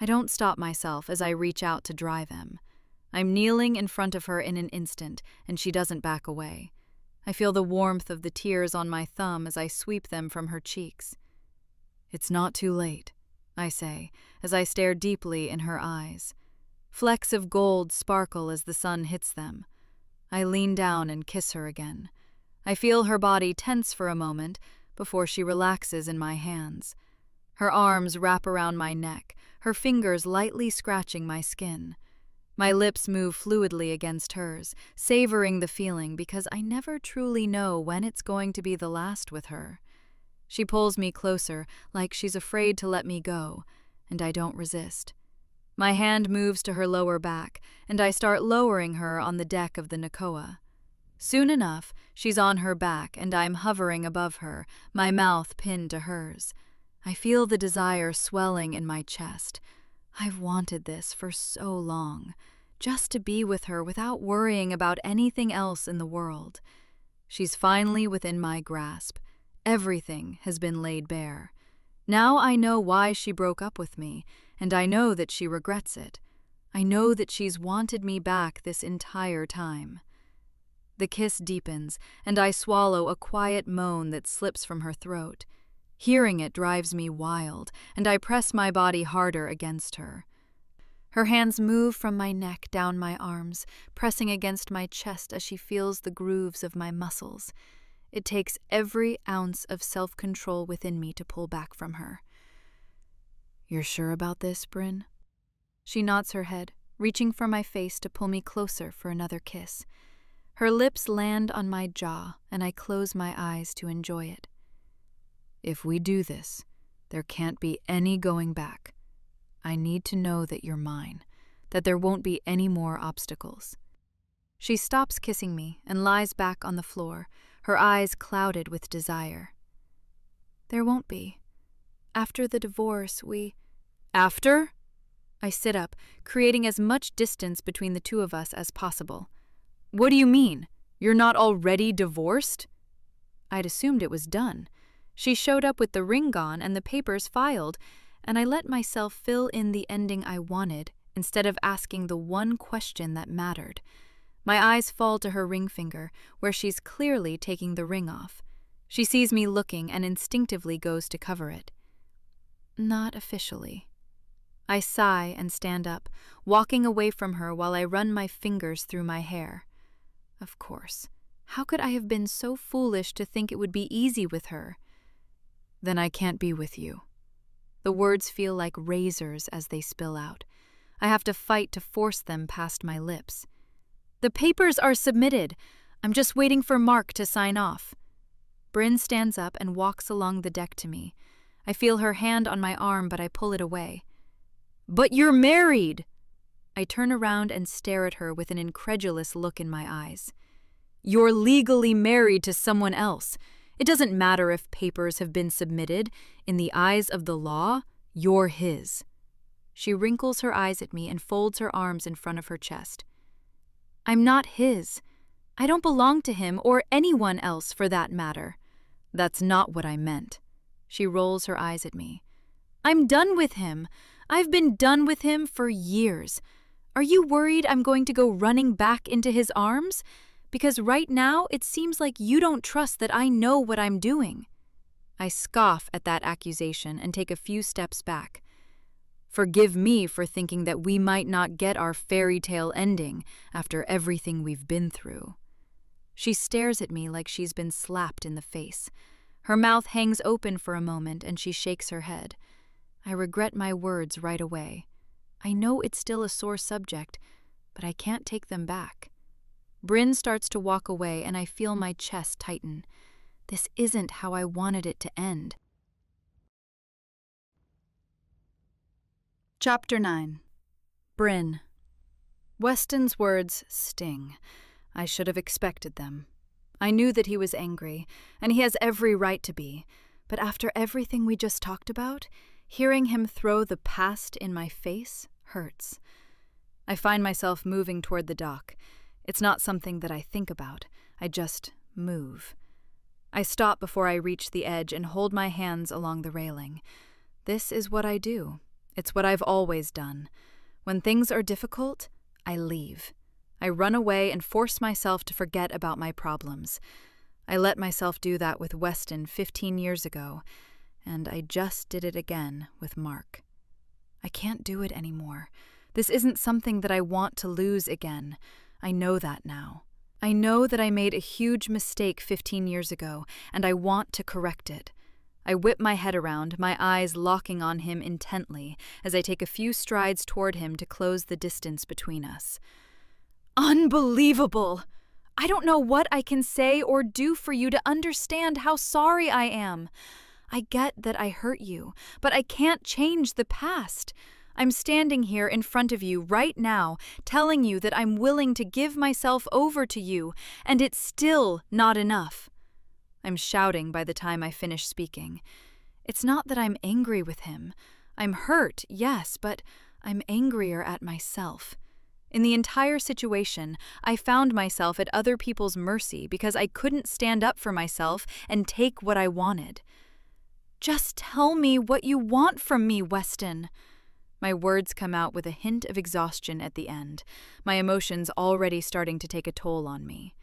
I don't stop myself as I reach out to dry them. I'm kneeling in front of her in an instant, and she doesn't back away. I feel the warmth of the tears on my thumb as I sweep them from her cheeks. It's not too late, I say, as I stare deeply in her eyes. Flecks of gold sparkle as the sun hits them. I lean down and kiss her again. I feel her body tense for a moment before she relaxes in my hands. Her arms wrap around my neck, her fingers lightly scratching my skin. My lips move fluidly against hers, savoring the feeling because I never truly know when it's going to be the last with her. She pulls me closer, like she's afraid to let me go, and I don't resist. My hand moves to her lower back, and I start lowering her on the deck of the Nakoa. Soon enough, she's on her back, and I'm hovering above her, my mouth pinned to hers. I feel the desire swelling in my chest. I've wanted this for so long, just to be with her without worrying about anything else in the world. She's finally within my grasp. Everything has been laid bare. Now I know why she broke up with me, and I know that she regrets it. I know that she's wanted me back this entire time. The kiss deepens, and I swallow a quiet moan that slips from her throat. Hearing it drives me wild, and I press my body harder against her. Her hands move from my neck down my arms, pressing against my chest as she feels the grooves of my muscles. It takes every ounce of self-control within me to pull back from her. "You're sure about this, Bryn?" She nods her head, reaching for my face to pull me closer for another kiss. Her lips land on my jaw, and I close my eyes to enjoy it. "If we do this, there can't be any going back. I need to know that you're mine, that there won't be any more obstacles." She stops kissing me and lies back on the floor, her eyes clouded with desire. "There won't be. After the divorce, we—" "After?" I sit up, creating as much distance between the two of us as possible. "What do you mean? You're not already divorced?" I'd assumed it was done. She showed up with the ring gone and the papers filed, and I let myself fill in the ending I wanted instead of asking the one question that mattered. My eyes fall to her ring finger, where she's clearly taking the ring off. She sees me looking and instinctively goes to cover it. "Not officially." I sigh and stand up, walking away from her while I run my fingers through my hair. Of course. How could I have been so foolish to think it would be easy with her? "Then I can't be with you." The words feel like razors as they spill out. I have to fight to force them past my lips. "The papers are submitted. I'm just waiting for Mark to sign off." Bryn stands up and walks along the deck to me. I feel her hand on my arm, but I pull it away. "But you're married!" I turn around and stare at her with an incredulous look in my eyes. "You're legally married to someone else. It doesn't matter if papers have been submitted. In the eyes of the law, you're his." She wrinkles her eyes at me and folds her arms in front of her chest. "I'm not his. I don't belong to him or anyone else for that matter." "That's not what I meant." She rolls her eyes at me. "I'm done with him. I've been done with him for years. Are you worried I'm going to go running back into his arms? Because right now it seems like you don't trust that I know what I'm doing." I scoff at that accusation and take a few steps back. "Forgive me for thinking that we might not get our fairy tale ending after everything we've been through." She stares at me like she's been slapped in the face. Her mouth hangs open for a moment and she shakes her head. I regret my words right away. I know it's still a sore subject, but I can't take them back. Bryn starts to walk away and I feel my chest tighten. This isn't how I wanted it to end. Chapter 9. Bryn. Weston's words sting. I should have expected them. I knew that he was angry, and he has every right to be, but after everything we just talked about, hearing him throw the past in my face hurts. I find myself moving toward the dock. It's not something that I think about. I just move. I stop before I reach the edge and hold my hands along the railing. This is what I do. It's what I've always done. When things are difficult, I leave. I run away and force myself to forget about my problems. I let myself do that with Weston 15 years ago, and I just did it again with Mark. I can't do it anymore. This isn't something that I want to lose again. I know that now. I know that I made a huge mistake 15 years ago, and I want to correct it. I whip my head around, my eyes locking on him intently as I take a few strides toward him to close the distance between us. Unbelievable! I don't know what I can say or do for you to understand how sorry I am. I get that I hurt you, but I can't change the past. I'm standing here in front of you right now, telling you that I'm willing to give myself over to you, and it's still not enough. I'm shouting by the time I finish speaking. It's not that I'm angry with him. I'm hurt, yes, but I'm angrier at myself. In the entire situation, I found myself at other people's mercy because I couldn't stand up for myself and take what I wanted. Just tell me what you want from me, Weston. My words come out with a hint of exhaustion at the end, my emotions already starting to take a toll on me.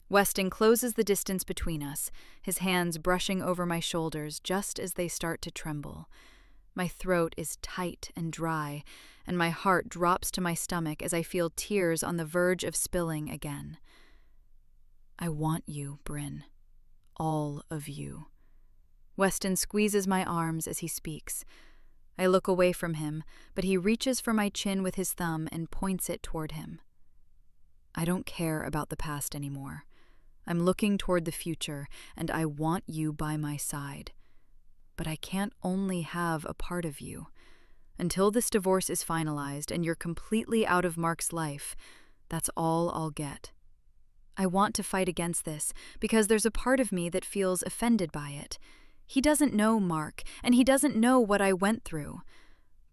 Weston closes the distance between us, his hands brushing over my shoulders just as they start to tremble. My throat is tight and dry, and my heart drops to my stomach as I feel tears on the verge of spilling again. I want you, Bryn. All of you. Weston squeezes my arms as he speaks. I look away from him, but he reaches for my chin with his thumb and points it toward him. I don't care about the past anymore. I'm looking toward the future, and I want you by my side. But I can't only have a part of you. Until this divorce is finalized and you're completely out of Mark's life, that's all I'll get. I want to fight against this because there's a part of me that feels offended by it. He doesn't know Mark, and he doesn't know what I went through.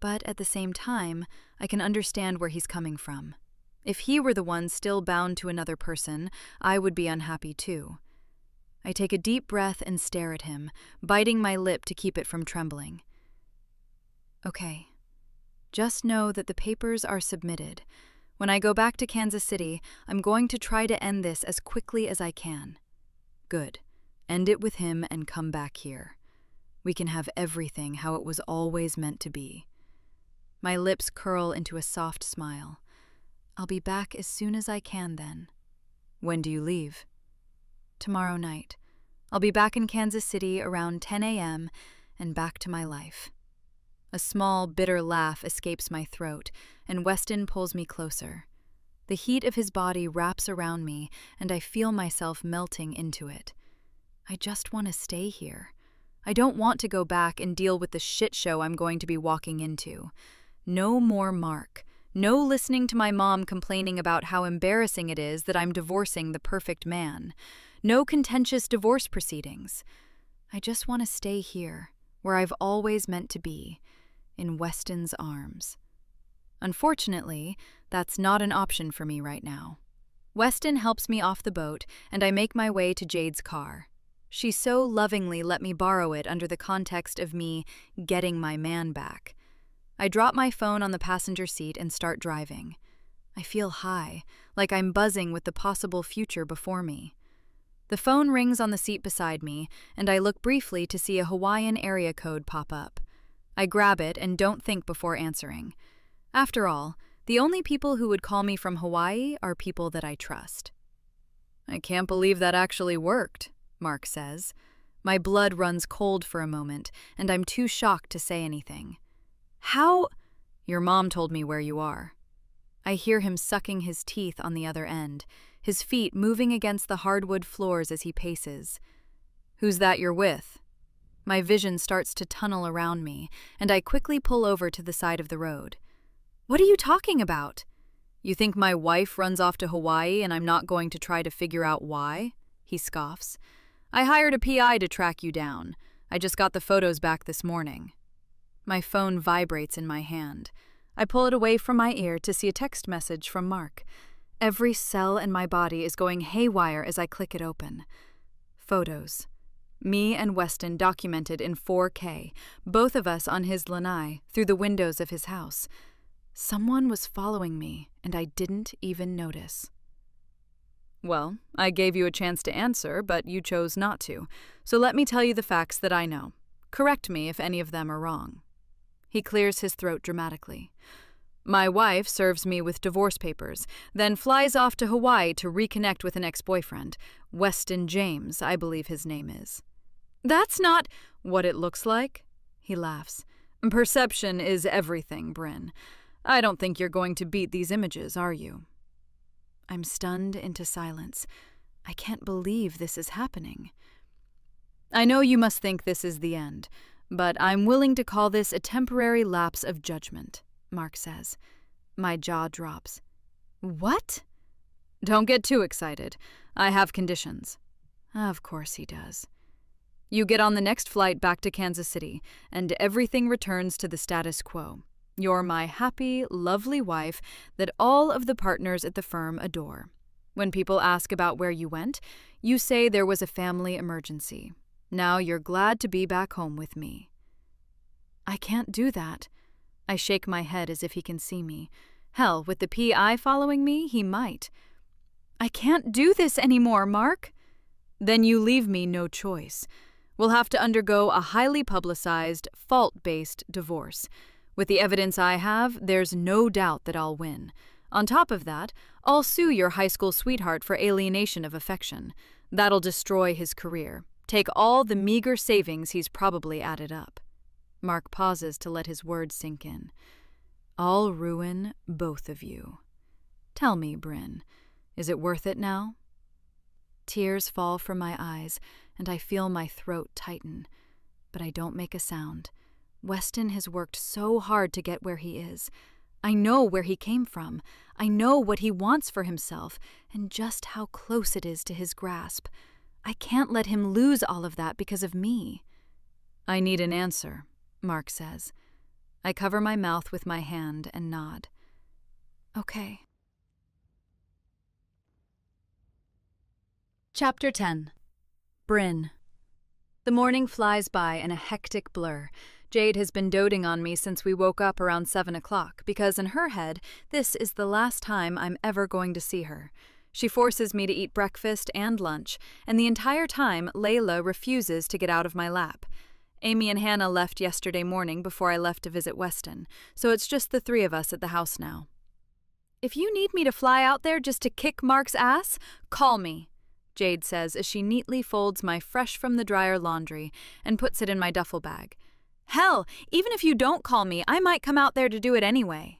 But at the same time, I can understand where he's coming from. If he were the one still bound to another person, I would be unhappy too. I take a deep breath and stare at him, biting my lip to keep it from trembling. Okay. Just know that the papers are submitted. When I go back to Kansas City, I'm going to try to end this as quickly as I can. Good. End it with him and come back here. We can have everything how it was always meant to be. My lips curl into a soft smile. I'll be back as soon as I can then. When do you leave? Tomorrow night. I'll be back in Kansas City around 10 a.m. and back to my life. A small, bitter laugh escapes my throat, and Weston pulls me closer. The heat of his body wraps around me, and I feel myself melting into it. I just want to stay here. I don't want to go back and deal with the shit show I'm going to be walking into. No more Mark. No listening to my mom complaining about how embarrassing it is that I'm divorcing the perfect man. No contentious divorce proceedings. I just want to stay here, where I've always meant to be, in Weston's arms. Unfortunately, that's not an option for me right now. Weston helps me off the boat, and I make my way to Jade's car. She so lovingly let me borrow it under the context of me getting my man back. I drop my phone on the passenger seat and start driving. I feel high, like I'm buzzing with the possible future before me. The phone rings on the seat beside me, and I look briefly to see a Hawaiian area code pop up. I grab it and don't think before answering. After all, the only people who would call me from Hawaii are people that I trust. I can't believe that actually worked, Mark says. My blood runs cold for a moment, and I'm too shocked to say anything. How? Your mom told me where you are. I hear him sucking his teeth on the other end, his feet moving against the hardwood floors as he paces. Who's that you're with? My vision starts to tunnel around me, and I quickly pull over to the side of the road. What are you talking about? You think my wife runs off to Hawaii and I'm not going to try to figure out why? He scoffs. I hired a PI to track you down. I just got the photos back this morning. My phone vibrates in my hand. I pull it away from my ear to see a text message from Mark. Every cell in my body is going haywire as I click it open. Photos. Me and Weston documented in 4K, both of us on his lanai, through the windows of his house. Someone was following me, and I didn't even notice. Well, I gave you a chance to answer, but you chose not to, so let me tell you the facts that I know. Correct me if any of them are wrong. He clears his throat dramatically. My wife serves me with divorce papers, then flies off to Hawaii to reconnect with an ex-boyfriend. Weston James, I believe his name is. That's not what it looks like, he laughs. Perception is everything, Bryn. I don't think you're going to beat these images, are you? I'm stunned into silence. I can't believe this is happening. I know you must think this is the end, but I'm willing to call this a temporary lapse of judgment, Mark says. My jaw drops. What? Don't get too excited. I have conditions. Of course he does. You get on the next flight back to Kansas City, and everything returns to the status quo. You're my happy, lovely wife that all of the partners at the firm adore. When people ask about where you went, you say there was a family emergency. Now you're glad to be back home with me. I can't do that. I shake my head as if he can see me. Hell, with the PI following me, he might. I can't do this anymore, Mark. Then you leave me no choice. We'll have to undergo a highly publicized, fault-based divorce. With the evidence I have, there's no doubt that I'll win. On top of that, I'll sue your high school sweetheart for alienation of affection. That'll destroy his career. Take all the meager savings he's probably added up. Mark pauses to let his words sink in. I'll ruin both of you. Tell me, Bryn, is it worth it now? Tears fall from my eyes, and I feel my throat tighten. But I don't make a sound. Weston has worked so hard to get where he is. I know where he came from. I know what he wants for himself, and just how close it is to his grasp. I can't let him lose all of that because of me. I need an answer, Mark says. I cover my mouth with my hand and nod. Okay. Chapter 10. Bryn. The morning flies by in a hectic blur. Jade has been doting on me since we woke up around 7 o'clock because in her head, this is the last time I'm ever going to see her. She forces me to eat breakfast and lunch, and the entire time, Layla refuses to get out of my lap. Amy and Hannah left yesterday morning before I left to visit Weston, so it's just the three of us at the house now. If you need me to fly out there just to kick Mark's ass, call me, Jade says as she neatly folds my fresh-from-the-dryer laundry and puts it in my duffel bag. Hell, even if you don't call me, I might come out there to do it anyway.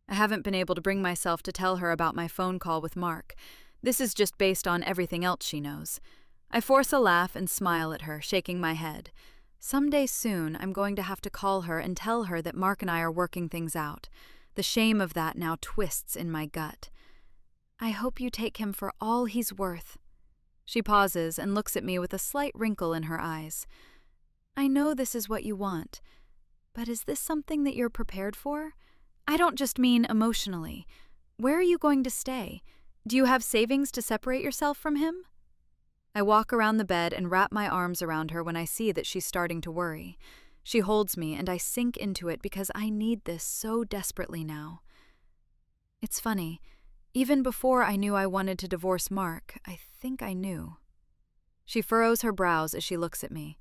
I haven't been able to bring myself to tell her about my phone call with Mark. This is just based on everything else she knows. I force a laugh and smile at her, shaking my head. Someday soon, I'm going to have to call her and tell her that Mark and I are working things out. The shame of that now twists in my gut. I hope you take him for all he's worth. She pauses and looks at me with a slight wrinkle in her eyes. I know this is what you want, but is this something that you're prepared for? I don't just mean emotionally. Where are you going to stay? Do you have savings to separate yourself from him? I walk around the bed and wrap my arms around her when I see that she's starting to worry. She holds me and I sink into it because I need this so desperately now. It's funny. Even before I knew I wanted to divorce Mark, I think I knew. She furrows her brows as she looks at me.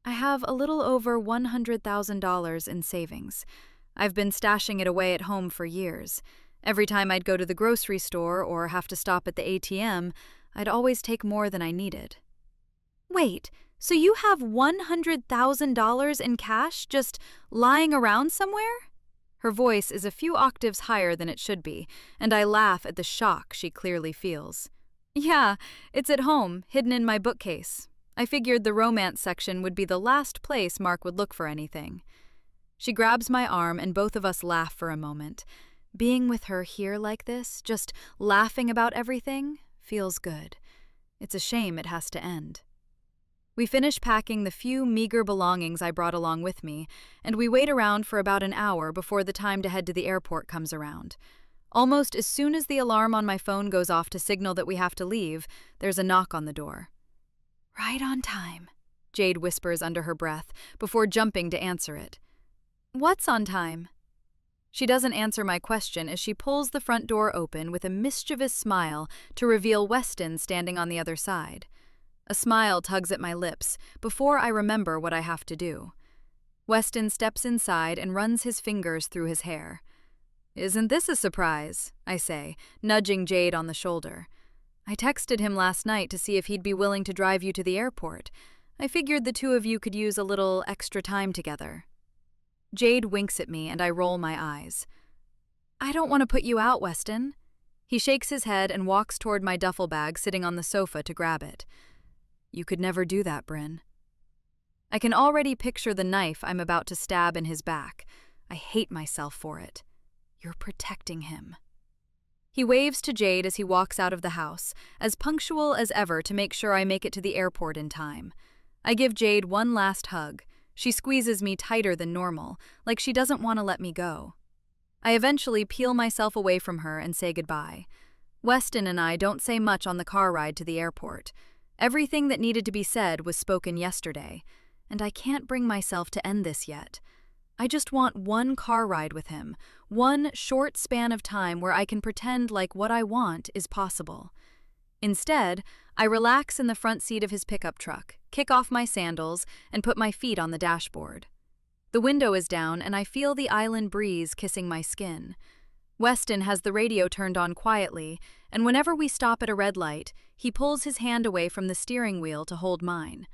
I have a little over $100,000 in savings. I've been stashing it away at home for years. Every time I'd go to the grocery store or have to stop at the ATM, I'd always take more than I needed. Wait, so you have $100,000 in cash just lying around somewhere? Her voice is a few octaves higher than it should be, and I laugh at the shock she clearly feels. Yeah, it's at home, hidden in my bookcase. I figured the romance section would be the last place Mark would look for anything. She grabs my arm and both of us laugh for a moment. Being with her here like this, just laughing about everything, feels good. It's a shame it has to end. We finish packing the few meager belongings I brought along with me, and we wait around for about an hour before the time to head to the airport comes around. Almost as soon as the alarm on my phone goes off to signal that we have to leave, there's a knock on the door. Right on time, Jade whispers under her breath before jumping to answer it. What's on time? She doesn't answer my question as she pulls the front door open with a mischievous smile to reveal Weston standing on the other side. A smile tugs at my lips before I remember what I have to do. Weston steps inside and runs his fingers through his hair. Isn't this a surprise? I say, nudging Jade on the shoulder. I texted him last night to see if he'd be willing to drive you to the airport. I figured the two of you could use a little extra time together. Jade winks at me and I roll my eyes. I don't want to put you out, Weston. He shakes his head and walks toward my duffel bag sitting on the sofa to grab it. You could never do that, Bryn. I can already picture the knife I'm about to stab in his back. I hate myself for it. You're protecting him. He waves to Jade as he walks out of the house, as punctual as ever to make sure I make it to the airport in time. I give Jade one last hug. She squeezes me tighter than normal, like she doesn't want to let me go. I eventually peel myself away from her and say goodbye. Weston and I don't say much on the car ride to the airport. Everything that needed to be said was spoken yesterday, and I can't bring myself to end this yet. I just want one car ride with him, one short span of time where I can pretend like what I want is possible. Instead, I relax in the front seat of his pickup truck, kick off my sandals, and put my feet on the dashboard. The window is down, and I feel the island breeze kissing my skin. Weston has the radio turned on quietly, and whenever we stop at a red light, he pulls his hand away from the steering wheel to hold mine.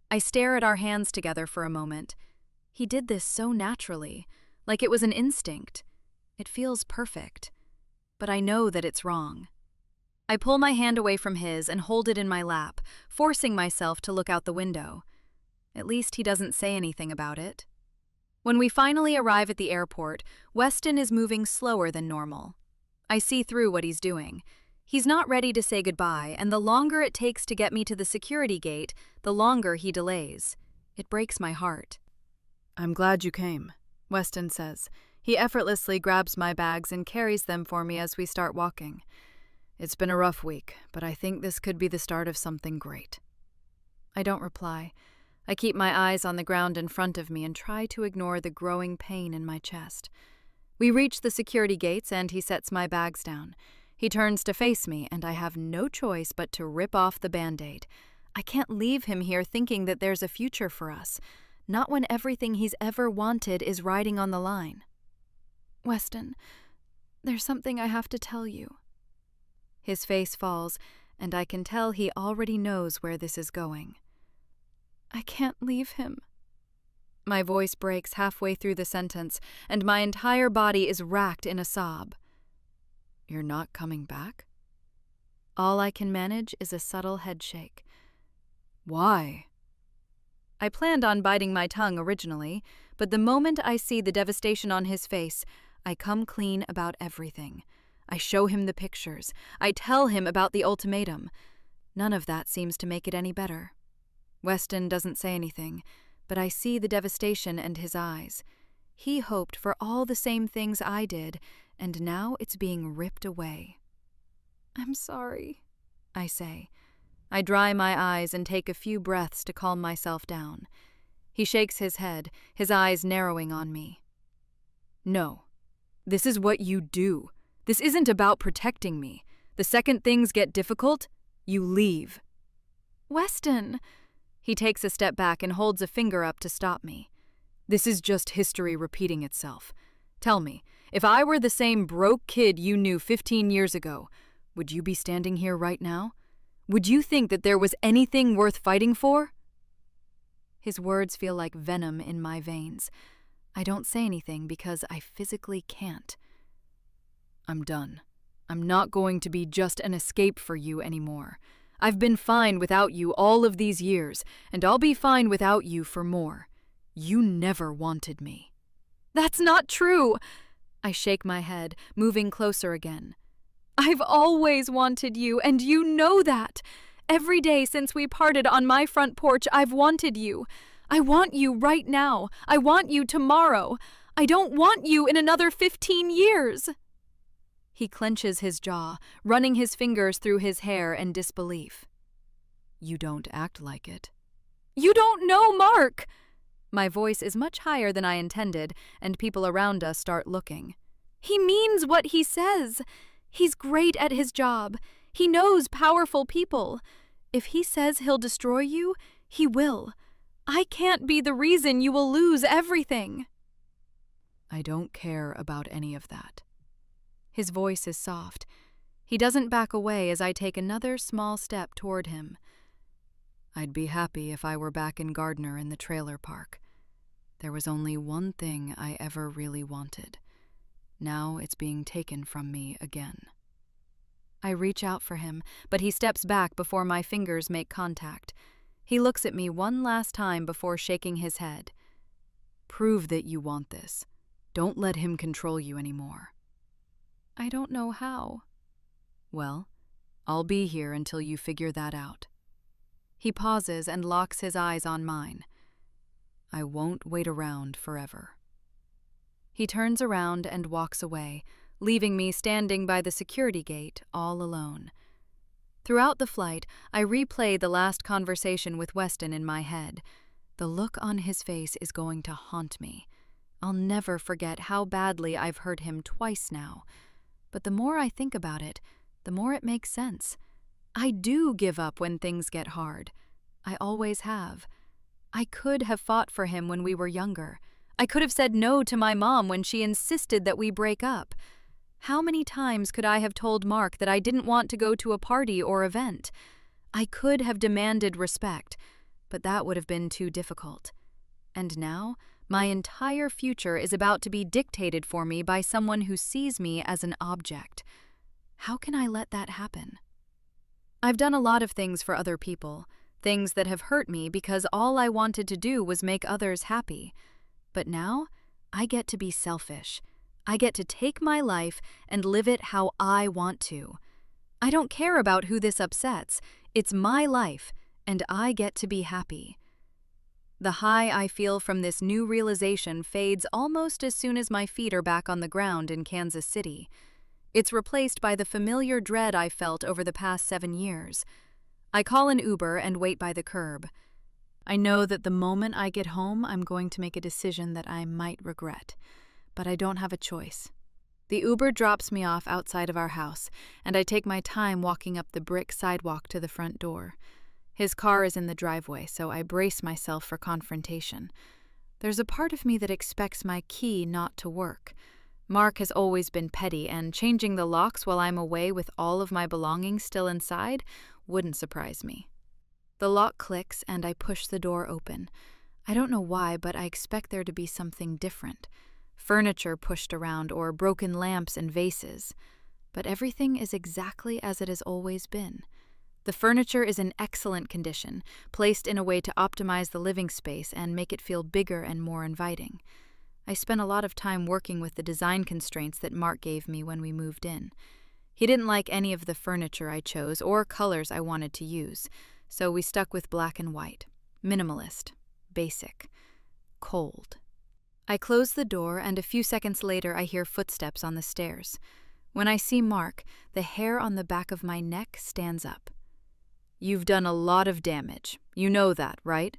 I stare at our hands together for a moment. He did this so naturally, like it was an instinct. It feels perfect, but I know that it's wrong. I pull my hand away from his and hold it in my lap, forcing myself to look out the window. At least he doesn't say anything about it. When we finally arrive at the airport, Weston is moving slower than normal. I see through what he's doing. He's not ready to say goodbye, and the longer it takes to get me to the security gate, the longer he delays. It breaks my heart. I'm glad you came, Weston says. He effortlessly grabs my bags and carries them for me as we start walking. It's been a rough week, but I think this could be the start of something great. I don't reply. I keep my eyes on the ground in front of me and try to ignore the growing pain in my chest. We reach the security gates and he sets my bags down. He turns to face me and I have no choice but to rip off the Band-Aid. I can't leave him here thinking that there's a future for us, not when everything he's ever wanted is riding on the line. Weston, there's something I have to tell you. His face falls, and I can tell he already knows where this is going. I can't leave him. My voice breaks halfway through the sentence, and my entire body is racked in a sob. You're not coming back? All I can manage is a subtle headshake. Why? I planned on biting my tongue originally, but the moment I see the devastation on his face, I come clean about everything. I show him the pictures. I tell him about the ultimatum. None of that seems to make it any better. Weston doesn't say anything, but I see the devastation in his eyes. He hoped for all the same things I did, and now it's being ripped away. I'm sorry, I say. I dry my eyes and take a few breaths to calm myself down. He shakes his head, his eyes narrowing on me. No, this is what you do. This isn't about protecting me. The second things get difficult, you leave. Weston! He takes a step back and holds a finger up to stop me. This is just history repeating itself. Tell me, if I were the same broke kid you knew 15 years ago, would you be standing here right now? Would you think that there was anything worth fighting for? His words feel like venom in my veins. I don't say anything because I physically can't. I'm done. I'm not going to be just an escape for you anymore. I've been fine without you all of these years, and I'll be fine without you for more. You never wanted me. That's not true! I shake my head, moving closer again. I've always wanted you, and you know that. Every day since we parted on my front porch, I've wanted you. I want you right now. I want you tomorrow. I don't want you in another 15 years. He clenches his jaw, running his fingers through his hair in disbelief. You don't act like it. You don't know Mark! My voice is much higher than I intended, and people around us start looking. He means what he says. He's great at his job. He knows powerful people. If he says he'll destroy you, he will. I can't be the reason you will lose everything. I don't care about any of that. His voice is soft. He doesn't back away as I take another small step toward him. I'd be happy if I were back in Gardner in the trailer park. There was only one thing I ever really wanted. Now it's being taken from me again. I reach out for him, but he steps back before my fingers make contact. He looks at me one last time before shaking his head. Prove that you want this. Don't let him control you anymore. I don't know how. Well, I'll be here until you figure that out. He pauses and locks his eyes on mine. I won't wait around forever. He turns around and walks away, leaving me standing by the security gate all alone. Throughout the flight, I replay the last conversation with Weston in my head. The look on his face is going to haunt me. I'll never forget how badly I've hurt him twice now. But the more I think about it, the more it makes sense. I do give up when things get hard. I always have. I could have fought for him when we were younger. I could have said no to my mom when she insisted that we break up. How many times could I have told Mark that I didn't want to go to a party or event? I could have demanded respect, but that would have been too difficult. And now, my entire future is about to be dictated for me by someone who sees me as an object. How can I let that happen? I've done a lot of things for other people, things that have hurt me because all I wanted to do was make others happy. But now, I get to be selfish. I get to take my life and live it how I want to. I don't care about who this upsets. It's my life, and I get to be happy. The high I feel from this new realization fades almost as soon as my feet are back on the ground in Kansas City. It's replaced by the familiar dread I felt over the past 7 years. I call an Uber and wait by the curb. I know that the moment I get home, I'm going to make a decision that I might regret, but I don't have a choice. The Uber drops me off outside of our house, and I take my time walking up the brick sidewalk to the front door. His car is in the driveway, so I brace myself for confrontation. There's a part of me that expects my key not to work. Mark has always been petty, and changing the locks while I'm away with all of my belongings still inside wouldn't surprise me. The lock clicks, and I push the door open. I don't know why, but I expect there to be something different. Furniture pushed around or broken lamps and vases. But everything is exactly as it has always been. The furniture is in excellent condition, placed in a way to optimize the living space and make it feel bigger and more inviting. I spent a lot of time working with the design constraints that Mark gave me when we moved in. He didn't like any of the furniture I chose or colors I wanted to use, so we stuck with black and white. Minimalist. Basic. Cold. I close the door, and a few seconds later I hear footsteps on the stairs. When I see Mark, the hair on the back of my neck stands up. "You've done a lot of damage. You know that, right?"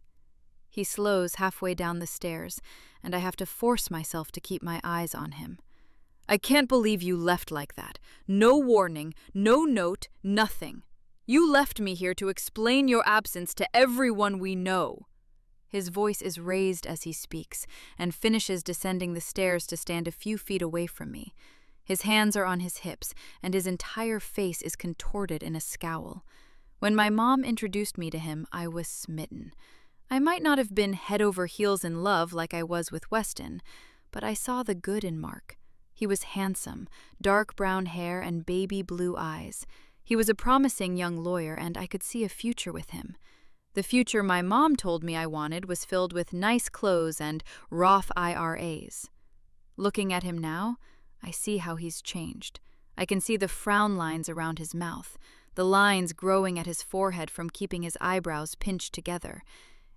He slows halfway down the stairs, and I have to force myself to keep my eyes on him. "I can't believe you left like that. No warning, no note, nothing. You left me here to explain your absence to everyone we know." His voice is raised as he speaks, and finishes descending the stairs to stand a few feet away from me. His hands are on his hips, and his entire face is contorted in a scowl. When my mom introduced me to him, I was smitten. I might not have been head over heels in love like I was with Weston, but I saw the good in Mark. He was handsome, dark brown hair and baby blue eyes. He was a promising young lawyer, and I could see a future with him. The future my mom told me I wanted was filled with nice clothes and Roth IRAs. Looking at him now, I see how he's changed. I can see the frown lines around his mouth, the lines growing at his forehead from keeping his eyebrows pinched together,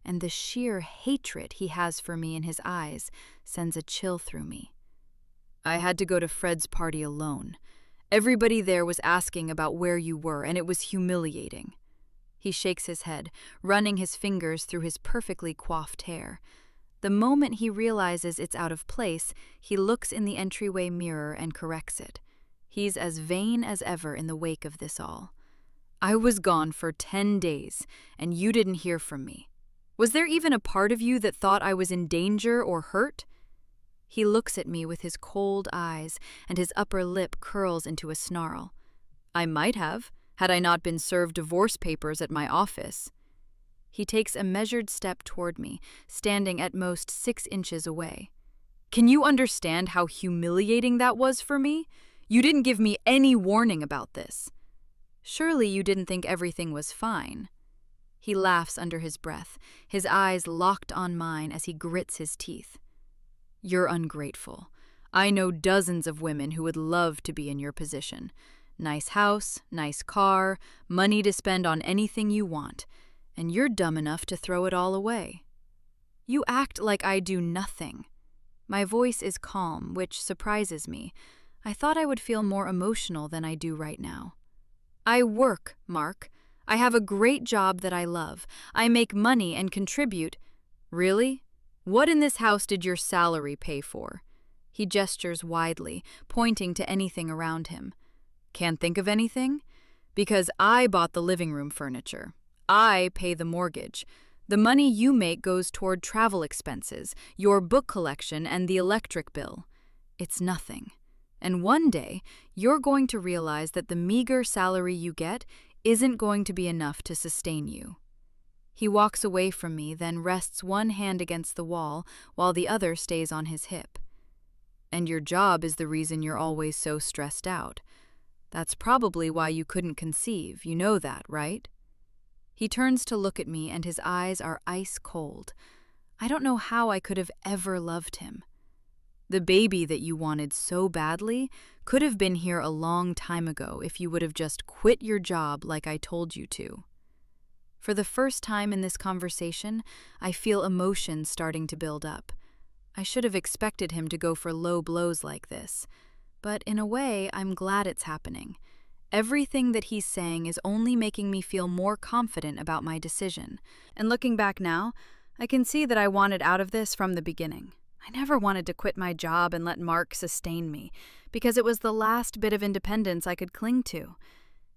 and the sheer hatred he has for me in his eyes sends a chill through me. "I had to go to Fred's party alone. Everybody there was asking about where you were, and it was humiliating." He shakes his head, running his fingers through his perfectly coiffed hair. The moment he realizes it's out of place, he looks in the entryway mirror and corrects it. He's as vain as ever in the wake of this all. "I was gone for 10 days, and you didn't hear from me. Was there even a part of you that thought I was in danger or hurt?" He looks at me with his cold eyes, and his upper lip curls into a snarl. "I might have, had I not been served divorce papers at my office." He takes a measured step toward me, standing at most 6 inches away. "Can you understand how humiliating that was for me? You didn't give me any warning about this. Surely you didn't think everything was fine." He laughs under his breath, his eyes locked on mine as he grits his teeth. "You're ungrateful. I know dozens of women who would love to be in your position. Nice house, nice car, money to spend on anything you want, and you're dumb enough to throw it all away. You act like I do nothing. My voice is calm, which surprises me. I thought I would feel more emotional than I do right now. I work, Mark. I have a great job that I love. I make money and contribute. Really? What in this house did your salary pay for? He gestures widely, pointing to anything around him. Can't think of anything? Because I bought the living room furniture. I pay the mortgage. The money you make goes toward travel expenses, your book collection, and the electric bill. It's nothing. And one day, you're going to realize that the meager salary you get isn't going to be enough to sustain you. He walks away from me, then rests one hand against the wall while the other stays on his hip. And your job is the reason you're always so stressed out. That's probably why you couldn't conceive, you know that, right? He turns to look at me and his eyes are ice cold. I don't know how I could have ever loved him. The baby that you wanted so badly could have been here a long time ago if you would have just quit your job like I told you to. For the first time in this conversation, I feel emotion starting to build up. I should have expected him to go for low blows like this, but in a way, I'm glad it's happening. Everything that he's saying is only making me feel more confident about my decision. And looking back now, I can see that I wanted out of this from the beginning. I never wanted to quit my job and let Mark sustain me, because it was the last bit of independence I could cling to.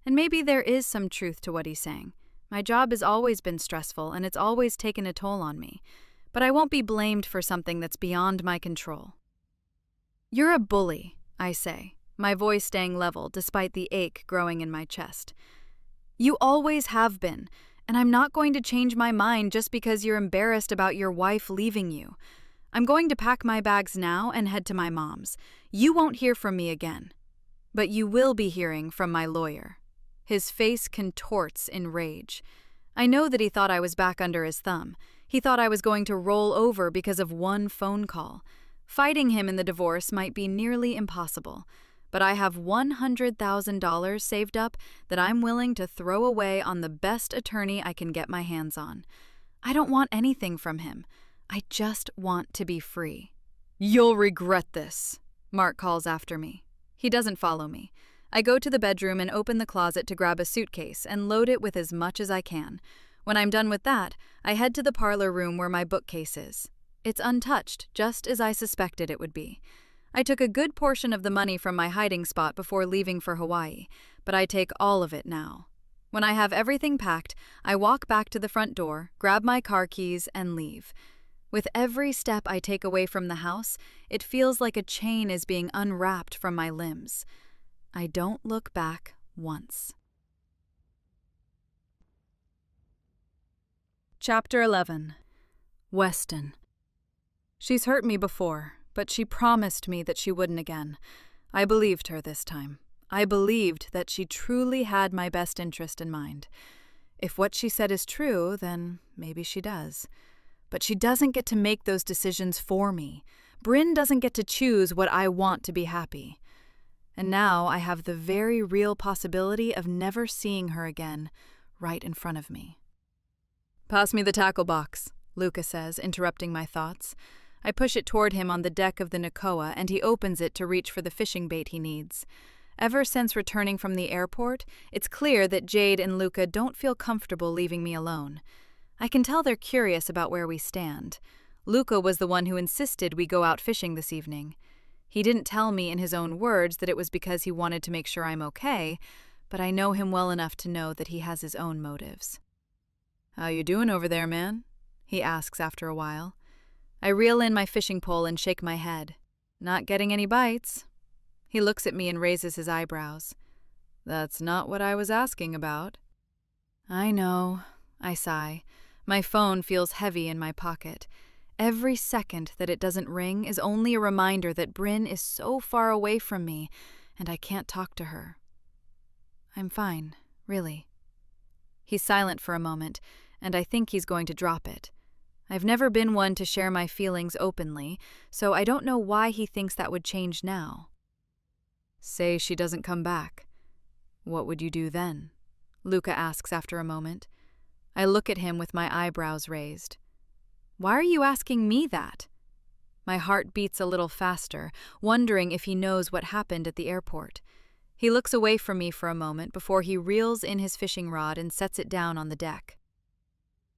And maybe there is some truth to what he's saying. My job has always been stressful, and it's always taken a toll on me. But I won't be blamed for something that's beyond my control. You're a bully, I say, my voice staying level despite the ache growing in my chest. You always have been, and I'm not going to change my mind just because you're embarrassed about your wife leaving you. I'm going to pack my bags now and head to my mom's. You won't hear from me again. But you will be hearing from my lawyer. His face contorts in rage. I know that he thought I was back under his thumb. He thought I was going to roll over because of one phone call. Fighting him in the divorce might be nearly impossible. But I have $100,000 saved up that I'm willing to throw away on the best attorney I can get my hands on. I don't want anything from him. I just want to be free. You'll regret this, Mark calls after me. He doesn't follow me. I go to the bedroom and open the closet to grab a suitcase and load it with as much as I can. When I'm done with that, I head to the parlor room where my bookcase is. It's untouched, just as I suspected it would be. I took a good portion of the money from my hiding spot before leaving for Hawaii, but I take all of it now. When I have everything packed, I walk back to the front door, grab my car keys, and leave. With every step I take away from the house, it feels like a chain is being unwrapped from my limbs. I don't look back once. Chapter 11. Weston. She's hurt me before, but she promised me that she wouldn't again. I believed her this time. I believed that she truly had my best interest in mind. If what she said is true, then maybe she does. But she doesn't get to make those decisions for me. Bryn doesn't get to choose what I want to be happy. And now I have the very real possibility of never seeing her again, right in front of me. Pass me the tackle box, Luca says, interrupting my thoughts. I push it toward him on the deck of the Nakoa, and he opens it to reach for the fishing bait he needs. Ever since returning from the airport, it's clear that Jade and Luca don't feel comfortable leaving me alone. I can tell they're curious about where we stand. Luca was the one who insisted we go out fishing this evening. He didn't tell me in his own words that it was because he wanted to make sure I'm okay, but I know him well enough to know that he has his own motives. "How you doing over there, man?" he asks after a while. I reel in my fishing pole and shake my head. "Not getting any bites." He looks at me and raises his eyebrows. "That's not what I was asking about." "I know," I sigh. My phone feels heavy in my pocket. Every second that it doesn't ring is only a reminder that Bryn is so far away from me, and I can't talk to her. "I'm fine, really." He's silent for a moment, and I think he's going to drop it. I've never been one to share my feelings openly, so I don't know why he thinks that would change now. Say she doesn't come back. What would you do then? Luca asks after a moment. I look at him with my eyebrows raised. Why are you asking me that? My heart beats a little faster, wondering if he knows what happened at the airport. He looks away from me for a moment before he reels in his fishing rod and sets it down on the deck.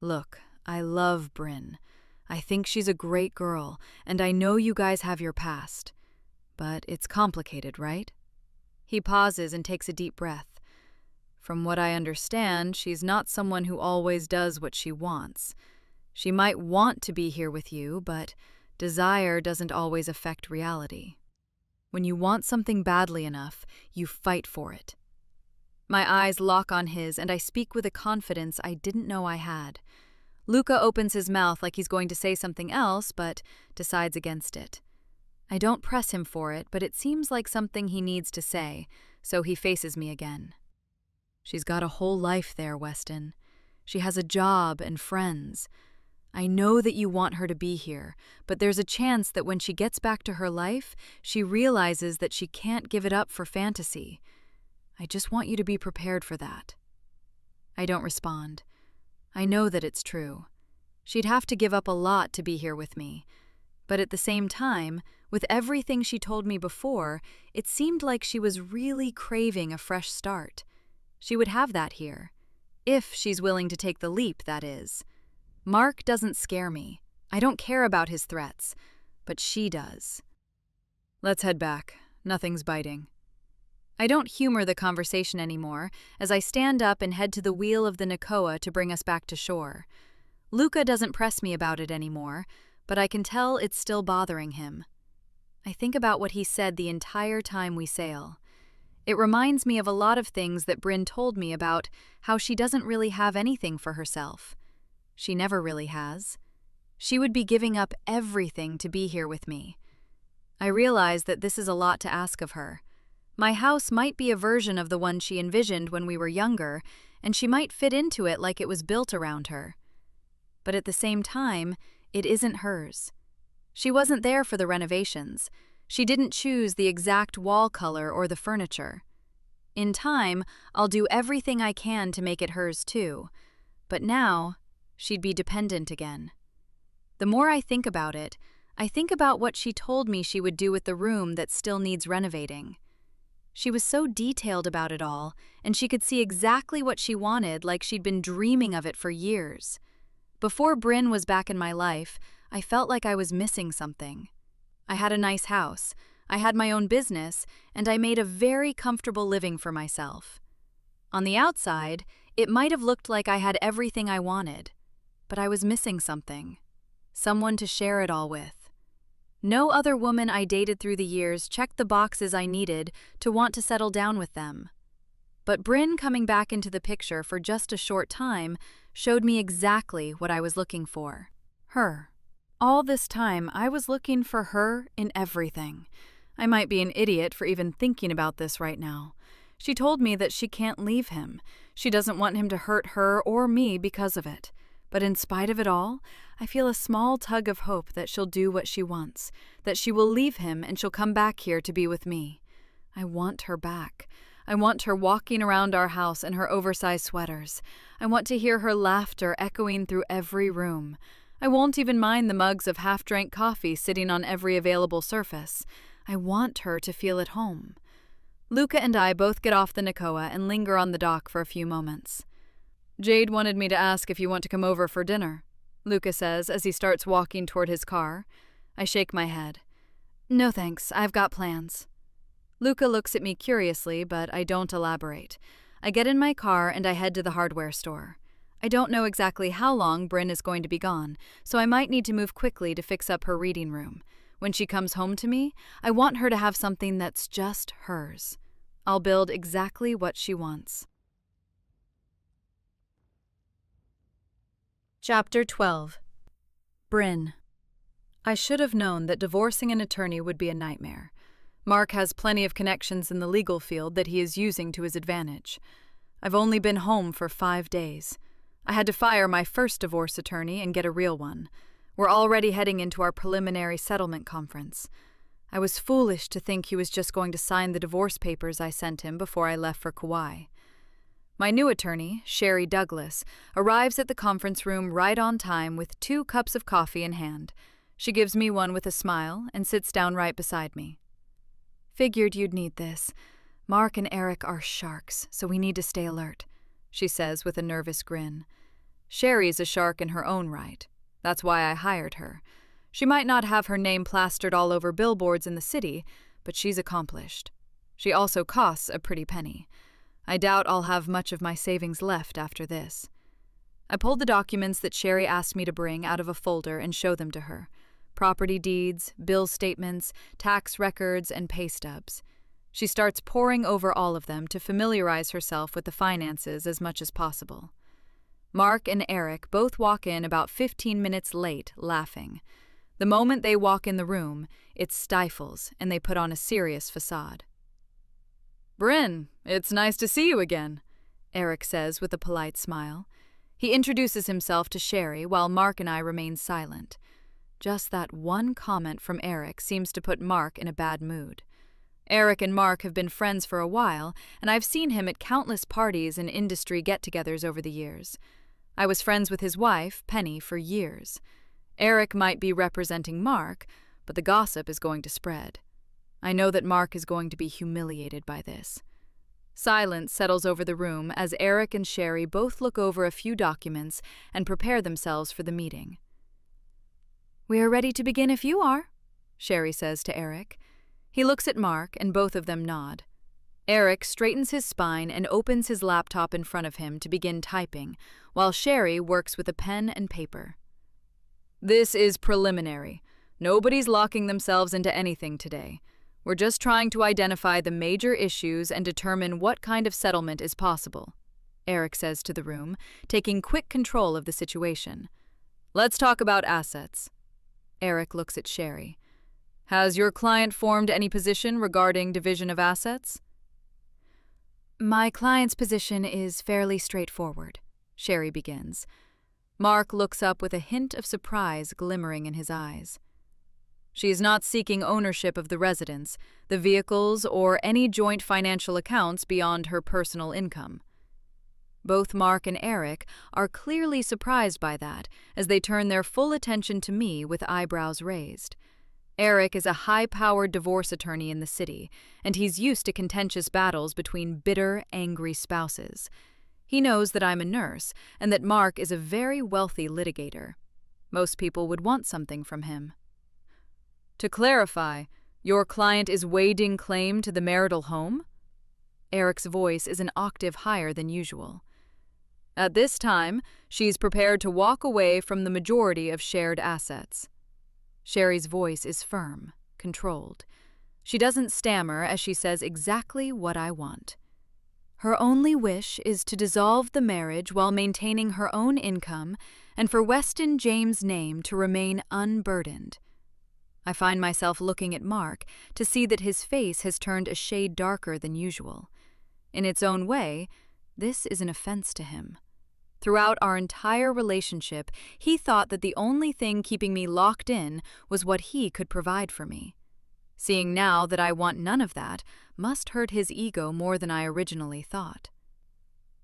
Look, I love Bryn. I think she's a great girl, and I know you guys have your past. But it's complicated, right? He pauses and takes a deep breath. From what I understand, she's not someone who always does what she wants. She might want to be here with you, but desire doesn't always affect reality. When you want something badly enough, you fight for it. My eyes lock on his, and I speak with a confidence I didn't know I had. Luca opens his mouth like he's going to say something else, but decides against it. I don't press him for it, but it seems like something he needs to say, so he faces me again. She's got a whole life there, Weston. She has a job and friends. I know that you want her to be here, but there's a chance that when she gets back to her life, she realizes that she can't give it up for fantasy. I just want you to be prepared for that. I don't respond. I know that it's true. She'd have to give up a lot to be here with me. But at the same time, with everything she told me before, it seemed like she was really craving a fresh start. She would have that here. If she's willing to take the leap, that is. Mark doesn't scare me. I don't care about his threats. But she does. Let's head back. Nothing's biting. I don't humor the conversation anymore as I stand up and head to the wheel of the Nakoa to bring us back to shore. Luca doesn't press me about it anymore, but I can tell it's still bothering him. I think about what he said the entire time we sail. It reminds me of a lot of things that Bryn told me about how she doesn't really have anything for herself. She never really has. She would be giving up everything to be here with me. I realize that this is a lot to ask of her. My house might be a version of the one she envisioned when we were younger, and she might fit into it like it was built around her. But at the same time, it isn't hers. She wasn't there for the renovations. She didn't choose the exact wall color or the furniture. In time, I'll do everything I can to make it hers too. But now, she'd be dependent again. The more I think about it, I think about what she told me she would do with the room that still needs renovating. She was so detailed about it all, and she could see exactly what she wanted like she'd been dreaming of it for years. Before Bryn was back in my life, I felt like I was missing something. I had a nice house, I had my own business, and I made a very comfortable living for myself. On the outside, it might have looked like I had everything I wanted, but I was missing something. Someone to share it all with. No other woman I dated through the years checked the boxes I needed to want to settle down with them. But Bryn coming back into the picture for just a short time showed me exactly what I was looking for. Her. All this time, I was looking for her in everything. I might be an idiot for even thinking about this right now. She told me that she can't leave him. She doesn't want him to hurt her or me because of it. But in spite of it all, I feel a small tug of hope that she'll do what she wants, that she will leave him and she'll come back here to be with me. I want her back. I want her walking around our house in her oversized sweaters. I want to hear her laughter echoing through every room. I won't even mind the mugs of half-drank coffee sitting on every available surface. I want her to feel at home. Luca and I both get off the Nakoa and linger on the dock for a few moments. Jade wanted me to ask if you want to come over for dinner, Luca says as he starts walking toward his car. I shake my head. No thanks, I've got plans. Luca looks at me curiously, but I don't elaborate. I get in my car and I head to the hardware store. I don't know exactly how long Bryn is going to be gone, so I might need to move quickly to fix up her reading room. When she comes home to me, I want her to have something that's just hers. I'll build exactly what she wants. Chapter 12. Bryn. I should have known that divorcing an attorney would be a nightmare. Mark has plenty of connections in the legal field that he is using to his advantage. I've only been home for 5 days. I had to fire my first divorce attorney and get a real one. We're already heading into our preliminary settlement conference. I was foolish to think he was just going to sign the divorce papers I sent him before I left for Kauai. My new attorney, Sherry Douglas, arrives at the conference room right on time with 2 cups of coffee in hand. She gives me one with a smile and sits down right beside me. Figured you'd need this. Mark and Eric are sharks, so we need to stay alert, she says with a nervous grin. Sherry's a shark in her own right. That's why I hired her. She might not have her name plastered all over billboards in the city, but she's accomplished. She also costs a pretty penny. I doubt I'll have much of my savings left after this. I pulled the documents that Sherry asked me to bring out of a folder and show them to her. Property deeds, bill statements, tax records, and pay stubs. She starts poring over all of them to familiarize herself with the finances as much as possible. Mark and Eric both walk in about 15 minutes late, laughing. The moment they walk in the room, it stifles and they put on a serious facade. "Bryn, it's nice to see you again," Eric says with a polite smile. He introduces himself to Sherry while Mark and I remain silent. Just that one comment from Eric seems to put Mark in a bad mood. Eric and Mark have been friends for a while, and I've seen him at countless parties and industry get-togethers over the years. I was friends with his wife, Penny, for years. Eric might be representing Mark, but the gossip is going to spread. I know that Mark is going to be humiliated by this. Silence settles over the room as Eric and Sherry both look over a few documents and prepare themselves for the meeting. "We are ready to begin if you are," Sherry says to Eric. He looks at Mark, and both of them nod. Eric straightens his spine and opens his laptop in front of him to begin typing, while Sherry works with a pen and paper. "This is preliminary. Nobody's locking themselves into anything today. We're just trying to identify the major issues and determine what kind of settlement is possible," Eric says to the room, taking quick control of the situation. "Let's talk about assets." Eric looks at Sherry. "Has your client formed any position regarding division of assets?" "My client's position is fairly straightforward," Sherry begins. Mark looks up with a hint of surprise glimmering in his eyes. "She is not seeking ownership of the residence, the vehicles, or any joint financial accounts beyond her personal income." Both Mark and Eric are clearly surprised by that as they turn their full attention to me with eyebrows raised. Eric is a high-powered divorce attorney in the city, and he's used to contentious battles between bitter, angry spouses. He knows that I'm a nurse and that Mark is a very wealthy litigator. Most people would want something from him. "To clarify, your client is waiving claim to the marital home?" Eric's voice is an octave higher than usual. "At this time, she's prepared to walk away from the majority of shared assets." Sherry's voice is firm, controlled. She doesn't stammer as she says exactly what I want. Her only wish is to dissolve the marriage while maintaining her own income and for Weston James' name to remain unburdened. I find myself looking at Mark to see that his face has turned a shade darker than usual. In its own way, this is an offense to him. Throughout our entire relationship, he thought that the only thing keeping me locked in was what he could provide for me. Seeing now that I want none of that must hurt his ego more than I originally thought.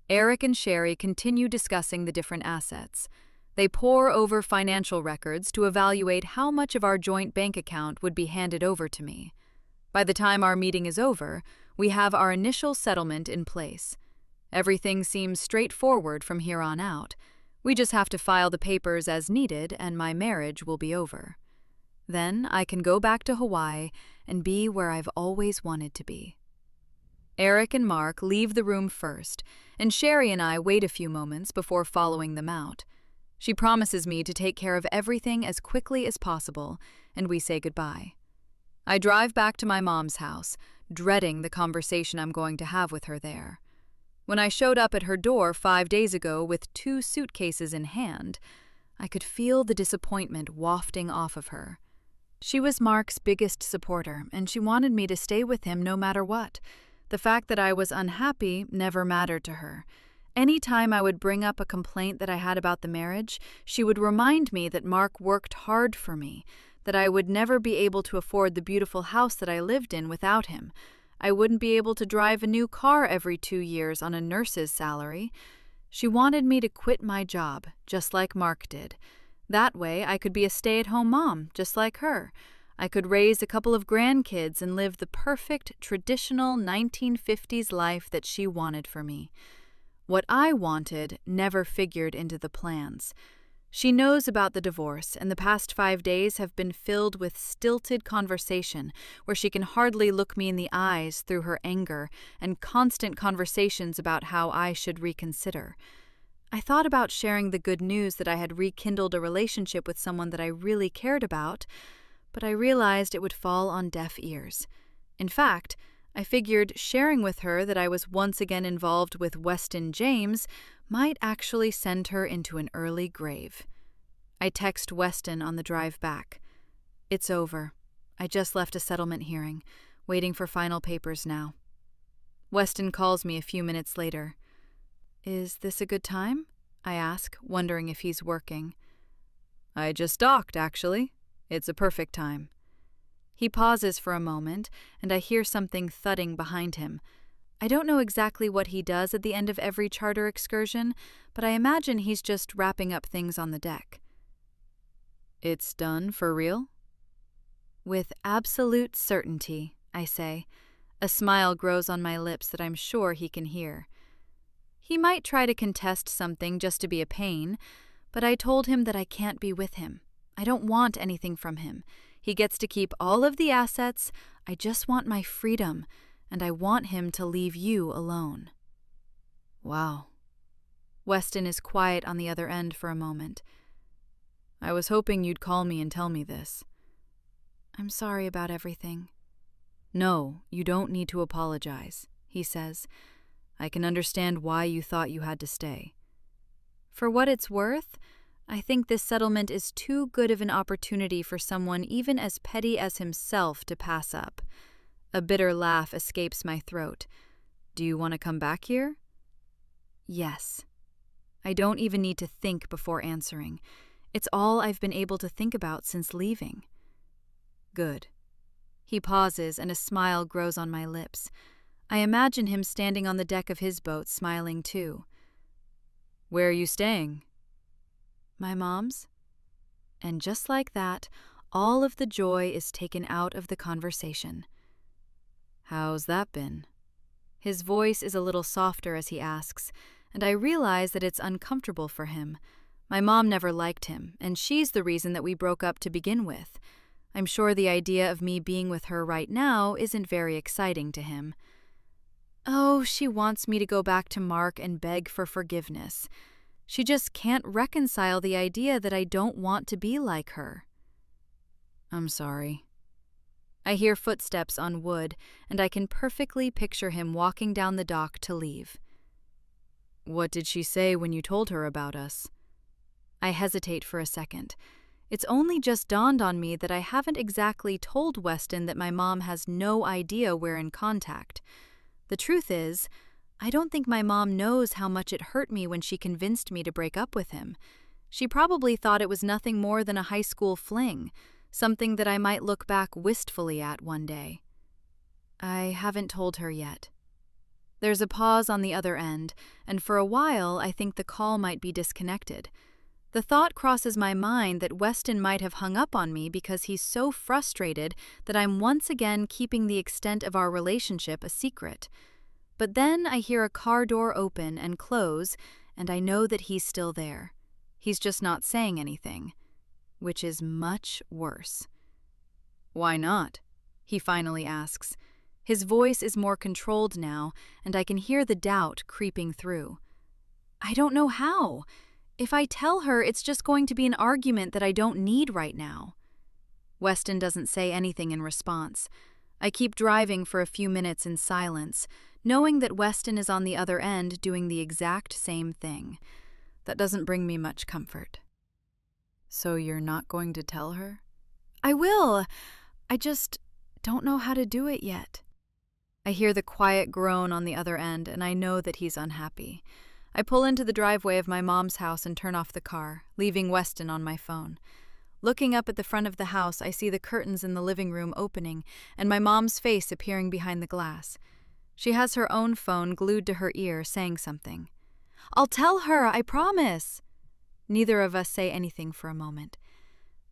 Eric and Sherry continue discussing the different assets. They pore over financial records to evaluate how much of our joint bank account would be handed over to me. By the time our meeting is over, we have our initial settlement in place. Everything seems straightforward from here on out. We just have to file the papers as needed and my marriage will be over. Then I can go back to Hawaii and be where I've always wanted to be. Eric and Mark leave the room first, and Sherry and I wait a few moments before following them out. She promises me to take care of everything as quickly as possible, and we say goodbye. I drive back to my mom's house, dreading the conversation I'm going to have with her there. When I showed up at her door 5 days ago with 2 suitcases in hand, I could feel the disappointment wafting off of her. She was Mark's biggest supporter, and she wanted me to stay with him no matter what. The fact that I was unhappy never mattered to her. Any time I would bring up a complaint that I had about the marriage, she would remind me that Mark worked hard for me, that I would never be able to afford the beautiful house that I lived in without him. I wouldn't be able to drive a new car every 2 years on a nurse's salary. She wanted me to quit my job, just like Mark did. That way, I could be a stay-at-home mom, just like her. I could raise a couple of grandkids and live the perfect, traditional 1950s life that she wanted for me. What I wanted never figured into the plans. She knows about the divorce, and the past 5 days have been filled with stilted conversation where she can hardly look me in the eyes through her anger, and constant conversations about how I should reconsider. I thought about sharing the good news that I had rekindled a relationship with someone that I really cared about, but I realized it would fall on deaf ears. In fact, I figured sharing with her that I was once again involved with Weston James might actually send her into an early grave. I text Weston on the drive back. It's over. I just left a settlement hearing, waiting for final papers now. Weston calls me a few minutes later. Is this a good time? I ask, wondering if he's working. I just docked, actually. It's a perfect time. He pauses for a moment, and I hear something thudding behind him. I don't know exactly what he does at the end of every charter excursion, but I imagine he's just wrapping up things on the deck. It's done for real? With absolute certainty, I say. A smile grows on my lips that I'm sure he can hear. He might try to contest something just to be a pain, but I told him that I can't be with him. I don't want anything from him. He gets to keep all of the assets. I just want my freedom, and I want him to leave you alone. Wow. Weston is quiet on the other end for a moment. I was hoping you'd call me and tell me this. I'm sorry about everything. No, you don't need to apologize, he says. I can understand why you thought you had to stay. For what it's worth, I think this settlement is too good of an opportunity for someone even as petty as himself to pass up. A bitter laugh escapes my throat. Do you want to come back here? Yes. I don't even need to think before answering. It's all I've been able to think about since leaving. Good. He pauses and a smile grows on my lips. I imagine him standing on the deck of his boat, smiling too. Where are you staying? My mom's. And just like that, all of the joy is taken out of the conversation. How's that been? His voice is a little softer as he asks, and I realize that it's uncomfortable for him. My mom never liked him, and she's the reason that we broke up to begin with. I'm sure the idea of me being with her right now isn't very exciting to him. Oh, she wants me to go back to Mark and beg for forgiveness. She just can't reconcile the idea that I don't want to be like her. I'm sorry. I hear footsteps on wood, and I can perfectly picture him walking down the dock to leave. What did she say when you told her about us? I hesitate for a second. It's only just dawned on me that I haven't exactly told Weston that my mom has no idea we're in contact. The truth is, I don't think my mom knows how much it hurt me when she convinced me to break up with him. She probably thought it was nothing more than a high school fling, something that I might look back wistfully at one day. I haven't told her yet. There's a pause on the other end, and for a while I think the call might be disconnected. The thought crosses my mind that Weston might have hung up on me because he's so frustrated that I'm once again keeping the extent of our relationship a secret. But then I hear a car door open and close, and I know that he's still there. He's just not saying anything, which is much worse. Why not? He finally asks. His voice is more controlled now, and I can hear the doubt creeping through. I don't know how. If I tell her, it's just going to be an argument that I don't need right now. Weston doesn't say anything in response. I keep driving for a few minutes in silence, knowing that Weston is on the other end doing the exact same thing. That doesn't bring me much comfort. So you're not going to tell her? I will. I just don't know how to do it yet. I hear the quiet groan on the other end, and I know that he's unhappy. I pull into the driveway of my mom's house and turn off the car, leaving Weston on my phone. Looking up at the front of the house, I see the curtains in the living room opening and my mom's face appearing behind the glass. She has her own phone glued to her ear, saying something. "I'll tell her, I promise." Neither of us say anything for a moment.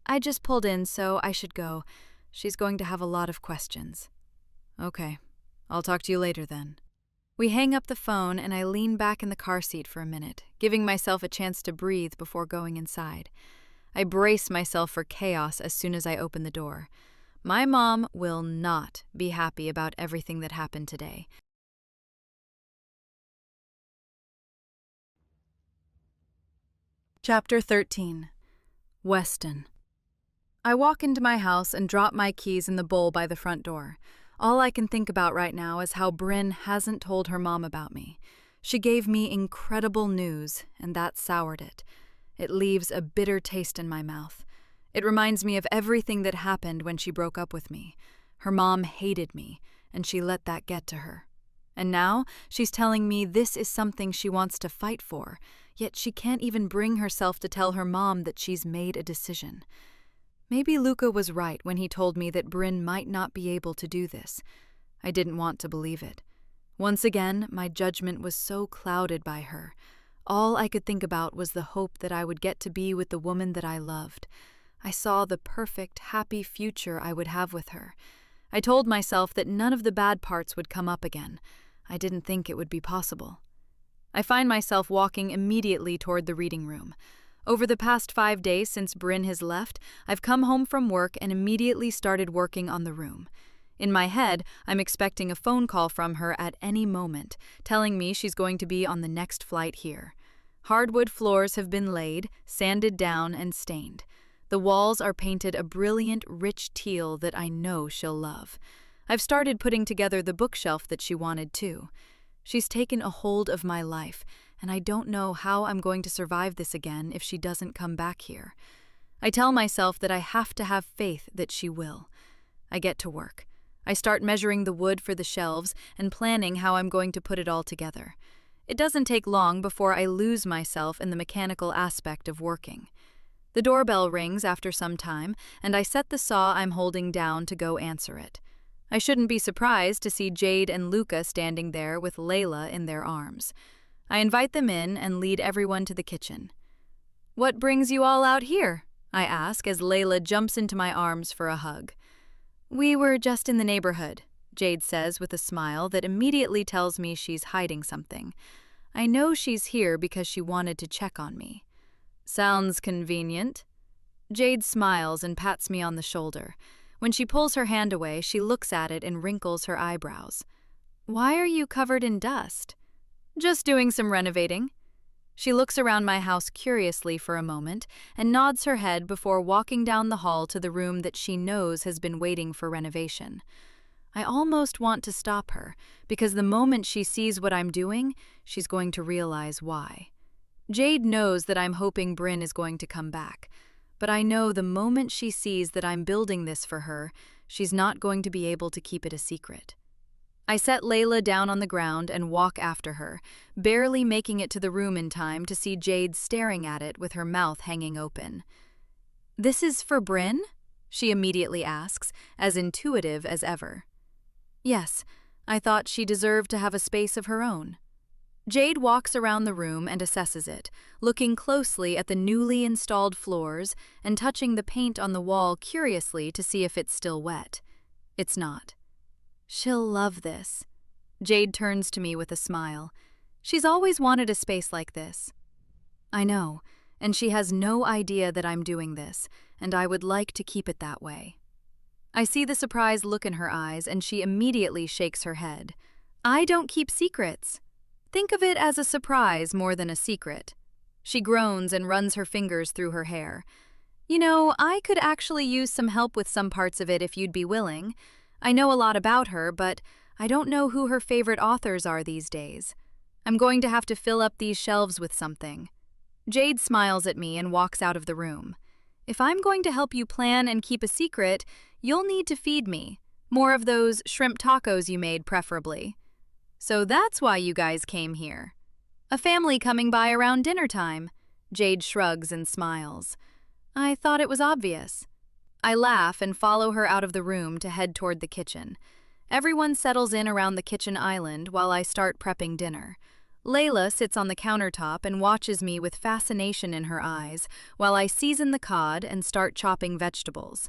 "I just pulled in, so I should go. She's going to have a lot of questions." "Okay, I'll talk to you later then." We hang up the phone and I lean back in the car seat for a minute, giving myself a chance to breathe before going inside. I brace myself for chaos as soon as I open the door. My mom will not be happy about everything that happened today. Chapter 13. Weston. I walk into my house and drop my keys in the bowl by the front door. All I can think about right now is how Bryn hasn't told her mom about me. She gave me incredible news, and that soured it. It leaves a bitter taste in my mouth. It reminds me of everything that happened when she broke up with me. Her mom hated me, and she let that get to her. And now she's telling me this is something she wants to fight for, yet she can't even bring herself to tell her mom that she's made a decision. Maybe Luca was right when he told me that Bryn might not be able to do this. I didn't want to believe it. Once again, my judgment was so clouded by her. All I could think about was the hope that I would get to be with the woman that I loved. I saw the perfect, happy future I would have with her. I told myself that none of the bad parts would come up again. I didn't think it would be possible. I find myself walking immediately toward the reading room. Over the past 5 days since Bryn has left, I've come home from work and immediately started working on the room. In my head, I'm expecting a phone call from her at any moment, telling me she's going to be on the next flight here. Hardwood floors have been laid, sanded down, and stained. The walls are painted a brilliant, rich teal that I know she'll love. I've started putting together the bookshelf that she wanted too. She's taken a hold of my life, and I don't know how I'm going to survive this again if she doesn't come back here. I tell myself that I have to have faith that she will. I get to work. I start measuring the wood for the shelves and planning how I'm going to put it all together. It doesn't take long before I lose myself in the mechanical aspect of working. The doorbell rings after some time, and I set the saw I'm holding down to go answer it. I shouldn't be surprised to see Jade and Luca standing there with Layla in their arms. I invite them in and lead everyone to the kitchen. "What brings you all out here?" I ask as Layla jumps into my arms for a hug. "We were just in the neighborhood," Jade says with a smile that immediately tells me she's hiding something. I know she's here because she wanted to check on me. "Sounds convenient." Jade smiles and pats me on the shoulder. When she pulls her hand away, she looks at it and wrinkles her eyebrows. "Why are you covered in dust?" "Just doing some renovating." She looks around my house curiously for a moment and nods her head before walking down the hall to the room that she knows has been waiting for renovation. I almost want to stop her, because the moment she sees what I'm doing, she's going to realize why. Jade knows that I'm hoping Bryn is going to come back, but I know the moment she sees that I'm building this for her, she's not going to be able to keep it a secret. I set Layla down on the ground and walk after her, barely making it to the room in time to see Jade staring at it with her mouth hanging open. "This is for Bryn?" she immediately asks, as intuitive as ever. "Yes, I thought she deserved to have a space of her own." Jade walks around the room and assesses it, looking closely at the newly installed floors and touching the paint on the wall curiously to see if it's still wet. It's not. "She'll love this." Jade turns to me with a smile. "She's always wanted a space like this." "I know, and she has no idea that I'm doing this, and I would like to keep it that way." I see the surprised look in her eyes, and she immediately shakes her head. "I don't keep secrets. Think of it as a surprise more than a secret." She groans and runs her fingers through her hair. "You know, I could actually use some help with some parts of it if you'd be willing. I know a lot about her, but I don't know who her favorite authors are these days. I'm going to have to fill up these shelves with something." Jade smiles at me and walks out of the room. "If I'm going to help you plan and keep a secret, you'll need to feed me. More of those shrimp tacos you made, preferably." "So that's why you guys came here." A family coming by around dinner time. Jade shrugs and smiles. I thought it was obvious. I laugh and follow her out of the room to head toward the kitchen. Everyone settles in around the kitchen island while I start prepping dinner. Layla sits on the countertop and watches me with fascination in her eyes while I season the cod and start chopping vegetables.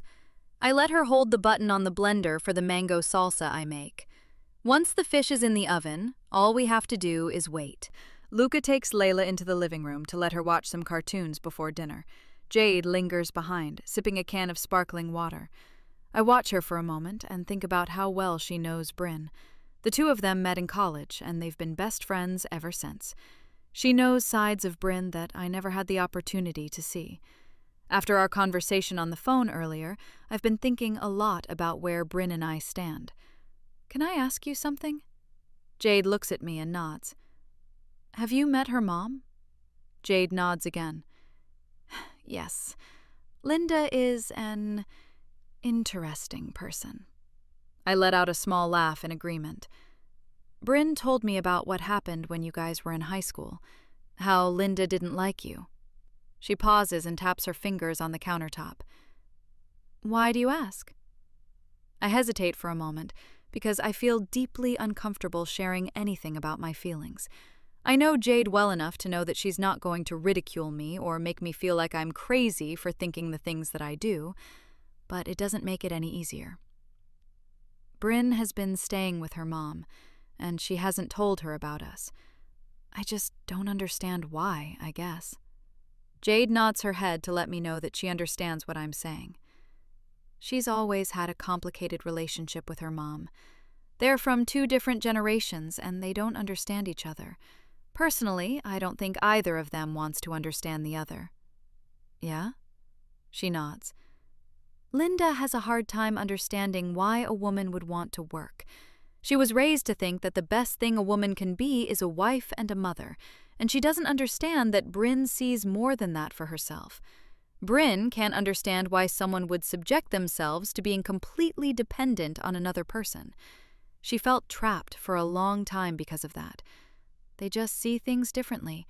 I let her hold the button on the blender for the mango salsa I make. Once the fish is in the oven, all we have to do is wait. Luca takes Layla into the living room to let her watch some cartoons before dinner. Jade lingers behind, sipping a can of sparkling water. I watch her for a moment and think about how well she knows Bryn. The two of them met in college, and they've been best friends ever since. She knows sides of Bryn that I never had the opportunity to see. After our conversation on the phone earlier, I've been thinking a lot about where Bryn and I stand. Can I ask you something? Jade looks at me and nods. Have you met her mom? Jade nods again. Yes. Linda is an interesting person. I let out a small laugh in agreement. Bryn told me about what happened when you guys were in high school, how Linda didn't like you. She pauses and taps her fingers on the countertop. Why do you ask? I hesitate for a moment because I feel deeply uncomfortable sharing anything about my feelings. I know Jade well enough to know that she's not going to ridicule me or make me feel like I'm crazy for thinking the things that I do, but it doesn't make it any easier. Bryn has been staying with her mom, and she hasn't told her about us. I just don't understand why, I guess. Jade nods her head to let me know that she understands what I'm saying. She's always had a complicated relationship with her mom. They're from two different generations, and they don't understand each other. Personally, I don't think either of them wants to understand the other. Yeah? She nods. Linda has a hard time understanding why a woman would want to work. She was raised to think that the best thing a woman can be is a wife and a mother, and she doesn't understand that Bryn sees more than that for herself. Bryn can't understand why someone would subject themselves to being completely dependent on another person. She felt trapped for a long time because of that. They just see things differently.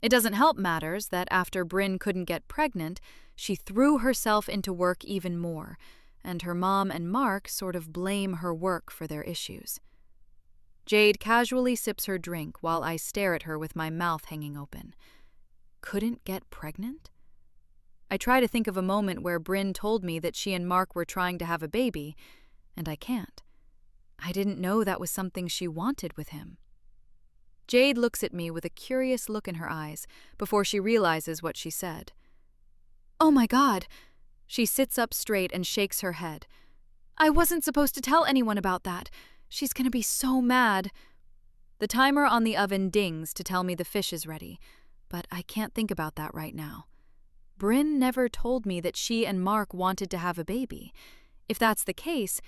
It doesn't help matters that after Bryn couldn't get pregnant, she threw herself into work even more, and her mom and Mark sort of blame her work for their issues. Jade casually sips her drink while I stare at her with my mouth hanging open. Couldn't get pregnant? I try to think of a moment where Bryn told me that she and Mark were trying to have a baby, and I can't. I didn't know that was something she wanted with him. Jade looks at me with a curious look in her eyes before she realizes what she said. Oh my God! She sits up straight and shakes her head. I wasn't supposed to tell anyone about that. She's gonna be so mad. The timer on the oven dings to tell me the fish is ready, but I can't think about that right now. Bryn never told me that she and Mark wanted to have a baby. If that's the case,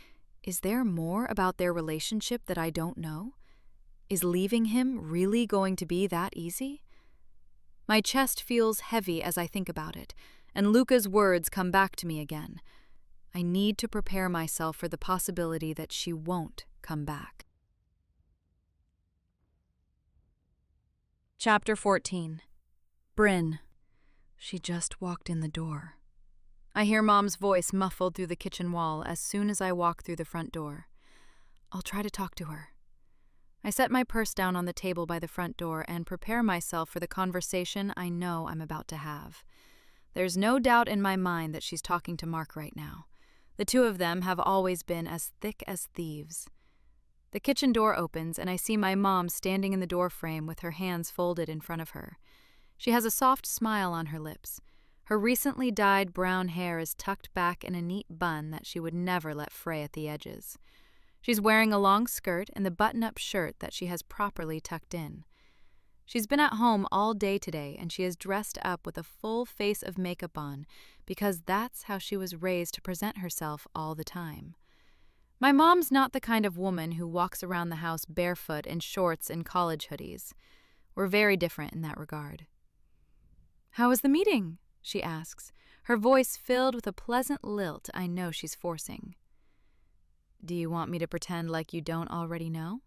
is there more about their relationship that I don't know? Is leaving him really going to be that easy? My chest feels heavy as I think about it, and Luca's words come back to me again. I need to prepare myself for the possibility that she won't come back. Chapter 14. Bryn. She just walked in the door. I hear Mom's voice muffled through the kitchen wall as soon as I walk through the front door. I'll try to talk to her. I set my purse down on the table by the front door and prepare myself for the conversation I know I'm about to have. There's no doubt in my mind that she's talking to Mark right now. The two of them have always been as thick as thieves. The kitchen door opens and I see my mom standing in the doorframe with her hands folded in front of her. She has a soft smile on her lips. Her recently dyed brown hair is tucked back in a neat bun that she would never let fray at the edges. She's wearing a long skirt and the button-up shirt that she has properly tucked in. She's been at home all day today, and she is dressed up with a full face of makeup on because that's how she was raised to present herself all the time. My mom's not the kind of woman who walks around the house barefoot in shorts and college hoodies. We're very different in that regard. How was the meeting? She asks, her voice filled with a pleasant lilt I know she's forcing. Do you want me to pretend like you don't already know?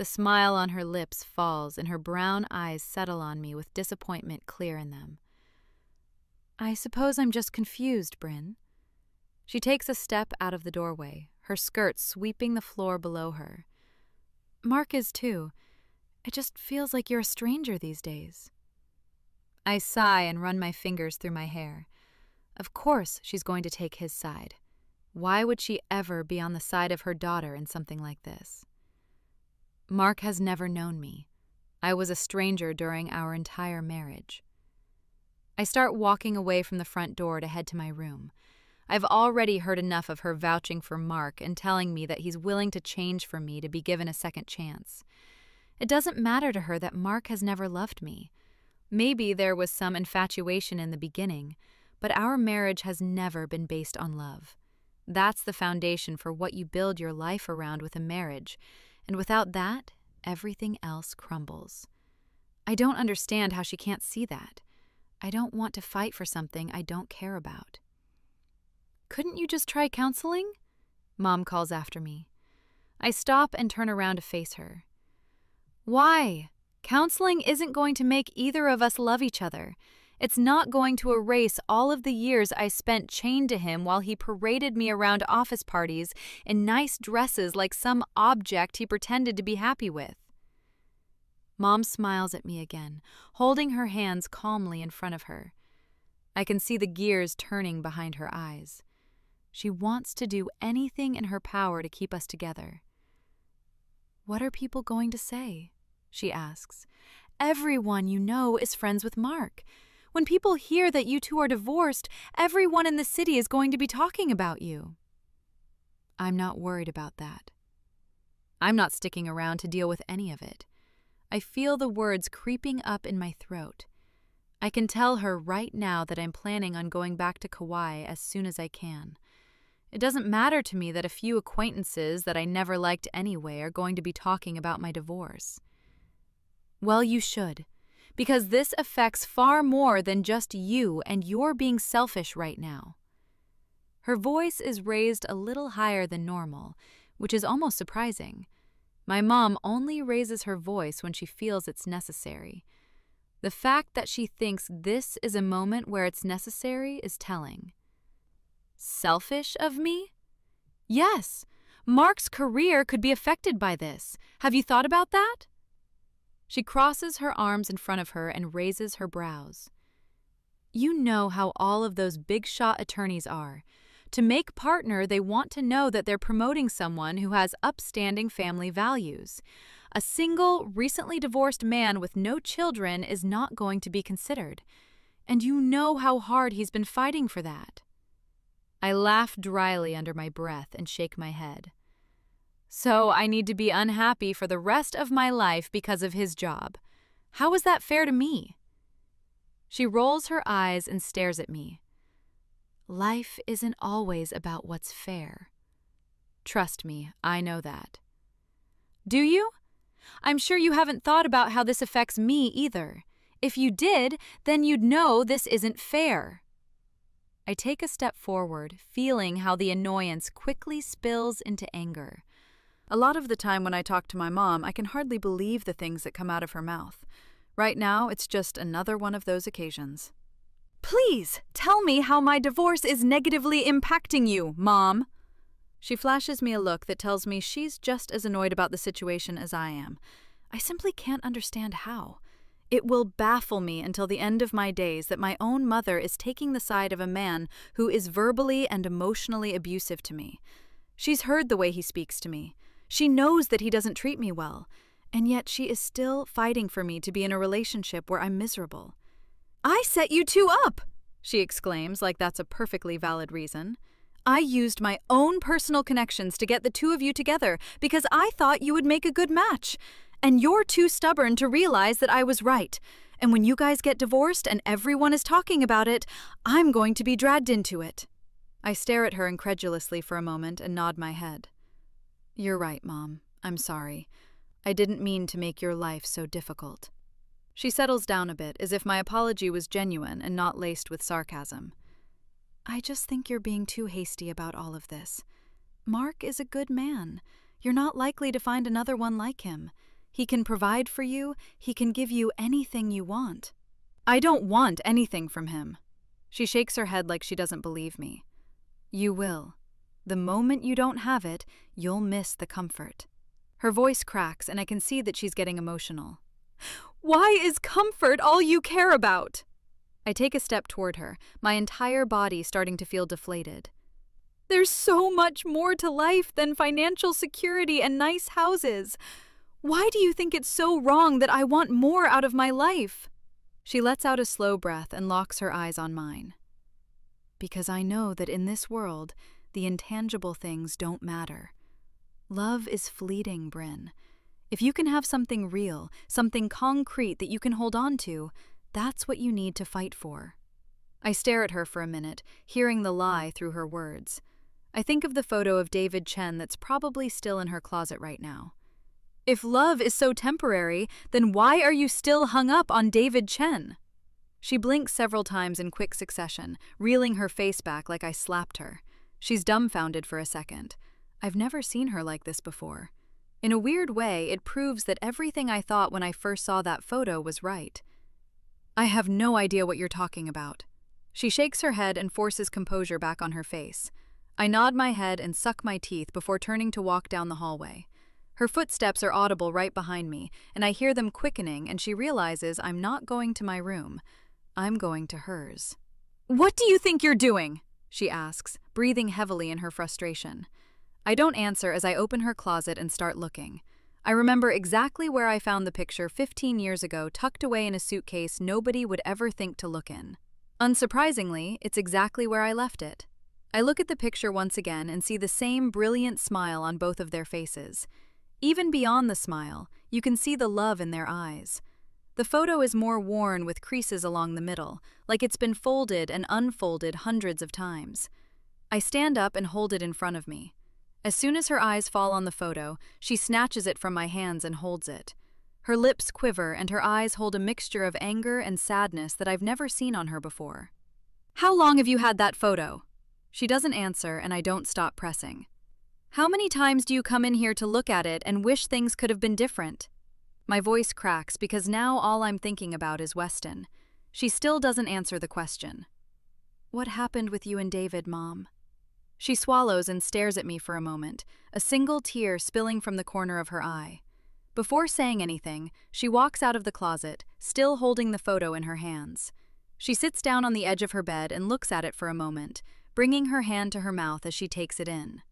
The smile on her lips falls and her brown eyes settle on me with disappointment clear in them. I suppose I'm just confused, Bryn. She takes a step out of the doorway, her skirt sweeping the floor below her. Mark is too. It just feels like you're a stranger these days. I sigh and run my fingers through my hair. Of course she's going to take his side. Why would she ever be on the side of her daughter in something like this? Mark has never known me. I was a stranger during our entire marriage. I start walking away from the front door to head to my room. I've already heard enough of her vouching for Mark and telling me that he's willing to change for me to be given a second chance. It doesn't matter to her that Mark has never loved me. Maybe there was some infatuation in the beginning, but our marriage has never been based on love. That's the foundation for what you build your life around with a marriage, and without that, everything else crumbles. I don't understand how she can't see that. I don't want to fight for something I don't care about. Couldn't you just try counseling? Mom calls after me. I stop and turn around to face her. Why? Counseling isn't going to make either of us love each other. It's not going to erase all of the years I spent chained to him while he paraded me around office parties in nice dresses like some object he pretended to be happy with. Mom smiles at me again, holding her hands calmly in front of her. I can see the gears turning behind her eyes. She wants to do anything in her power to keep us together. What are people going to say? She asks. Everyone you know is friends with Mark. When people hear that you two are divorced, everyone in the city is going to be talking about you. I'm not worried about that. I'm not sticking around to deal with any of it. I feel the words creeping up in my throat. I can tell her right now that I'm planning on going back to Kauai as soon as I can. It doesn't matter to me that a few acquaintances that I never liked anyway are going to be talking about my divorce. Well, you should, because this affects far more than just you, and you're being selfish right now. Her voice is raised a little higher than normal, which is almost surprising. My mom only raises her voice when she feels it's necessary. The fact that she thinks this is a moment where it's necessary is telling. Selfish of me? Yes, Mark's career could be affected by this. Have you thought about that? She crosses her arms in front of her and raises her brows. You know how all of those big-shot attorneys are. To make partner, they want to know that they're promoting someone who has upstanding family values. A single, recently divorced man with no children is not going to be considered. And you know how hard he's been fighting for that. I laugh dryly under my breath and shake my head. So I need to be unhappy for the rest of my life because of his job. How is that fair to me? She rolls her eyes and stares at me. Life isn't always about what's fair. Trust me, I know that. Do you? I'm sure you haven't thought about how this affects me either. If you did, then you'd know this isn't fair. I take a step forward, feeling how the annoyance quickly spills into anger. A lot of the time when I talk to my mom, I can hardly believe the things that come out of her mouth. Right now, it's just another one of those occasions. Please, tell me how my divorce is negatively impacting you, Mom. She flashes me a look that tells me she's just as annoyed about the situation as I am. I simply can't understand how. It will baffle me until the end of my days that my own mother is taking the side of a man who is verbally and emotionally abusive to me. She's heard the way he speaks to me. She knows that he doesn't treat me well, and yet she is still fighting for me to be in a relationship where I'm miserable. I set you two up, she exclaims like that's a perfectly valid reason. I used my own personal connections to get the two of you together because I thought you would make a good match. And you're too stubborn to realize that I was right. And when you guys get divorced and everyone is talking about it, I'm going to be dragged into it. I stare at her incredulously for a moment and nod my head. You're right, Mom. I'm sorry. I didn't mean to make your life so difficult. She settles down a bit, as if my apology was genuine and not laced with sarcasm. I just think you're being too hasty about all of this. Mark is a good man. You're not likely to find another one like him. He can provide for you, he can give you anything you want. I don't want anything from him. She shakes her head like she doesn't believe me. You will. The moment you don't have it, you'll miss the comfort. Her voice cracks, and I can see that she's getting emotional. Why is comfort all you care about? I take a step toward her, my entire body starting to feel deflated. There's so much more to life than financial security and nice houses. Why do you think it's so wrong that I want more out of my life? She lets out a slow breath and locks her eyes on mine. Because I know that in this world, the intangible things don't matter. Love is fleeting, Bryn. If you can have something real, something concrete that you can hold on to, that's what you need to fight for. I stare at her for a minute, hearing the lie through her words. I think of the photo of David Chen that's probably still in her closet right now. If love is so temporary, then why are you still hung up on David Chen? She blinks several times in quick succession, reeling her face back like I slapped her. She's dumbfounded for a second. I've never seen her like this before. In a weird way, it proves that everything I thought when I first saw that photo was right. I have no idea what you're talking about. She shakes her head and forces composure back on her face. I nod my head and suck my teeth before turning to walk down the hallway. Her footsteps are audible right behind me, and I hear them quickening, and she realizes I'm not going to my room. I'm going to hers. What do you think you're doing? She asks, breathing heavily in her frustration. I don't answer as I open her closet and start looking. I remember exactly where I found the picture 15 years ago, tucked away in a suitcase nobody would ever think to look in. Unsurprisingly, it's exactly where I left it. I look at the picture once again and see the same brilliant smile on both of their faces. Even beyond the smile, you can see the love in their eyes. The photo is more worn with creases along the middle, like it's been folded and unfolded hundreds of times. I stand up and hold it in front of me. As soon as her eyes fall on the photo, she snatches it from my hands and holds it. Her lips quiver and her eyes hold a mixture of anger and sadness that I've never seen on her before. How long have you had that photo? She doesn't answer, and I don't stop pressing. How many times do you come in here to look at it and wish things could have been different? My voice cracks because now all I'm thinking about is Weston. She still doesn't answer the question. What happened with you and David, Mom? She swallows and stares at me for a moment, a single tear spilling from the corner of her eye. Before saying anything, she walks out of the closet, still holding the photo in her hands. She sits down on the edge of her bed and looks at it for a moment, bringing her hand to her mouth as she takes it in.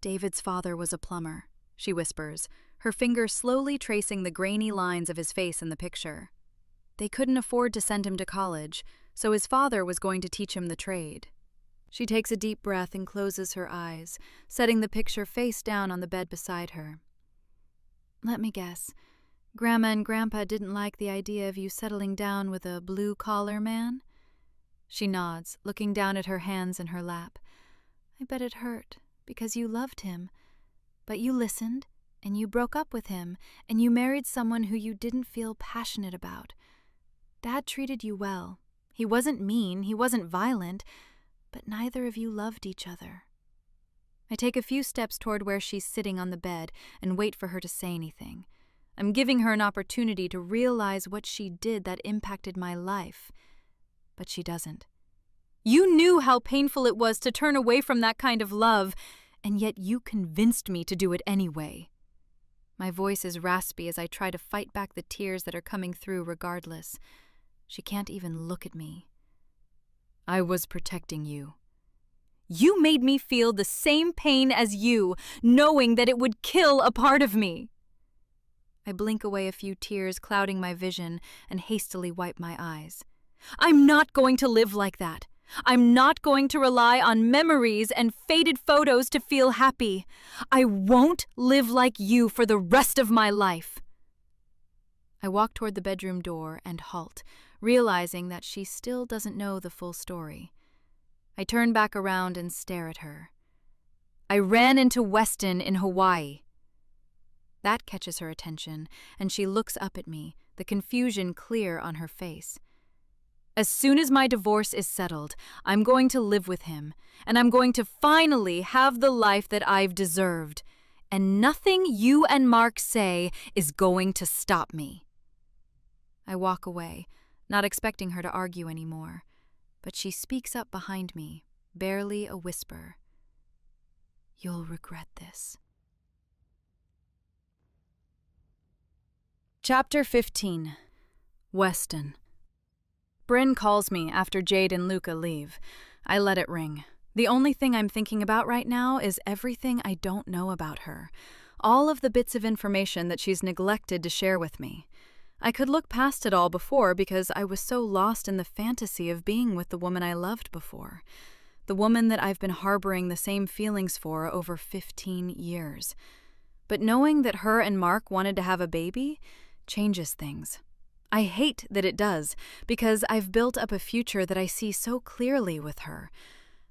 David's father was a plumber, she whispers, her finger slowly tracing the grainy lines of his face in the picture. They couldn't afford to send him to college, so his father was going to teach him the trade. She takes a deep breath and closes her eyes, setting the picture face down on the bed beside her. Let me guess. Grandma and Grandpa didn't like the idea of you settling down with a blue-collar man? She nods, looking down at her hands in her lap. I bet it hurt, because you loved him. But you listened, and you broke up with him, and you married someone who you didn't feel passionate about. Dad treated you well. He wasn't mean, he wasn't violent, but neither of you loved each other. I take a few steps toward where she's sitting on the bed and wait for her to say anything. I'm giving her an opportunity to realize what she did that impacted my life. But she doesn't. You knew how painful it was to turn away from that kind of love, and yet you convinced me to do it anyway. My voice is raspy as I try to fight back the tears that are coming through regardless. She can't even look at me. I was protecting you. You made me feel the same pain as you, knowing that it would kill a part of me. I blink away a few tears clouding my vision and hastily wipe my eyes. I'm not going to live like that. I'm not going to rely on memories and faded photos to feel happy. I won't live like you for the rest of my life. I walk toward the bedroom door and halt, realizing that she still doesn't know the full story. I turn back around and stare at her. I ran into Weston in Hawaii. That catches her attention, and she looks up at me, the confusion clear on her face. As soon as my divorce is settled, I'm going to live with him, and I'm going to finally have the life that I've deserved. and nothing you and Mark say is going to stop me. I walk away, not expecting her to argue anymore, but she speaks up behind me, barely a whisper. You'll regret this. Chapter 15. Weston. Bryn calls me after Jade and Luca leave. I let it ring. The only thing I'm thinking about right now is everything I don't know about her. All of the bits of information that she's neglected to share with me. I could look past it all before because I was so lost in the fantasy of being with the woman I loved before. The woman that I've been harboring the same feelings for over 15 years. But knowing that her and Mark wanted to have a baby changes things. I hate that it does, because I've built up a future that I see so clearly with her.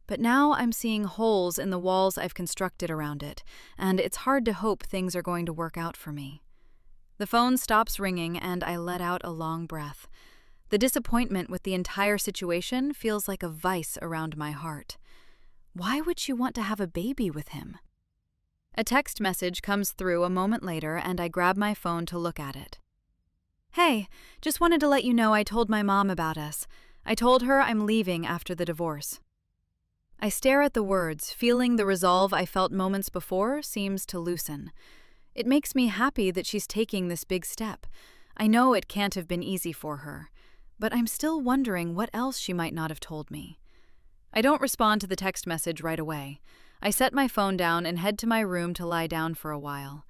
But now I'm seeing holes in the walls I've constructed around it, and it's hard to hope things are going to work out for me. The phone stops ringing, and I let out a long breath. The disappointment with the entire situation feels like a vice around my heart. Why would she want to have a baby with him? A text message comes through a moment later, and I grab my phone to look at it. Hey, just wanted to let you know I told my mom about us. I told her I'm leaving after the divorce. I stare at the words, feeling the resolve I felt moments before seems to loosen. It makes me happy that she's taking this big step. I know it can't have been easy for her, but I'm still wondering what else she might not have told me. I don't respond to the text message right away. I set my phone down and head to my room to lie down for a while.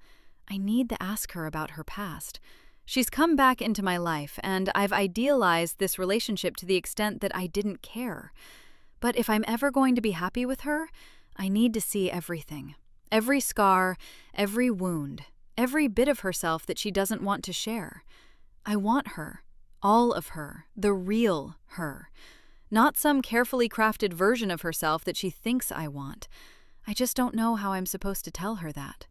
I need to ask her about her past. She's come back into my life, and I've idealized this relationship to the extent that I didn't care. But if I'm ever going to be happy with her, I need to see everything. Every scar, every wound, every bit of herself that she doesn't want to share. I want her, all of her, the real her. Not some carefully crafted version of herself that she thinks I want. I just don't know how I'm supposed to tell her that.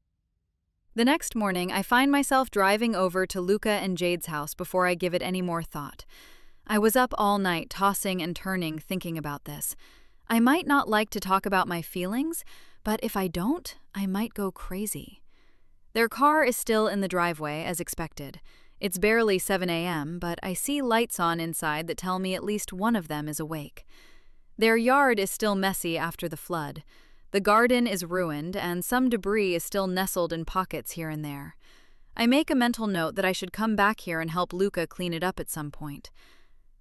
The next morning, I find myself driving over to Luca and Jade's house before I give it any more thought. I was up all night, tossing and turning, thinking about this. I might not like to talk about my feelings, but if I don't, I might go crazy. Their car is still in the driveway, as expected. It's barely 7 a.m., but I see lights on inside that tell me at least one of them is awake. Their yard is still messy after the flood. The garden is ruined, and some debris is still nestled in pockets here and there. I make a mental note that I should come back here and help Luca clean it up at some point.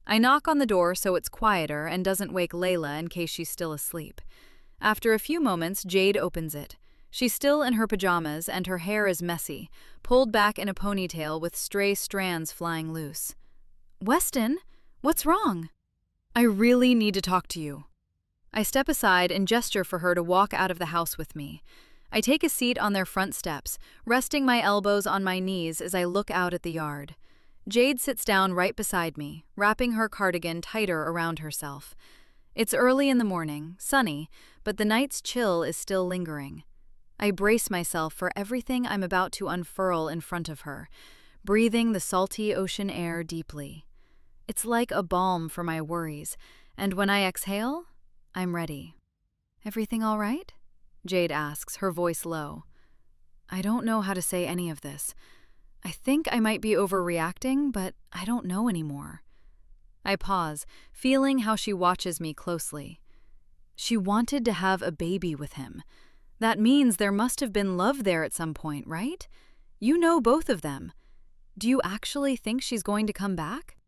I knock on the door so it's quieter and doesn't wake Layla in case she's still asleep. After a few moments, Jade opens it. She's still in her pajamas, and her hair is messy, pulled back in a ponytail with stray strands flying loose. "Weston, what's wrong?" "I really need to talk to you." I step aside and gesture for her to walk out of the house with me. I take a seat on their front steps, resting my elbows on my knees as I look out at the yard. Jade sits down right beside me, wrapping her cardigan tighter around herself. It's early in the morning, sunny, but the night's chill is still lingering. I brace myself for everything I'm about to unfurl in front of her, breathing the salty ocean air deeply. It's like a balm for my worries, and when I exhale, I'm ready. "Everything all right?" Jade asks, her voice low. I don't know how to say any of this. I think I might be overreacting, but I don't know anymore. I pause, feeling how she watches me closely. She wanted to have a baby with him. That means there must have been love there at some point, right? You know both of them. Do you actually think she's going to come back?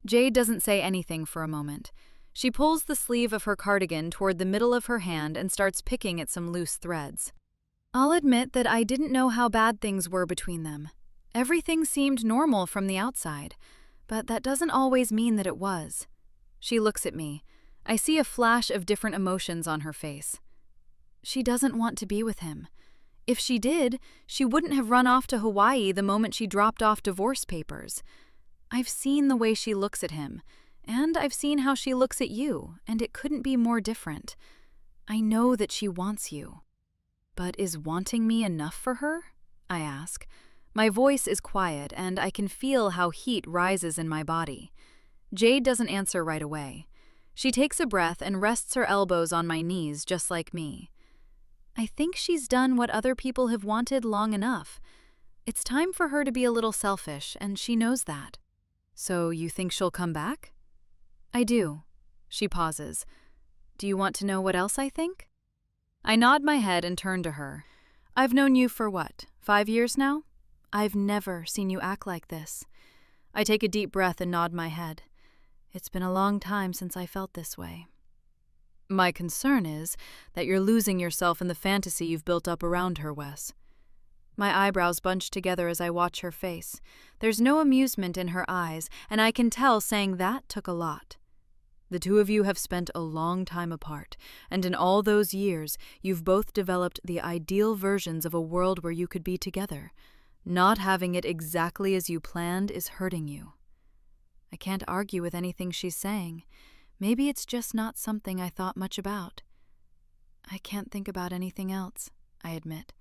Jade doesn't say anything for a moment. She pulls the sleeve of her cardigan toward the middle of her hand and starts picking at some loose threads. I'll admit that I didn't know how bad things were between them. Everything seemed normal from the outside, but that doesn't always mean that it was. She looks at me. I see a flash of different emotions on her face. She doesn't want to be with him. If she did, she wouldn't have run off to Hawaii the moment she dropped off divorce papers. I've seen the way she looks at him, and I've seen how she looks at you, and it couldn't be more different. I know that she wants you. But is wanting me enough for her? I ask. My voice is quiet, and I can feel how heat rises in my body. Jade doesn't answer right away. She takes a breath and rests her elbows on my knees just like me. I think she's done what other people have wanted long enough. It's time for her to be a little selfish, and she knows that. So you think she'll come back? I do. She pauses. Do you want to know what else I think? I nod my head and turn to her. I've known you for what, 5 years now? I've never seen you act like this. I take a deep breath and nod my head. It's been a long time since I felt this way. My concern is that you're losing yourself in the fantasy you've built up around her, Wes. My eyebrows bunch together as I watch her face. There's no amusement in her eyes, and I can tell saying that took a lot. The two of you have spent a long time apart, and in all those years, you've both developed the ideal versions of a world where you could be together. Not having it exactly as you planned is hurting you. I can't argue with anything she's saying. Maybe it's just not something I thought much about. I can't think about anything else, I admit.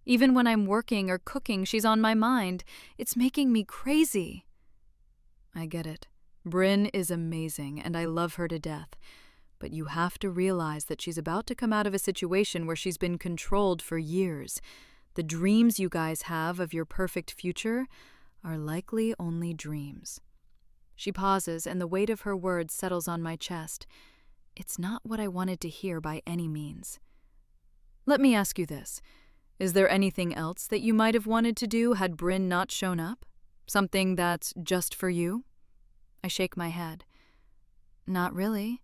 Even when I'm working or cooking, she's on my mind. It's making me crazy. I get it. Bryn is amazing, and I love her to death. But you have to realize that she's about to come out of a situation where she's been controlled for years. The dreams you guys have of your perfect future are likely only dreams. She pauses, and the weight of her words settles on my chest. It's not what I wanted to hear by any means. Let me ask you this. Is there anything else that you might have wanted to do had Bryn not shown up? Something that's just for you? I shake my head. Not really.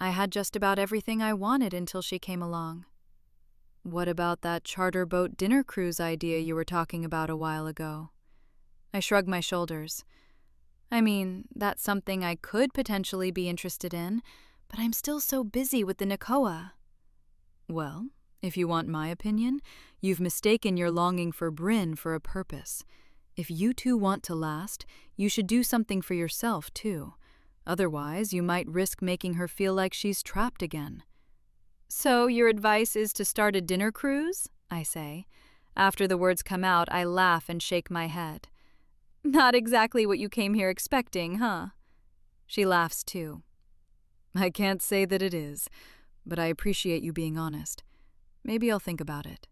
I had just about everything I wanted until she came along. What about that charter boat dinner cruise idea you were talking about a while ago? I shrug my shoulders. I mean, that's something I could potentially be interested in, but I'm still so busy with the Nakoa. Well, if you want my opinion, you've mistaken your longing for Bryn for a purpose. If you two want to last, you should do something for yourself, too. Otherwise, you might risk making her feel like she's trapped again. So your advice is to start a dinner cruise? I say. After the words come out, I laugh and shake my head. Not exactly what you came here expecting, huh? She laughs too. I can't say that it is, but I appreciate you being honest. Maybe I'll think about it.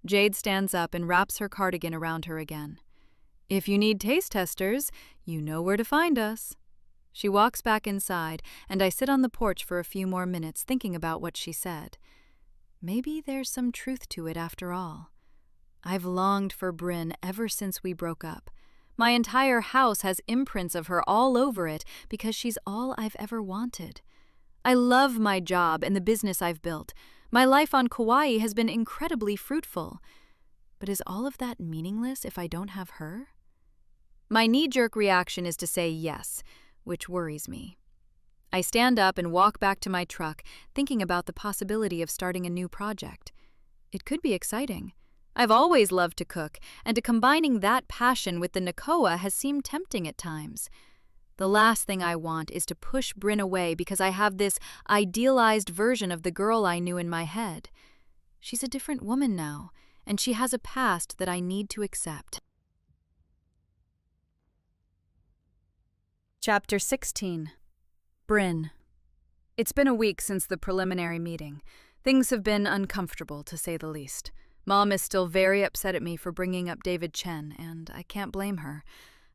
Jade stands up and wraps her cardigan around her again. If you need taste testers, you know where to find us. She walks back inside, and I sit on the porch for a few more minutes thinking about what she said. Maybe there's some truth to it after all. I've longed for Bryn ever since we broke up. My entire house has imprints of her all over it because she's all I've ever wanted. I love my job and the business I've built. My life on Kauai has been incredibly fruitful. But is all of that meaningless if I don't have her? My knee-jerk reaction is to say yes, which worries me. I stand up and walk back to my truck, thinking about the possibility of starting a new project. It could be exciting. I've always loved to cook, and combining that passion with the Nakoa has seemed tempting at times. The last thing I want is to push Bryn away because I have this idealized version of the girl I knew in my head. She's a different woman now, and she has a past that I need to accept. Chapter 16. Bryn. It's been a week since the preliminary meeting. Things have been uncomfortable, to say the least. Mom is still very upset at me for bringing up David Chen, and I can't blame her.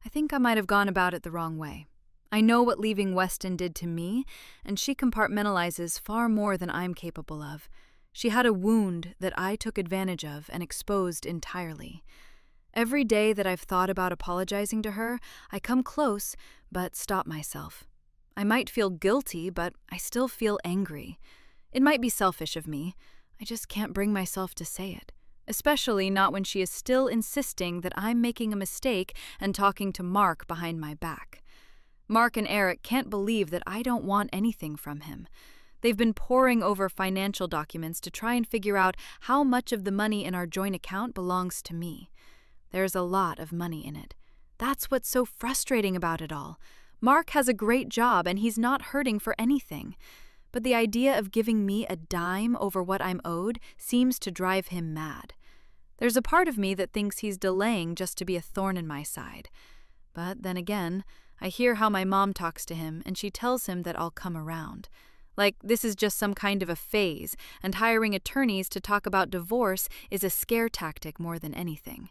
I think I might have gone about it the wrong way. I know what leaving Weston did to me, and she compartmentalizes far more than I'm capable of. She had a wound that I took advantage of and exposed entirely. Every day that I've thought about apologizing to her, I come close, but stop myself. I might feel guilty, but I still feel angry. It might be selfish of me. I just can't bring myself to say it. Especially not when she is still insisting that I'm making a mistake and talking to Mark behind my back. Mark and Eric can't believe that I don't want anything from him. They've been poring over financial documents to try and figure out how much of the money in our joint account belongs to me. There's a lot of money in it. That's what's so frustrating about it all. Mark has a great job and he's not hurting for anything. But the idea of giving me a dime over what I'm owed seems to drive him mad. There's a part of me that thinks he's delaying just to be a thorn in my side. But then again, I hear how my mom talks to him and she tells him that I'll come around. Like this is just some kind of a phase, and hiring attorneys to talk about divorce is a scare tactic more than anything.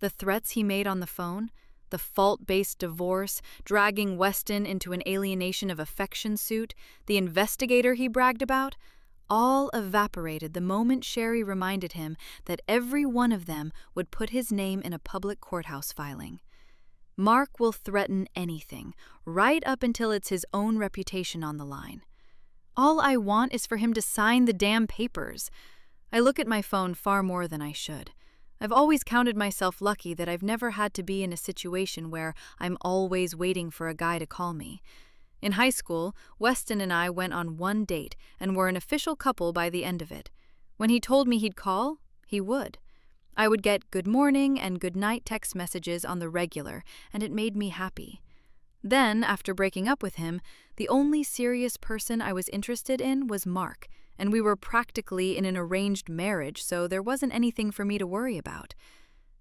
The threats he made on the phone, the fault-based divorce, dragging Weston into an alienation of affection suit, the investigator he bragged about, all evaporated the moment Sherry reminded him that every one of them would put his name in a public courthouse filing. Mark will threaten anything, right up until it's his own reputation on the line. All I want is for him to sign the damn papers. I look at my phone far more than I should. I've always counted myself lucky that I've never had to be in a situation where I'm always waiting for a guy to call me. In high school, Weston and I went on one date and were an official couple by the end of it. When he told me he'd call, he would. I would get good morning and good night text messages on the regular, and it made me happy. Then, after breaking up with him, the only serious person I was interested in was Mark, and we were practically in an arranged marriage, so there wasn't anything for me to worry about.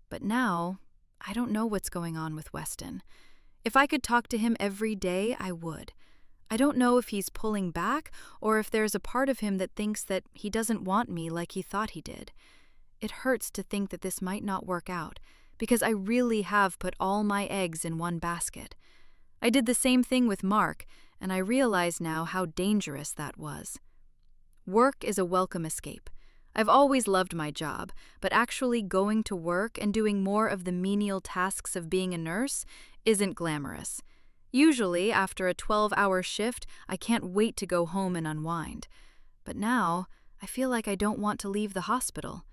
But now, I don't know what's going on with Weston. If I could talk to him every day, I would. I don't know if he's pulling back or if there's a part of him that thinks that he doesn't want me like he thought he did. It hurts to think that this might not work out, because I really have put all my eggs in one basket. I did the same thing with Mark, and I realize now how dangerous that was. Work is a welcome escape. I've always loved my job, but actually going to work and doing more of the menial tasks of being a nurse isn't glamorous. Usually, after a 12-hour shift, I can't wait to go home and unwind. But now, I feel like I don't want to leave the hospital.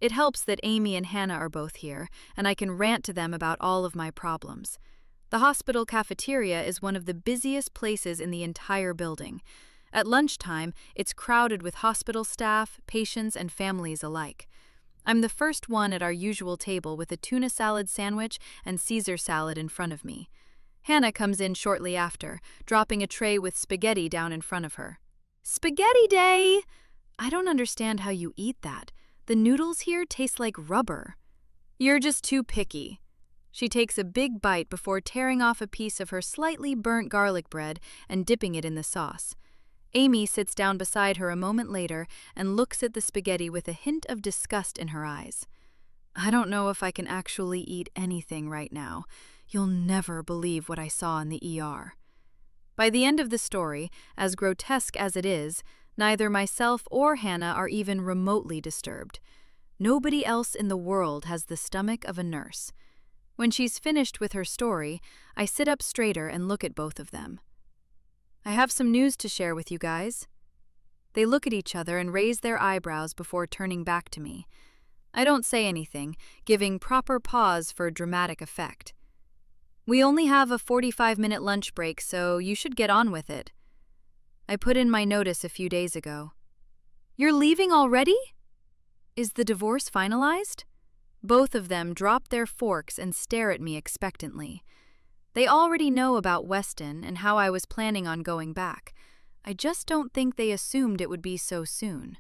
It helps that Amy and Hannah are both here, and I can rant to them about all of my problems. The hospital cafeteria is one of the busiest places in the entire building. At lunchtime, it's crowded with hospital staff, patients, and families alike. I'm the first one at our usual table with a tuna salad sandwich and Caesar salad in front of me. Hannah comes in shortly after, dropping a tray with spaghetti down in front of her. Spaghetti day! I don't understand how you eat that. The noodles here taste like rubber. You're just too picky. She takes a big bite before tearing off a piece of her slightly burnt garlic bread and dipping it in the sauce. Amy sits down beside her a moment later and looks at the spaghetti with a hint of disgust in her eyes. I don't know if I can actually eat anything right now. You'll never believe what I saw in the ER. By the end of the story, as grotesque as it is, neither myself or Hannah are even remotely disturbed. Nobody else in the world has the stomach of a nurse. When she's finished with her story, I sit up straighter and look at both of them. I have some news to share with you guys. They look at each other and raise their eyebrows before turning back to me. I don't say anything, giving proper pause for dramatic effect. We only have a 45-minute lunch break, so you should get on with it. I put in my notice a few days ago. You're leaving already? Is the divorce finalized? Both of them drop their forks and stare at me expectantly. They already know about Weston and how I was planning on going back. I just don't think they assumed it would be so soon.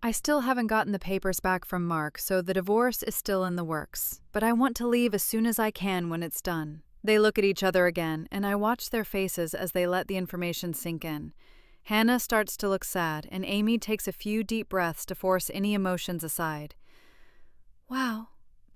I still haven't gotten the papers back from Mark, so the divorce is still in the works, but I want to leave as soon as I can when it's done. They look at each other again, and I watch their faces as they let the information sink in. Hannah starts to look sad, and Amy takes a few deep breaths to force any emotions aside. Wow,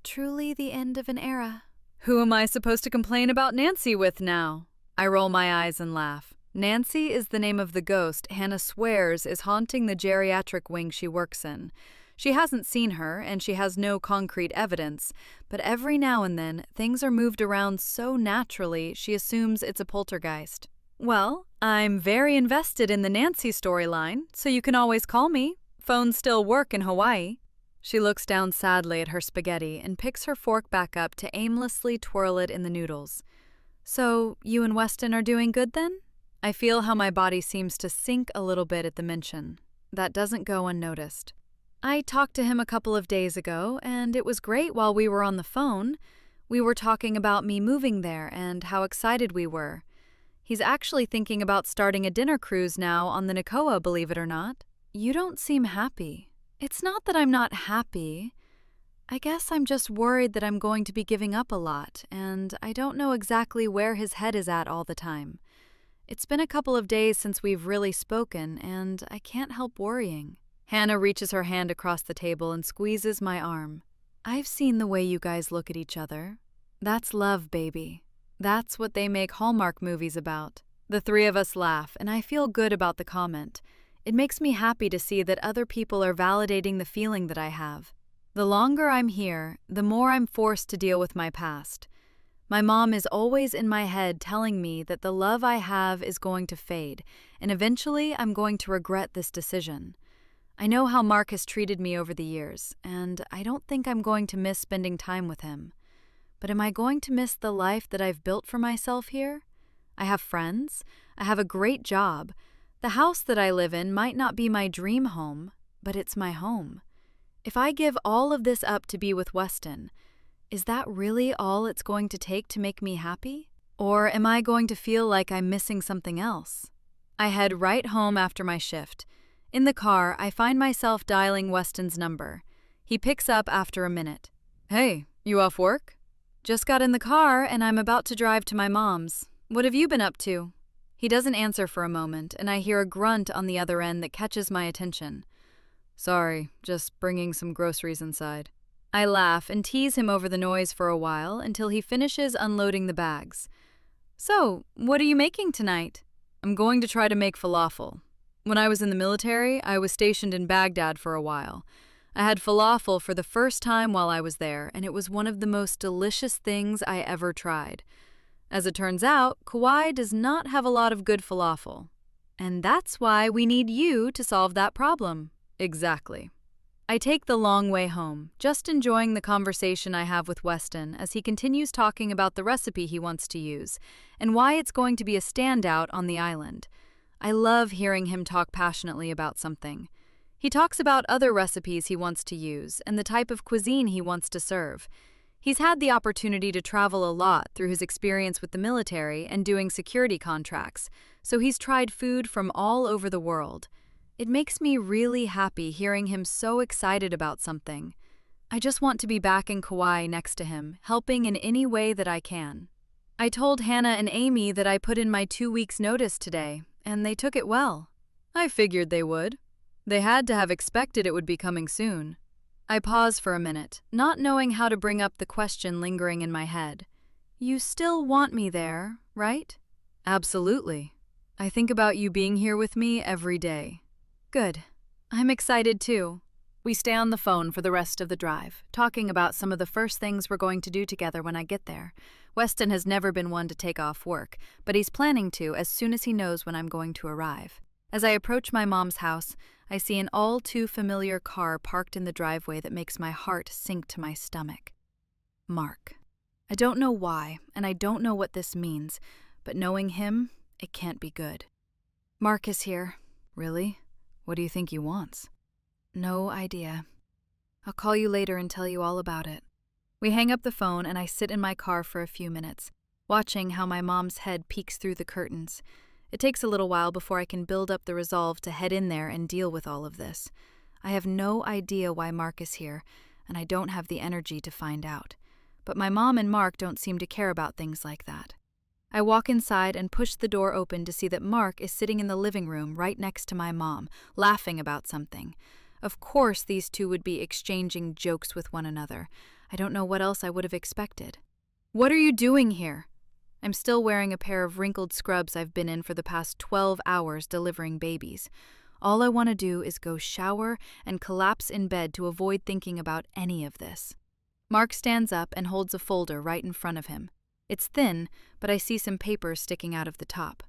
truly the end of an era. Who am I supposed to complain about Nancy with now? I roll my eyes and laugh. Nancy is the name of the ghost Hannah swears is haunting the geriatric wing she works in. She hasn't seen her, and she has no concrete evidence, but every now and then things are moved around so naturally she assumes it's a poltergeist. Well, I'm very invested in the Nancy storyline, so you can always call me. Phones still work in Hawaii. She looks down sadly at her spaghetti and picks her fork back up to aimlessly twirl it in the noodles. So, you and Weston are doing good then? I feel how my body seems to sink a little bit at the mention. That doesn't go unnoticed. I talked to him a couple of days ago, and it was great while we were on the phone. We were talking about me moving there and how excited we were. He's actually thinking about starting a dinner cruise now on the Nakoa, believe it or not. You don't seem happy. It's not that I'm not happy. I guess I'm just worried that I'm going to be giving up a lot, and I don't know exactly where his head is at all the time. It's been a couple of days since we've really spoken, and I can't help worrying. Hannah reaches her hand across the table and squeezes my arm. I've seen the way you guys look at each other. That's love, baby. That's what they make Hallmark movies about. The three of us laugh, and I feel good about the comment. It makes me happy to see that other people are validating the feeling that I have. The longer I'm here, the more I'm forced to deal with my past. My mom is always in my head telling me that the love I have is going to fade, and eventually I'm going to regret this decision. I know how Mark has treated me over the years, and I don't think I'm going to miss spending time with him. But am I going to miss the life that I've built for myself here? I have friends. I have a great job. The house that I live in might not be my dream home, but it's my home. If I give all of this up to be with Weston, is that really all it's going to take to make me happy? Or am I going to feel like I'm missing something else? I head right home after my shift. In the car, I find myself dialing Weston's number. He picks up after a minute. Hey, you off work? Just got in the car and I'm about to drive to my mom's. What have you been up to? He doesn't answer for a moment, and I hear a grunt on the other end that catches my attention. Sorry, just bringing some groceries inside. I laugh and tease him over the noise for a while until he finishes unloading the bags. So, what are you making tonight? I'm going to try to make falafel. When I was in the military, I was stationed in Baghdad for a while. I had falafel for the first time while I was there, and it was one of the most delicious things I ever tried. As it turns out, Kauai does not have a lot of good falafel. And that's why we need you to solve that problem. Exactly. I take the long way home, just enjoying the conversation I have with Weston as he continues talking about the recipe he wants to use and why it's going to be a standout on the island. I love hearing him talk passionately about something. He talks about other recipes he wants to use and the type of cuisine he wants to serve. He's had the opportunity to travel a lot through his experience with the military and doing security contracts, so he's tried food from all over the world. It makes me really happy hearing him so excited about something. I just want to be back in Kauai next to him, helping in any way that I can. I told Hannah and Amy that I put in my 2 weeks' notice today, and they took it well. I figured they would. They had to have expected it would be coming soon. I pause for a minute, not knowing how to bring up the question lingering in my head. You still want me there, right? Absolutely. I think about you being here with me every day. Good. I'm excited too. We stay on the phone for the rest of the drive, talking about some of the first things we're going to do together when I get there. Weston has never been one to take off work, but he's planning to as soon as he knows when I'm going to arrive. As I approach my mom's house, I see an all too familiar car parked in the driveway that makes my heart sink to my stomach. Mark. I don't know why, and I don't know what this means, but knowing him, it can't be good. Mark is here. Really? What do you think he wants? No idea. I'll call you later and tell you all about it. We hang up the phone and I sit in my car for a few minutes, watching how my mom's head peeks through the curtains. It takes a little while before I can build up the resolve to head in there and deal with all of this. I have no idea why Mark is here, and I don't have the energy to find out. But my mom and Mark don't seem to care about things like that. I walk inside and push the door open to see that Mark is sitting in the living room right next to my mom, laughing about something. Of course these two would be exchanging jokes with one another. I don't know what else I would have expected. What are you doing here? I'm still wearing a pair of wrinkled scrubs I've been in for the past 12 hours delivering babies. All I want to do is go shower and collapse in bed to avoid thinking about any of this. Mark stands up and holds a folder right in front of him. It's thin, but I see some papers sticking out of the top.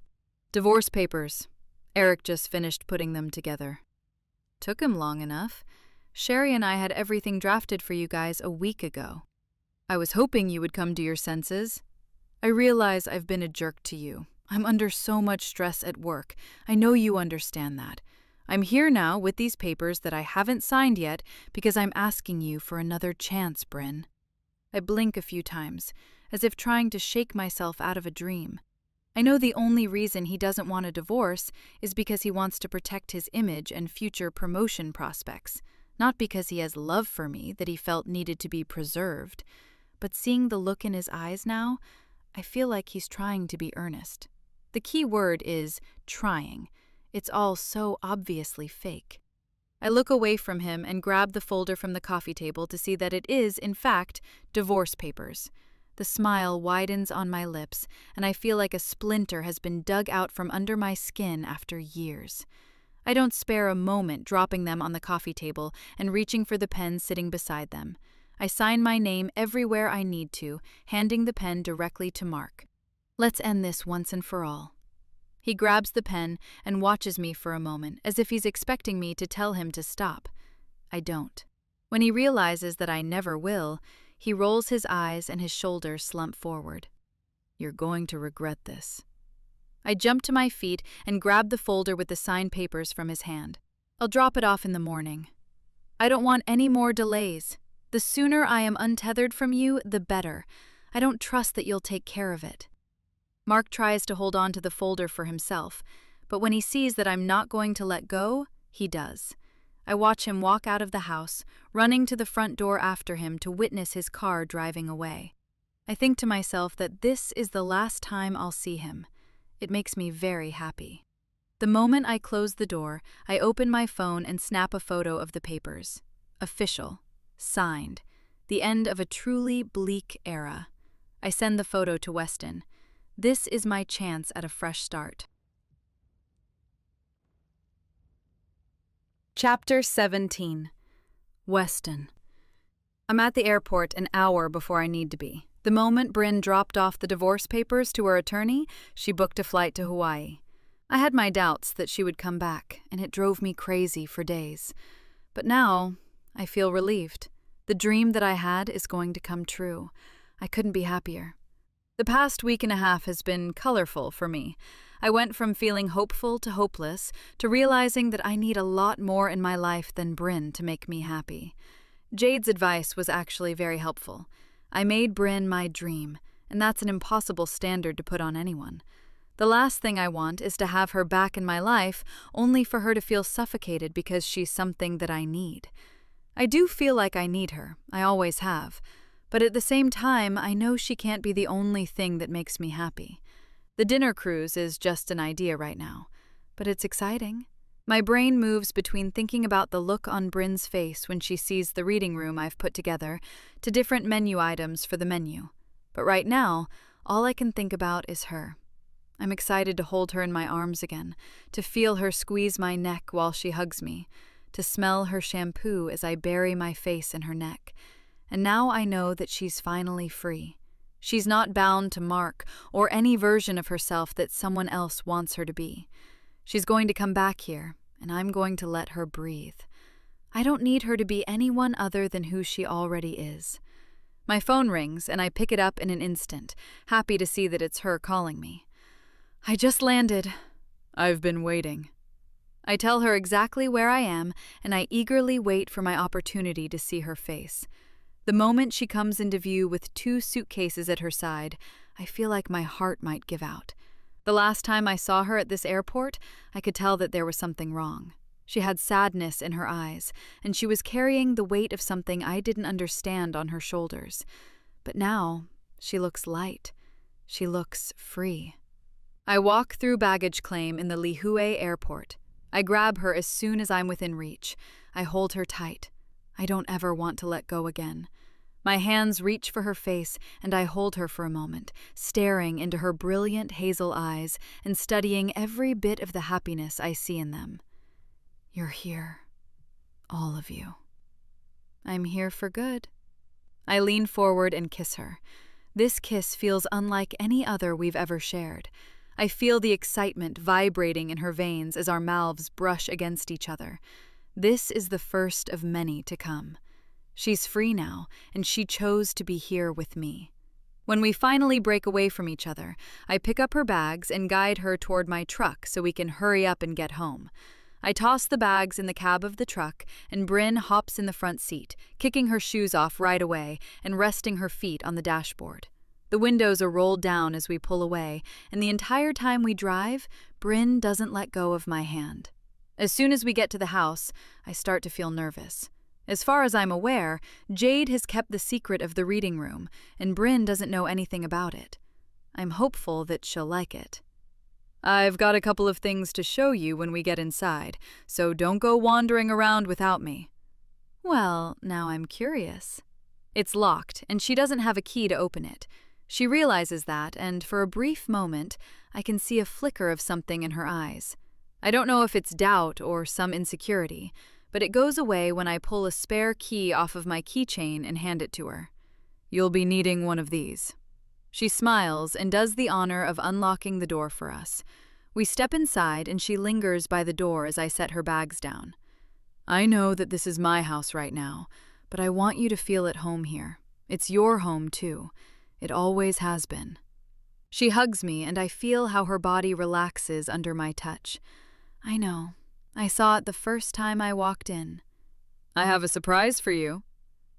Divorce papers. Eric just finished putting them together. Took him long enough. Sherry and I had everything drafted for you guys a week ago. I was hoping you would come to your senses. I realize I've been a jerk to you. I'm under so much stress at work. I know you understand that. I'm here now with these papers that I haven't signed yet because I'm asking you for another chance, Bryn. I blink a few times, as if trying to shake myself out of a dream. I know the only reason he doesn't want a divorce is because he wants to protect his image and future promotion prospects, not because he has love for me that he felt needed to be preserved. But seeing the look in his eyes now, I feel like he's trying to be earnest. The key word is trying. It's all so obviously fake. I look away from him and grab the folder from the coffee table to see that it is, in fact, divorce papers. The smile widens on my lips, and I feel like a splinter has been dug out from under my skin after years. I don't spare a moment dropping them on the coffee table and reaching for the pen sitting beside them. I sign my name everywhere I need to, handing the pen directly to Mark. Let's end this once and for all. He grabs the pen and watches me for a moment, as if he's expecting me to tell him to stop. I don't. When he realizes that I never will, he rolls his eyes and his shoulders slump forward. You're going to regret this. I jump to my feet and grab the folder with the signed papers from his hand. I'll drop it off in the morning. I don't want any more delays. The sooner I am untethered from you, the better. I don't trust that you'll take care of it. Mark tries to hold on to the folder for himself, but when he sees that I'm not going to let go, he does. I watch him walk out of the house, running to the front door after him to witness his car driving away. I think to myself that this is the last time I'll see him. It makes me very happy. The moment I close the door, I open my phone and snap a photo of the papers. Official. Signed. The end of a truly bleak era. I send the photo to Weston. This is my chance at a fresh start. Chapter 17. Weston. I'm at the airport an hour before I need to be. The moment Bryn dropped off the divorce papers to her attorney, she booked a flight to Hawaii. I had my doubts that she would come back, and it drove me crazy for days. But now, I feel relieved. The dream that I had is going to come true. I couldn't be happier. The past week and a half has been colorful for me. I went from feeling hopeful to hopeless to realizing that I need a lot more in my life than Bryn to make me happy. Jade's advice was actually very helpful. I made Bryn my dream, and that's an impossible standard to put on anyone. The last thing I want is to have her back in my life only for her to feel suffocated because she's something that I need. I do feel like I need her, I always have. But at the same time, I know she can't be the only thing that makes me happy. The dinner cruise is just an idea right now, but it's exciting. My brain moves between thinking about the look on Bryn's face when she sees the reading room I've put together to different menu items for the menu. But right now, all I can think about is her. I'm excited to hold her in my arms again, to feel her squeeze my neck while she hugs me, to smell her shampoo as I bury my face in her neck. And now I know that she's finally free. She's not bound to Mark or any version of herself that someone else wants her to be. She's going to come back here, and I'm going to let her breathe. I don't need her to be anyone other than who she already is. My phone rings, and I pick it up in an instant, happy to see that it's her calling me. I just landed. I've been waiting. I tell her exactly where I am, and I eagerly wait for my opportunity to see her face. The moment she comes into view with 2 suitcases at her side, I feel like my heart might give out. The last time I saw her at this airport, I could tell that there was something wrong. She had sadness in her eyes, and she was carrying the weight of something I didn't understand on her shoulders. But now, she looks light. She looks free. I walk through baggage claim in the Lihue airport. I grab her as soon as I'm within reach. I hold her tight. I don't ever want to let go again. My hands reach for her face, and I hold her for a moment, staring into her brilliant hazel eyes and studying every bit of the happiness I see in them. You're here. All of you. I'm here for good. I lean forward and kiss her. This kiss feels unlike any other we've ever shared. I feel the excitement vibrating in her veins as our mouths brush against each other. This is the first of many to come. She's free now, and she chose to be here with me. When we finally break away from each other, I pick up her bags and guide her toward my truck so we can hurry up and get home. I toss the bags in the cab of the truck, and Bryn hops in the front seat, kicking her shoes off right away and resting her feet on the dashboard. The windows are rolled down as we pull away, and the entire time we drive, Bryn doesn't let go of my hand. As soon as we get to the house, I start to feel nervous. As far as I'm aware, Jade has kept the secret of the reading room, and Bryn doesn't know anything about it. I'm hopeful that she'll like it. I've got a couple of things to show you when we get inside, so don't go wandering around without me." Well, now I'm curious. It's locked, and she doesn't have a key to open it. She realizes that, and for a brief moment, I can see a flicker of something in her eyes. I don't know if it's doubt or some insecurity, but it goes away when I pull a spare key off of my keychain and hand it to her. "You'll be needing one of these." She smiles and does the honor of unlocking the door for us. We step inside, and she lingers by the door as I set her bags down. "I know that this is my house right now, but I want you to feel at home here. It's your home, too. It always has been." She hugs me, and I feel how her body relaxes under my touch. I know. I saw it the first time I walked in. "I have a surprise for you."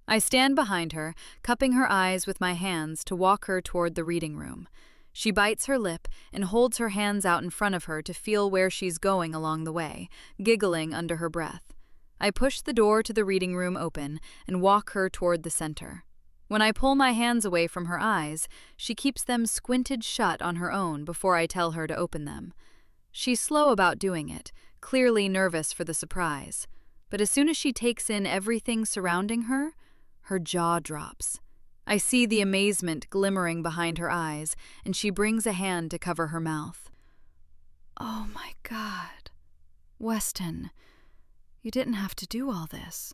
I stand behind her, cupping her eyes with my hands to walk her toward the reading room. She bites her lip and holds her hands out in front of her to feel where she's going along the way, giggling under her breath. I push the door to the reading room open and walk her toward the center. When I pull my hands away from her eyes, she keeps them squinted shut on her own before I tell her to open them. She's slow about doing it, clearly nervous for the surprise. But as soon as she takes in everything surrounding her, her jaw drops. I see the amazement glimmering behind her eyes, and she brings a hand to cover her mouth. "Oh my God. Weston, you didn't have to do all this."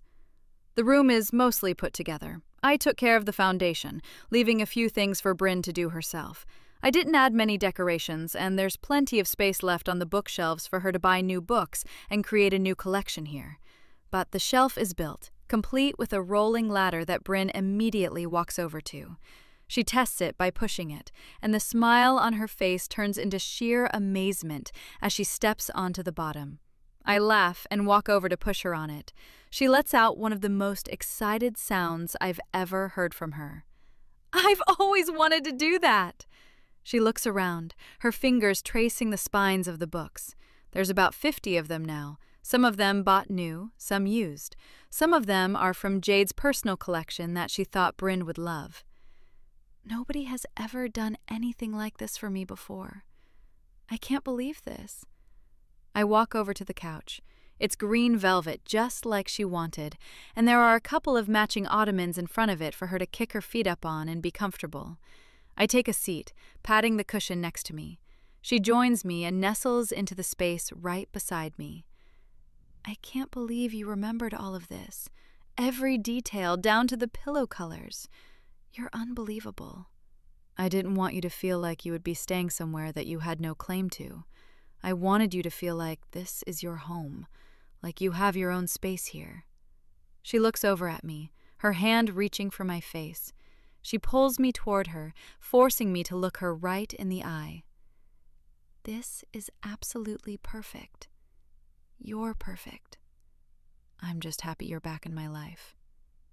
The room is mostly put together. I took care of the foundation, leaving a few things for Bryn to do herself. I didn't add many decorations, and there's plenty of space left on the bookshelves for her to buy new books and create a new collection here. But the shelf is built, complete with a rolling ladder that Bryn immediately walks over to. She tests it by pushing it, and the smile on her face turns into sheer amazement as she steps onto the bottom. I laugh and walk over to push her on it. She lets out one of the most excited sounds I've ever heard from her. "I've always wanted to do that!" She looks around, her fingers tracing the spines of the books. There's about 50 of them now, some of them bought new, some used. Some of them are from Jade's personal collection that she thought Bryn would love. Nobody has ever done anything like this for me before. I can't believe this. I walk over to the couch. It's green velvet, just like she wanted, and there are a couple of matching ottomans in front of it for her to kick her feet up on and be comfortable. I take a seat, patting the cushion next to me. She joins me and nestles into the space right beside me. "I can't believe you remembered all of this. Every detail, down to the pillow colors. You're unbelievable." "I didn't want you to feel like you would be staying somewhere that you had no claim to. I wanted you to feel like this is your home, like you have your own space here." She looks over at me, her hand reaching for my face. She pulls me toward her, forcing me to look her right in the eye. "This is absolutely perfect. You're perfect. I'm just happy you're back in my life."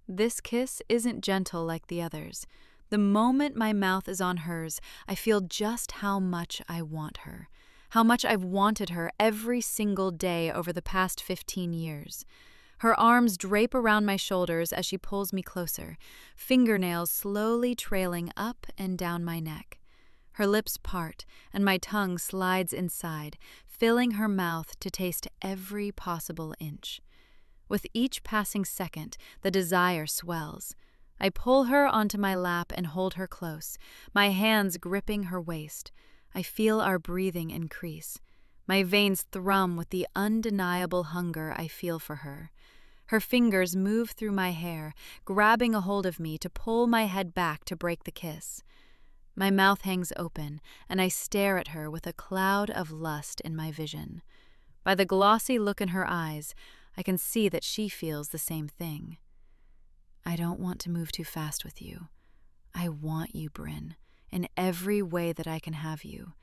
This kiss isn't gentle like the others. The moment my mouth is on hers, I feel just how much I want her, how much I've wanted her every single day over the past 15 years. Her arms drape around my shoulders as she pulls me closer, fingernails slowly trailing up and down my neck. Her lips part, and my tongue slides inside, filling her mouth to taste every possible inch. With each passing second, the desire swells. I pull her onto my lap and hold her close, my hands gripping her waist. I feel our breathing increase. My veins thrum with the undeniable hunger I feel for her. Her fingers move through my hair, grabbing a hold of me to pull my head back to break the kiss. My mouth hangs open, and I stare at her with a cloud of lust in my vision. By the glossy look in her eyes, I can see that she feels the same thing. "I don't want to move too fast with you. I want you, Bryn, in every way that I can have you,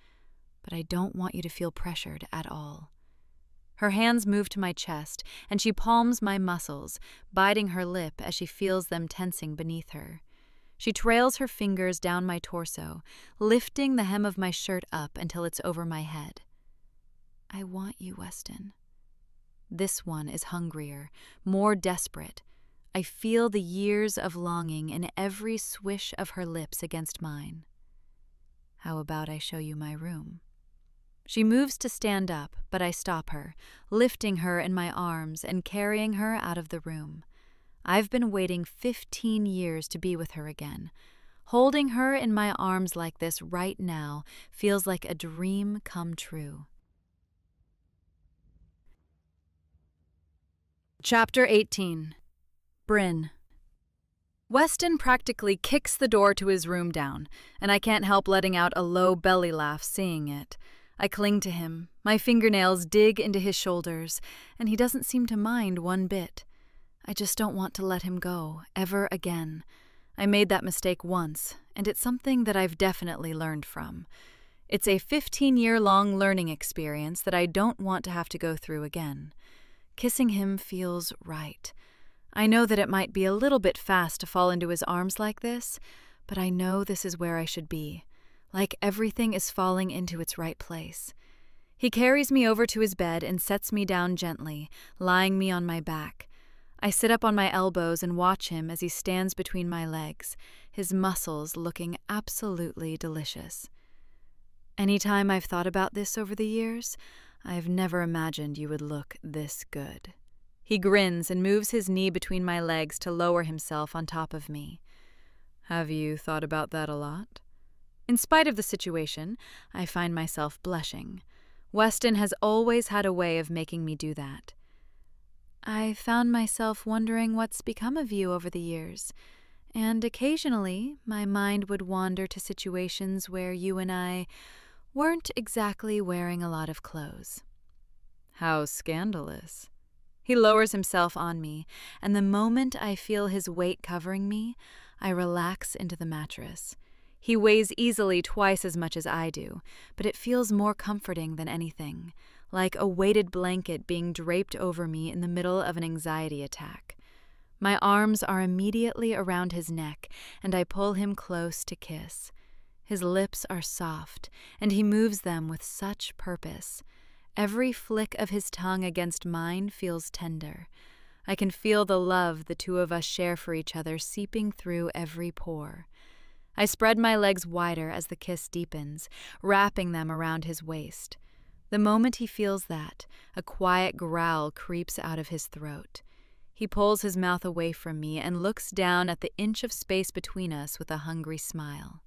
but I don't want you to feel pressured at all." Her hands move to my chest, and she palms my muscles, biting her lip as she feels them tensing beneath her. She trails her fingers down my torso, lifting the hem of my shirt up until it's over my head. "I want you, Weston." This one is hungrier, more desperate. I feel the years of longing in every swish of her lips against mine. "How about I show you my room?" She moves to stand up, but I stop her, lifting her in my arms and carrying her out of the room. I've been waiting 15 years to be with her again. Holding her in my arms like this right now feels like a dream come true. Chapter 18. Bryn. Weston practically kicks the door to his room down, and I can't help letting out a low belly laugh seeing it. I cling to him, my fingernails dig into his shoulders, and he doesn't seem to mind one bit. I just don't want to let him go, ever again. I made that mistake once, and it's something that I've definitely learned from. It's a 15-year-long learning experience that I don't want to have to go through again. Kissing him feels right. I know that it might be a little bit fast to fall into his arms like this, but I know this is where I should be. Like everything is falling into its right place. He carries me over to his bed and sets me down gently, lying me on my back. I sit up on my elbows and watch him as he stands between my legs, his muscles looking absolutely delicious. Anytime I've thought about this over the years, I've never imagined you would look this good. He grins and moves his knee between my legs to lower himself on top of me. Have you thought about that a lot? In spite of the situation, I find myself blushing. Weston has always had a way of making me do that. I found myself wondering what's become of you over the years, and occasionally my mind would wander to situations where you and I weren't exactly wearing a lot of clothes. How scandalous. He lowers himself on me, and the moment I feel his weight covering me, I relax into the mattress. He weighs easily twice as much as I do, but it feels more comforting than anything, like a weighted blanket being draped over me in the middle of an anxiety attack. My arms are immediately around his neck, and I pull him close to kiss. His lips are soft, and he moves them with such purpose. Every flick of his tongue against mine feels tender. I can feel the love the two of us share for each other seeping through every pore. I spread my legs wider as the kiss deepens, wrapping them around his waist. The moment he feels that, a quiet growl creeps out of his throat. He pulls his mouth away from me and looks down at the inch of space between us with a hungry smile.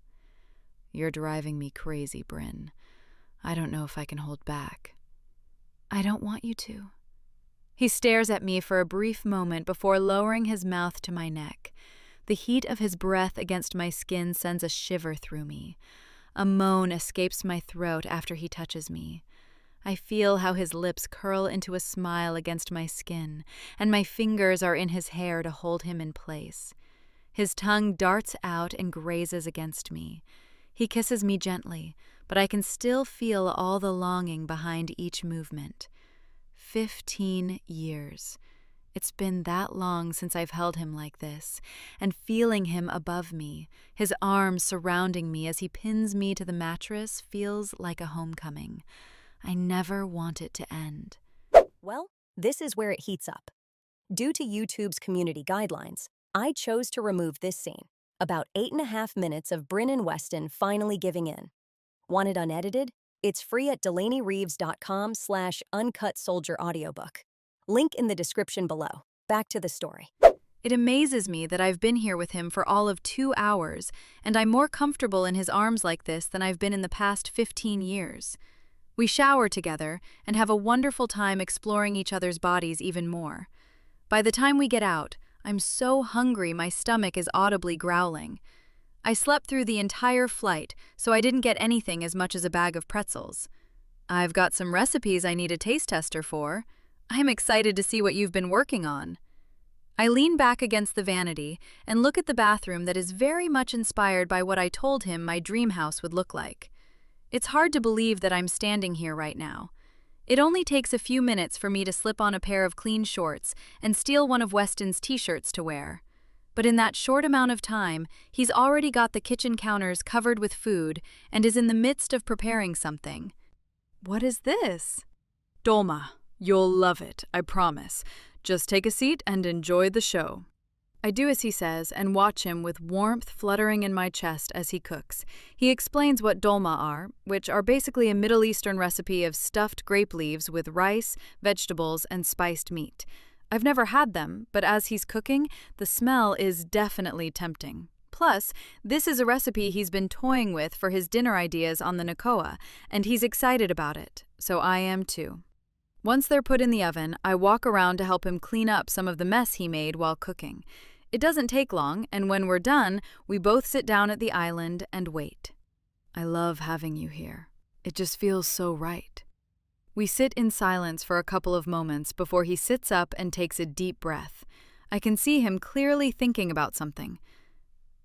You're driving me crazy, Bryn. I don't know if I can hold back. I don't want you to. He stares at me for a brief moment before lowering his mouth to my neck. The heat of his breath against my skin sends a shiver through me. A moan escapes my throat after he touches me. I feel how his lips curl into a smile against my skin, and my fingers are in his hair to hold him in place. His tongue darts out and grazes against me. He kisses me gently, but I can still feel all the longing behind each movement. 15 years. It's been that long since I've held him like this, and feeling him above me, his arms surrounding me as he pins me to the mattress feels like a homecoming. I never want it to end. Well, this is where it heats up. Due to YouTube's community guidelines, I chose to remove this scene, about 8.5 minutes of Bryn and Weston finally giving in. Want it unedited? It's free at delaneyreeves.com/uncut soldier audiobook. Link in the description below. Back to the story. It amazes me that I've been here with him for all of 2 hours, and I'm more comfortable in his arms like this than I've been in the past 15 years. We shower together and have a wonderful time exploring each other's bodies even more. By the time we get out, I'm so hungry my stomach is audibly growling. I slept through the entire flight, so I didn't get anything as much as a bag of pretzels. I've got some recipes I need a taste tester for. I'm excited to see what you've been working on. I lean back against the vanity and look at the bathroom that is very much inspired by what I told him my dream house would look like. It's hard to believe that I'm standing here right now. It only takes a few minutes for me to slip on a pair of clean shorts and steal one of Weston's t-shirts to wear. But in that short amount of time, he's already got the kitchen counters covered with food and is in the midst of preparing something. What is this? Dolma. You'll love it, I promise. Just take a seat and enjoy the show. I do as he says and watch him with warmth fluttering in my chest as he cooks. He explains what dolma are, which are basically a Middle Eastern recipe of stuffed grape leaves with rice, vegetables, and spiced meat. I've never had them, but as he's cooking, the smell is definitely tempting. Plus, this is a recipe he's been toying with for his dinner ideas on the Nakoa, and he's excited about it, so I am too. Once they're put in the oven, I walk around to help him clean up some of the mess he made while cooking. It doesn't take long, and when we're done, we both sit down at the island and wait. I love having you here. It just feels so right. We sit in silence for a couple of moments before he sits up and takes a deep breath. I can see him clearly thinking about something.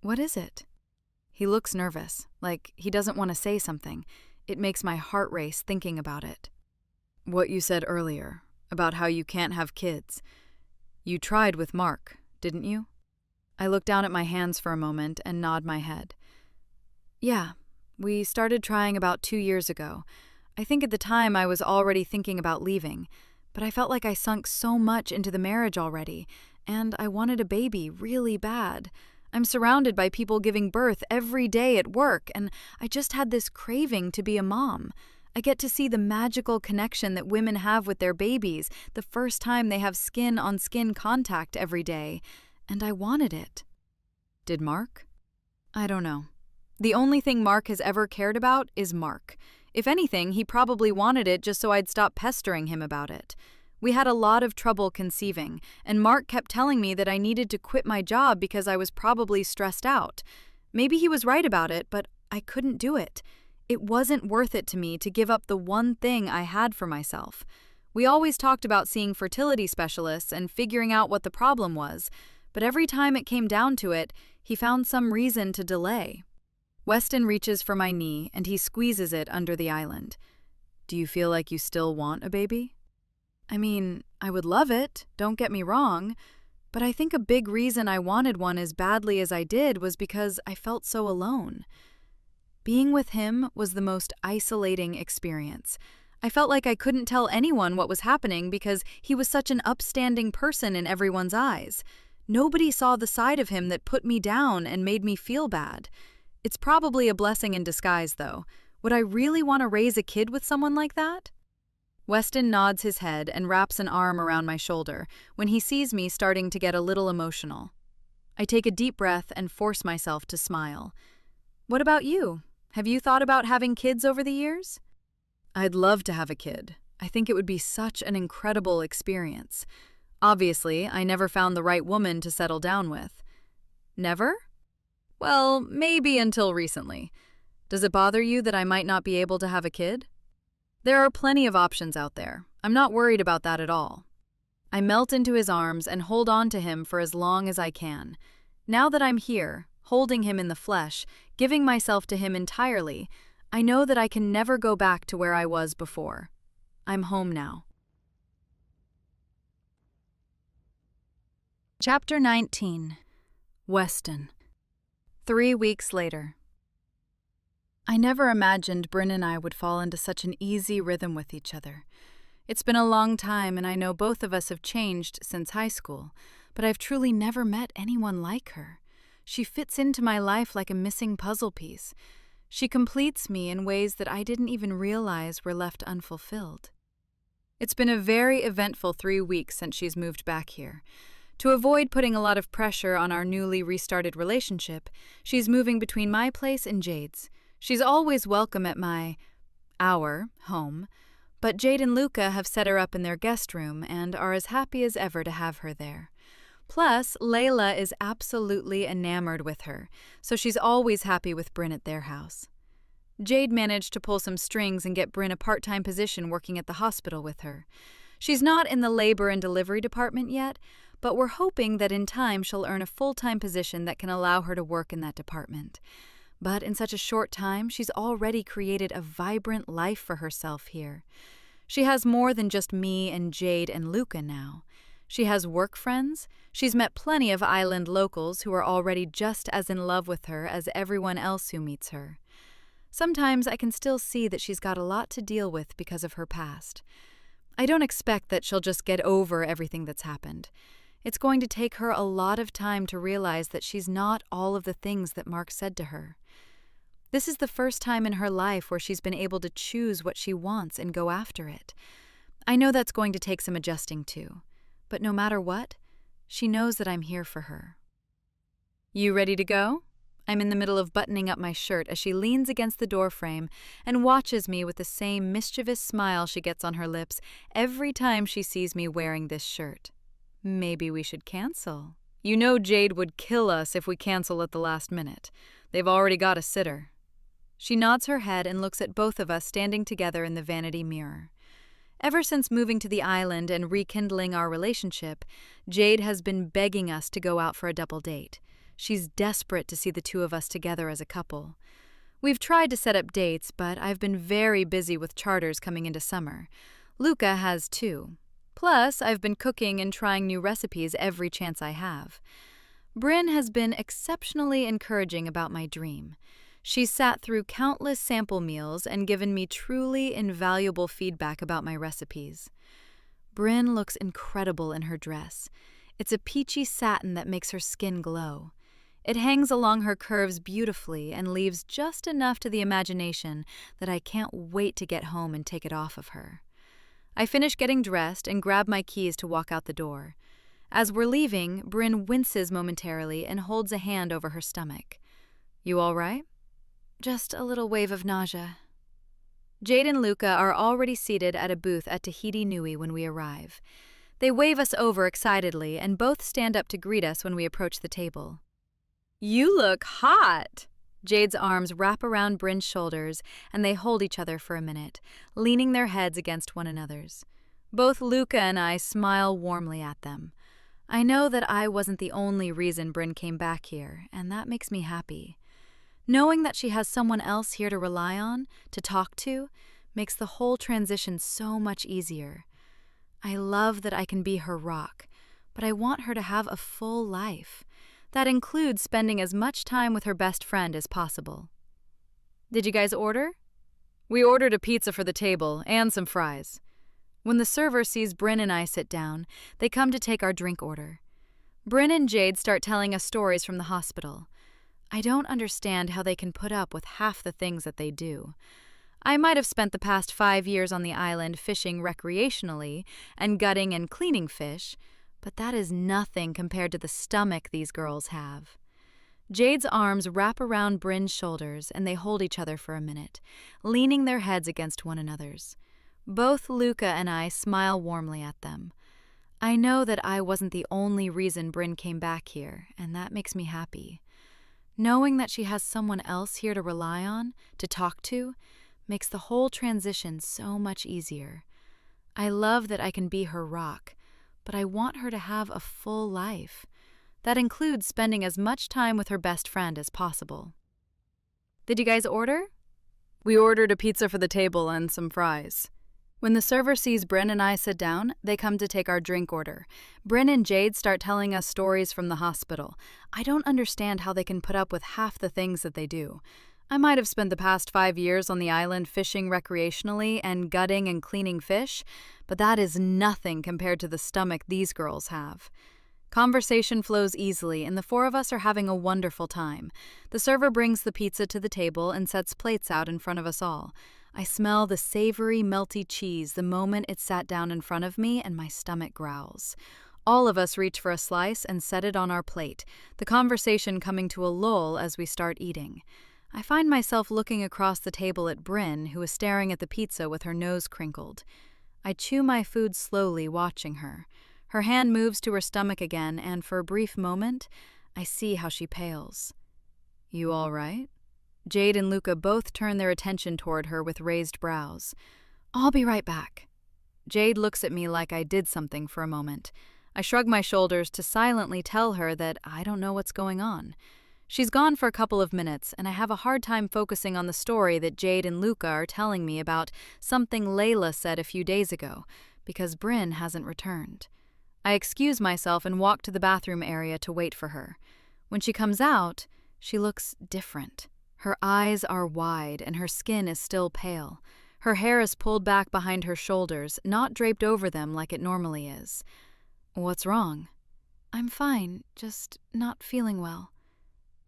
What is it? He looks nervous, like he doesn't want to say something. It makes my heart race thinking about it. What you said earlier, about how you can't have kids. You tried with Mark, didn't you? I look down at my hands for a moment and nod my head. Yeah, we started trying about 2 years ago. I think at the time I was already thinking about leaving, but I felt like I sunk so much into the marriage already, and I wanted a baby really bad. I'm surrounded by people giving birth every day at work, and I just had this craving to be a mom. I get to see the magical connection that women have with their babies the first time they have skin-on-skin contact every day, and I wanted it. Did Mark? I don't know. The only thing Mark has ever cared about is Mark. If anything, he probably wanted it just so I'd stop pestering him about it. We had a lot of trouble conceiving, and Mark kept telling me that I needed to quit my job because I was probably stressed out. Maybe he was right about it, but I couldn't do it. It wasn't worth it to me to give up the one thing I had for myself. We always talked about seeing fertility specialists and figuring out what the problem was, but every time it came down to it, he found some reason to delay. Weston reaches for my knee and he squeezes it under the island. Do you feel like you still want a baby? I mean, I would love it, don't get me wrong, but I think a big reason I wanted one as badly as I did was because I felt so alone. Being with him was the most isolating experience. I felt like I couldn't tell anyone what was happening because he was such an upstanding person in everyone's eyes. Nobody saw the side of him that put me down and made me feel bad. It's probably a blessing in disguise, though. Would I really want to raise a kid with someone like that? Weston nods his head and wraps an arm around my shoulder when he sees me starting to get a little emotional. I take a deep breath and force myself to smile. What about you? Have you thought about having kids over the years? I'd love to have a kid. I think it would be such an incredible experience. Obviously, I never found the right woman to settle down with. Never? Well, maybe until recently. Does it bother you that I might not be able to have a kid? There are plenty of options out there. I'm not worried about that at all. I melt into his arms and hold on to him for as long as I can. Now that I'm here, holding him in the flesh, giving myself to him entirely, I know that I can never go back to where I was before. I'm home now. Chapter 19. Weston. 3 weeks later. I never imagined Bryn and I would fall into such an easy rhythm with each other. It's been a long time, and I know both of us have changed since high school, but I've truly never met anyone like her. She fits into my life like a missing puzzle piece. She completes me in ways that I didn't even realize were left unfulfilled. It's been a very eventful 3 weeks since she's moved back here. To avoid putting a lot of pressure on our newly restarted relationship, she's moving between my place and Jade's. She's always welcome at our home, but Jade and Luca have set her up in their guest room and are as happy as ever to have her there. Plus, Layla is absolutely enamored with her, so she's always happy with Bryn at their house. Jade managed to pull some strings and get Bryn a part-time position working at the hospital with her. She's not in the labor and delivery department yet, but we're hoping that in time she'll earn a full-time position that can allow her to work in that department. But in such a short time, she's already created a vibrant life for herself here. She has more than just me and Jade and Luca now. She has work friends. She's met plenty of island locals who are already just as in love with her as everyone else who meets her. Sometimes I can still see that she's got a lot to deal with because of her past. I don't expect that she'll just get over everything that's happened. It's going to take her a lot of time to realize that she's not all of the things that Mark said to her. This is the first time in her life where she's been able to choose what she wants and go after it. I know that's going to take some adjusting to, but no matter what, she knows that I'm here for her. You ready to go? I'm in the middle of buttoning up my shirt as she leans against the doorframe and watches me with the same mischievous smile she gets on her lips every time she sees me wearing this shirt. Maybe we should cancel. You know Jade would kill us if we cancel at the last minute. They've already got a sitter. She nods her head and looks at both of us standing together in the vanity mirror. Ever since moving to the island and rekindling our relationship, Jade has been begging us to go out for a double date. She's desperate to see the two of us together as a couple. We've tried to set up dates, but I've been very busy with charters coming into summer. Luca has too. Plus, I've been cooking and trying new recipes every chance I have. Bryn has been exceptionally encouraging about my dream. She's sat through countless sample meals and given me truly invaluable feedback about my recipes. Bryn looks incredible in her dress. It's a peachy satin that makes her skin glow. It hangs along her curves beautifully and leaves just enough to the imagination that I can't wait to get home and take it off of her. I finish getting dressed and grab my keys to walk out the door. As we're leaving, Bryn winces momentarily and holds a hand over her stomach. You all right? Just a little wave of nausea. Jade and Luca are already seated at a booth at Tahiti Nui when we arrive. They wave us over excitedly and both stand up to greet us when we approach the table. You look hot! Jade's arms wrap around Bryn's shoulders and they hold each other for a minute, leaning their heads against one another's. Both Luca and I smile warmly at them. I know that I wasn't the only reason Bryn came back here, and that makes me happy. Knowing that she has someone else here to rely on, to talk to, makes the whole transition so much easier. I love that I can be her rock, but I want her to have a full life. That includes spending as much time with her best friend as possible. Did you guys order? We ordered a pizza for the table and some fries. When the server sees Bryn and I sit down, they come to take our drink order. Bryn and Jade start telling us stories from the hospital. I don't understand how they can put up with half the things that they do. I might have spent the past 5 years on the island fishing recreationally and gutting and cleaning fish, but that is nothing compared to the stomach these girls have. Jade's arms wrap around Bryn's shoulders and they hold each other for a minute, leaning their heads against one another's. Both Luca and I smile warmly at them. I know that I wasn't the only reason Bryn came back here, and that makes me happy. Knowing that she has someone else here to rely on, to talk to, makes the whole transition so much easier. I love that I can be her rock, but I want her to have a full life. That includes spending as much time with her best friend as possible. Did you guys order? We ordered a pizza for the table and some fries. When the server sees Bryn and I sit down, they come to take our drink order. Bryn and Jade start telling us stories from the hospital. I don't understand how they can put up with half the things that they do. I might have spent the past 5 years on the island fishing recreationally and gutting and cleaning fish, but that is nothing compared to the stomach these girls have. Conversation flows easily, and the four of us are having a wonderful time. The server brings the pizza to the table and sets plates out in front of us all. I smell the savory, melty cheese the moment it sat down in front of me, and my stomach growls. All of us reach for a slice and set it on our plate, the conversation coming to a lull as we start eating. I find myself looking across the table at Bryn, who is staring at the pizza with her nose crinkled. I chew my food slowly, watching her. Her hand moves to her stomach again, and for a brief moment, I see how she pales. You all right? Jade and Luca both turn their attention toward her with raised brows. I'll be right back. Jade looks at me like I did something for a moment. I shrug my shoulders to silently tell her that I don't know what's going on. She's gone for a couple of minutes, and I have a hard time focusing on the story that Jade and Luca are telling me about something Layla said a few days ago, because Bryn hasn't returned. I excuse myself and walk to the bathroom area to wait for her. When she comes out, she looks different. Her eyes are wide, and her skin is still pale. Her hair is pulled back behind her shoulders, not draped over them like it normally is. What's wrong? I'm fine, just not feeling well.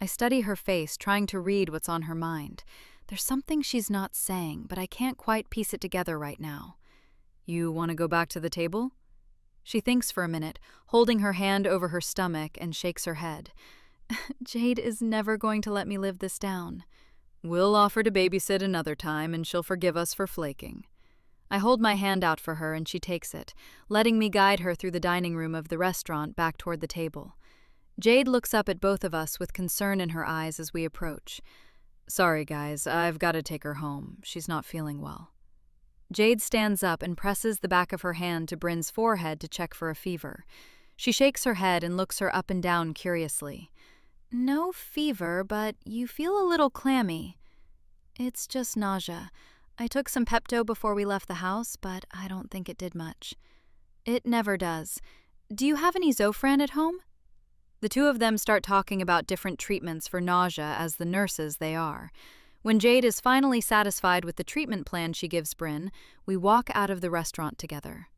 I study her face, trying to read what's on her mind. There's something she's not saying, but I can't quite piece it together right now. You want to go back to the table? She thinks for a minute, holding her hand over her stomach, and shakes her head. Jade is never going to let me live this down. We'll offer to babysit another time, and she'll forgive us for flaking. I hold my hand out for her, and she takes it, letting me guide her through the dining room of the restaurant back toward the table. Jade looks up at both of us with concern in her eyes as we approach. Sorry, guys, I've got to take her home. She's not feeling well. Jade stands up and presses the back of her hand to Bryn's forehead to check for a fever. She shakes her head and looks her up and down curiously. No fever, but you feel a little clammy. It's just nausea. I took some Pepto before we left the house, but I don't think it did much. It never does. Do you have any Zofran at home? The two of them start talking about different treatments for nausea as the nurses they are. When Jade is finally satisfied with the treatment plan she gives Bryn, we walk out of the restaurant together.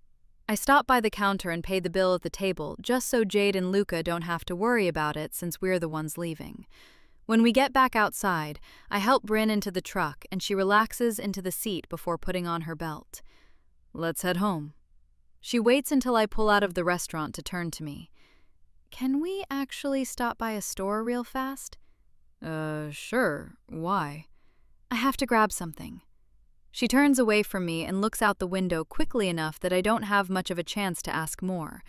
I stop by the counter and pay the bill at the table, just so Jade and Luca don't have to worry about it since we're the ones leaving. When we get back outside, I help Bryn into the truck and she relaxes into the seat before putting on her belt. Let's head home. She waits until I pull out of the restaurant to turn to me. Can we actually stop by a store real fast? Sure. Why? I have to grab something. She turns away from me and looks out the window quickly enough that I don't have much of a chance to ask more.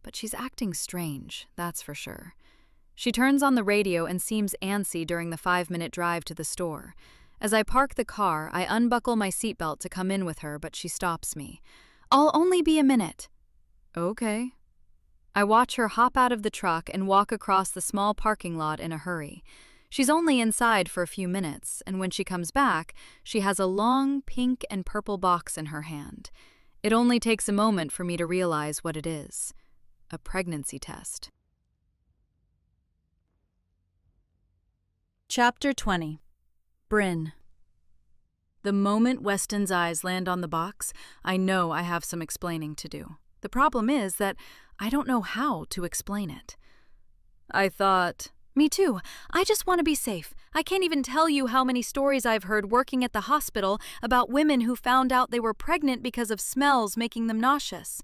But she's acting strange, that's for sure. She turns on the radio and seems antsy during the 5-minute drive to the store. As I park the car, I unbuckle my seatbelt to come in with her, but she stops me. I'll only be a minute. Okay. I watch her hop out of the truck and walk across the small parking lot in a hurry. She's only inside for a few minutes, and when she comes back, she has a long pink and purple box in her hand. It only takes a moment for me to realize what it is. A pregnancy test. Chapter 20. Bryn. The moment Weston's eyes land on the box, I know I have some explaining to do. The problem is that I don't know how to explain it. I thought, me too. I just want to be safe. I can't even tell you how many stories I've heard working at the hospital about women who found out they were pregnant because of smells making them nauseous.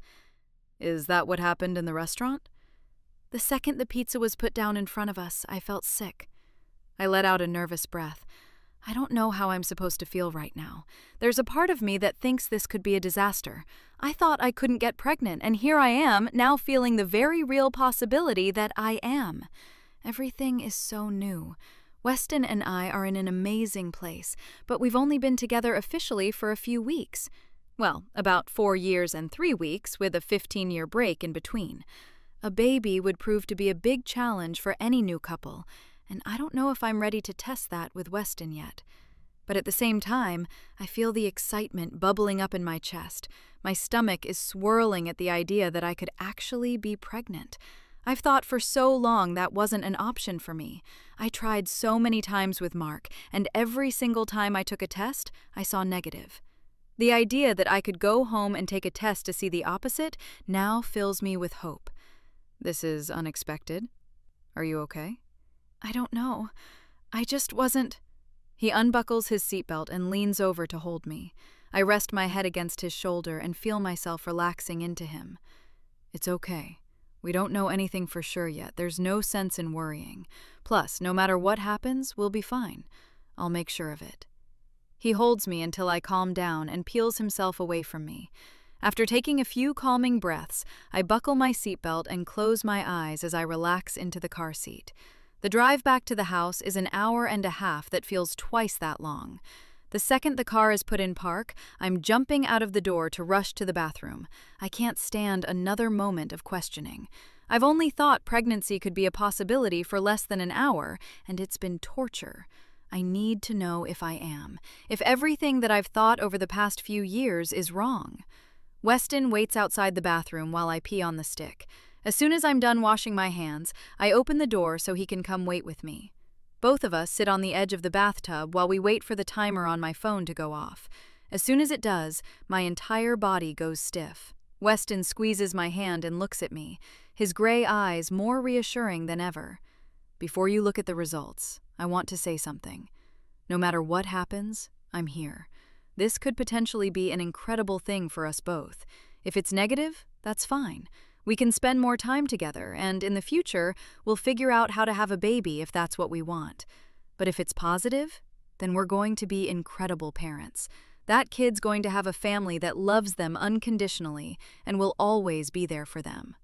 Is that what happened in the restaurant? The second the pizza was put down in front of us, I felt sick. I let out a nervous breath. I don't know how I'm supposed to feel right now. There's a part of me that thinks this could be a disaster. I thought I couldn't get pregnant, and here I am, now feeling the very real possibility that I am. Everything is so new. Weston and I are in an amazing place, but we've only been together officially for a few weeks. Well, about 4 years and 3 weeks, with a 15-year break in between. A baby would prove to be a big challenge for any new couple, and I don't know if I'm ready to test that with Weston yet. But at the same time, I feel the excitement bubbling up in my chest. My stomach is swirling at the idea that I could actually be pregnant. I've thought for so long that wasn't an option for me. I tried so many times with Mark, and every single time I took a test, I saw negative. The idea that I could go home and take a test to see the opposite now fills me with hope. This is unexpected. Are you okay? I don't know. I just wasn't... He unbuckles his seatbelt and leans over to hold me. I rest my head against his shoulder and feel myself relaxing into him. It's okay. We don't know anything for sure yet. There's no sense in worrying. Plus, no matter what happens, we'll be fine. I'll make sure of it. He holds me until I calm down and peels himself away from me. After taking a few calming breaths, I buckle my seatbelt and close my eyes as I relax into the car seat. The drive back to the house is an hour and a half that feels twice that long. The second the car is put in park, I'm jumping out of the door to rush to the bathroom. I can't stand another moment of questioning. I've only thought pregnancy could be a possibility for less than an hour, and it's been torture. I need to know if I am, if everything that I've thought over the past few years is wrong. Weston waits outside the bathroom while I pee on the stick. As soon as I'm done washing my hands, I open the door so he can come wait with me. Both of us sit on the edge of the bathtub while we wait for the timer on my phone to go off. As soon as it does, my entire body goes stiff. Weston squeezes my hand and looks at me. his gray eyes more reassuring than ever. "Before you look at the results, I want to say something. No matter what happens, I'm here. This could potentially be an incredible thing for us both. If it's negative, that's fine. We can spend more time together, and in the future, we'll figure out how to have a baby if that's what we want. But if it's positive, then we're going to be incredible parents. That kid's going to have a family that loves them unconditionally and will always be there for them."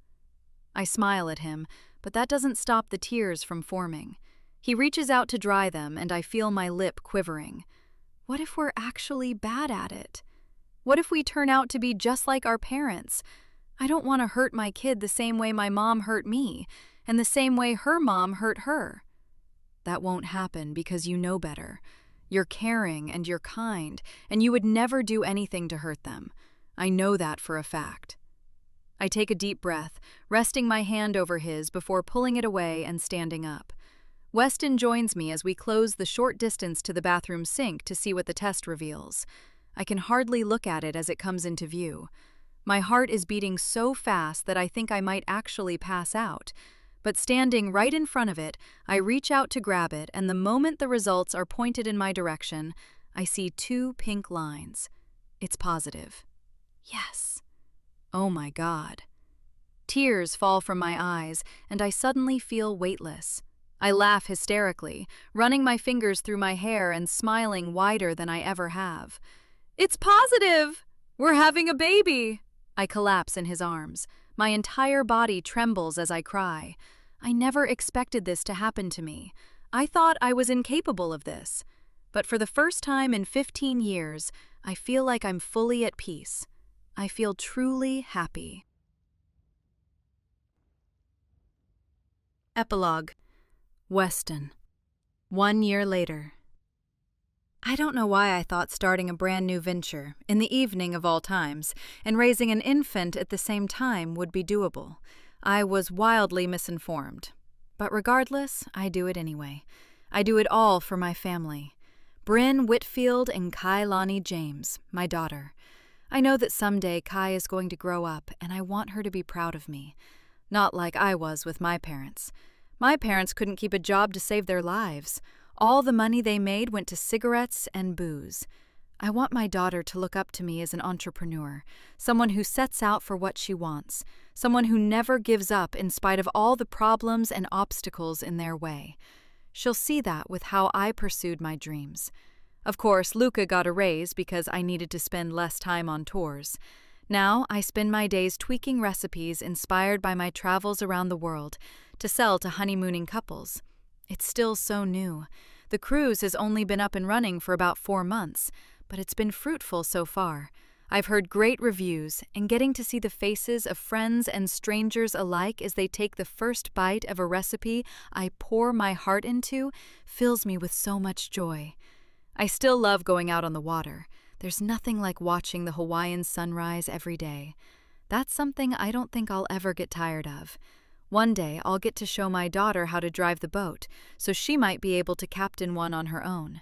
I smile at him, but that doesn't stop the tears from forming. He reaches out to dry them, and I feel my lip quivering. What if we're actually bad at it? What if we turn out to be just like our parents? I don't want to hurt my kid the same way my mom hurt me, and the same way her mom hurt her. That won't happen because you know better. You're caring and you're kind, and you would never do anything to hurt them. I know that for a fact. I take a deep breath, resting my hand over his before pulling it away and standing up. Weston joins me as we close the short distance to the bathroom sink to see what the test reveals. I can hardly look at it as it comes into view. My heart is beating so fast that I think I might actually pass out. But standing right in front of it, I reach out to grab it, and the moment the results are pointed in my direction, I see 2 pink lines. It's positive. Yes. Oh my God. Tears fall from my eyes, and I suddenly feel weightless. I laugh hysterically, running my fingers through my hair and smiling wider than I ever have. "It's positive! We're having a baby!" I collapse in his arms. My entire body trembles as I cry. I never expected this to happen to me. I thought I was incapable of this. But for the first time in 15 years, I feel like I'm fully at peace. I feel truly happy. Epilogue. Weston. 1 year later. I don't know why I thought starting a brand new venture, in the evening of all times, and raising an infant at the same time would be doable. I was wildly misinformed. But regardless, I do it anyway. I do it all for my family. Bryn Whitfield and Kailani James, my daughter. I know that someday Kai is going to grow up, and I want her to be proud of me. Not like I was with my parents. My parents couldn't keep a job to save their lives. All the money they made went to cigarettes and booze. I want my daughter to look up to me as an entrepreneur, someone who sets out for what she wants, someone who never gives up in spite of all the problems and obstacles in their way. She'll see that with how I pursued my dreams. Of course, Luca got a raise because I needed to spend less time on tours. Now I spend my days tweaking recipes inspired by my travels around the world to sell to honeymooning couples. It's still so new. The cruise has only been up and running for about 4 months, but it's been fruitful so far. I've heard great reviews, and getting to see the faces of friends and strangers alike as they take the first bite of a recipe I pour my heart into fills me with so much joy. I still love going out on the water. There's nothing like watching the Hawaiian sunrise every day. That's something I don't think I'll ever get tired of. One day I'll get to show my daughter how to drive the boat, so she might be able to captain one on her own.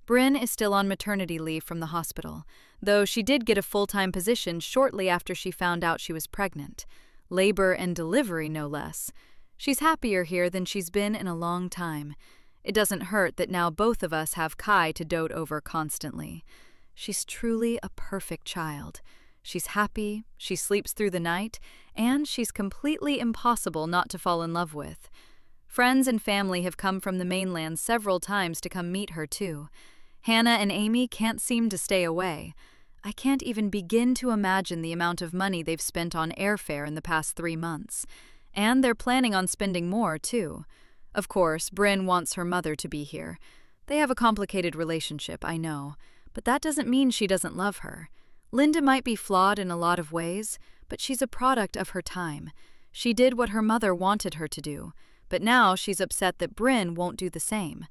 Bryn is still on maternity leave from the hospital, though she did get a full-time position shortly after she found out she was pregnant. Labor and delivery, no less. She's happier here than she's been in a long time. It doesn't hurt that now both of us have Kai to dote over constantly. She's truly a perfect child. She's happy, she sleeps through the night, and she's completely impossible not to fall in love with. Friends and family have come from the mainland several times to come meet her, too. Hannah and Amy can't seem to stay away. I can't even begin to imagine the amount of money they've spent on airfare in the past 3 months. And they're planning on spending more, too. Of course, Bryn wants her mother to be here. They have a complicated relationship, I know, but that doesn't mean she doesn't love her. Linda might be flawed in a lot of ways, but she's a product of her time. She did what her mother wanted her to do, but now she's upset that Bryn won't do the same.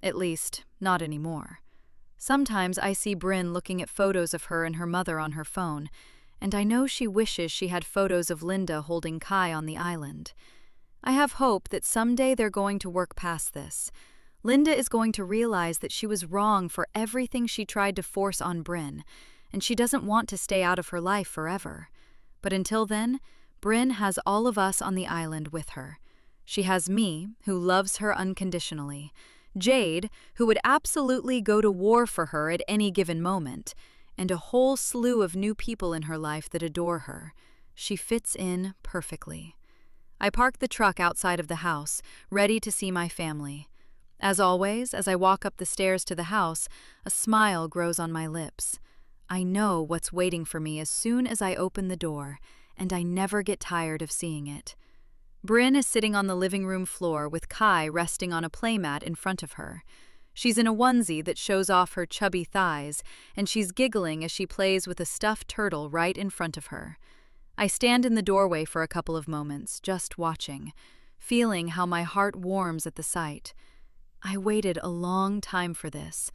At least, not anymore. Sometimes I see Bryn looking at photos of her and her mother on her phone, and I know she wishes she had photos of Linda holding Kai on the island. I have hope that someday they're going to work past this. Linda is going to realize that she was wrong for everything she tried to force on Bryn, and she doesn't want to stay out of her life forever. But until then, Bryn has all of us on the island with her. She has me, who loves her unconditionally, Jade, who would absolutely go to war for her at any given moment, and a whole slew of new people in her life that adore her. She fits in perfectly. I park the truck outside of the house, ready to see my family. As always, as I walk up the stairs to the house, a smile grows on my lips. I know what's waiting for me as soon as I open the door, and I never get tired of seeing it. Bryn is sitting on the living room floor with Kai resting on a playmat in front of her. She's in a onesie that shows off her chubby thighs, and she's giggling as she plays with a stuffed turtle right in front of her. I stand in the doorway for a couple of moments, just watching, feeling how my heart warms at the sight. I waited a long time for this.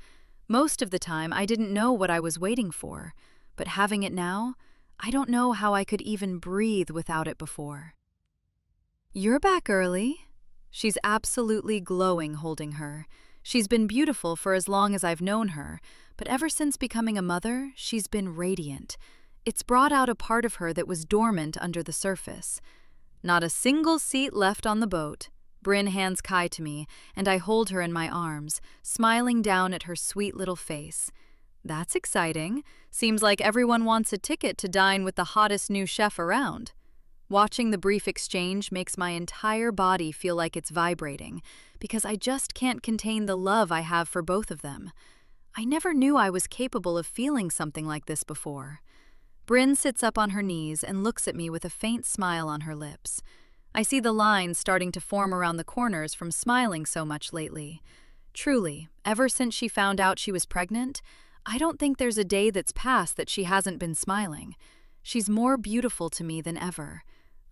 Most of the time, I didn't know what I was waiting for, but having it now, I don't know how I could even breathe without it before. "You're back early." She's absolutely glowing holding her. She's been beautiful for as long as I've known her, but ever since becoming a mother, she's been radiant. It's brought out a part of her that was dormant under the surface. Not a single seat left on the boat. Bryn hands Kai to me, and I hold her in my arms, smiling down at her sweet little face. That's exciting. Seems like everyone wants a ticket to dine with the hottest new chef around. Watching the brief exchange makes my entire body feel like it's vibrating, because I just can't contain the love I have for both of them. I never knew I was capable of feeling something like this before. Bryn sits up on her knees and looks at me with a faint smile on her lips. I see the lines starting to form around the corners from smiling so much lately. Truly, ever since she found out she was pregnant, I don't think there's a day that's passed that she hasn't been smiling. She's more beautiful to me than ever.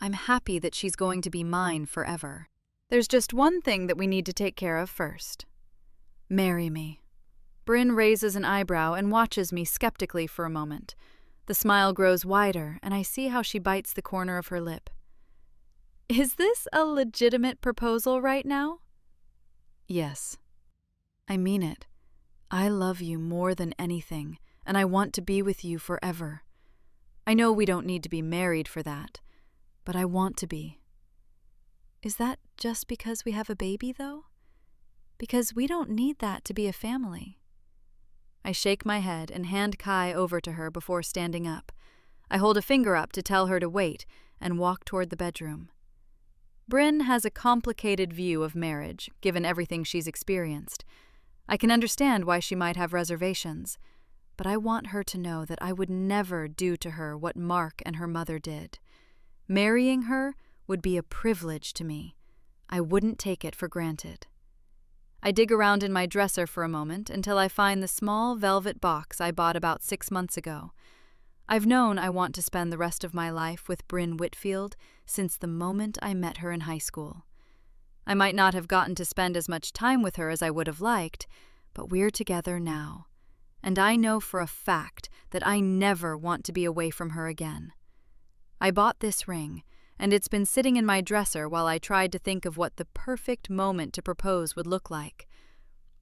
I'm happy that she's going to be mine forever. There's just one thing that we need to take care of first. Marry me. Bryn raises an eyebrow and watches me skeptically for a moment. The smile grows wider, and I see how she bites the corner of her lip. Is this a legitimate proposal right now? Yes. I mean it. I love you more than anything, and I want to be with you forever. I know we don't need to be married for that, but I want to be. Is that just because we have a baby, though? Because we don't need that to be a family. I shake my head and hand Kai over to her before standing up. I hold a finger up to tell her to wait and walk toward the bedroom. Bryn has a complicated view of marriage, given everything she's experienced. I can understand why she might have reservations, but I want her to know that I would never do to her what Mark and her mother did. Marrying her would be a privilege to me. I wouldn't take it for granted. I dig around in my dresser for a moment until I find the small velvet box I bought about 6 months ago. I've known I want to spend the rest of my life with Bryn Whitfield since the moment I met her in high school. I might not have gotten to spend as much time with her as I would have liked, but we're together now, and I know for a fact that I never want to be away from her again. I bought this ring, and it's been sitting in my dresser while I tried to think of what the perfect moment to propose would look like.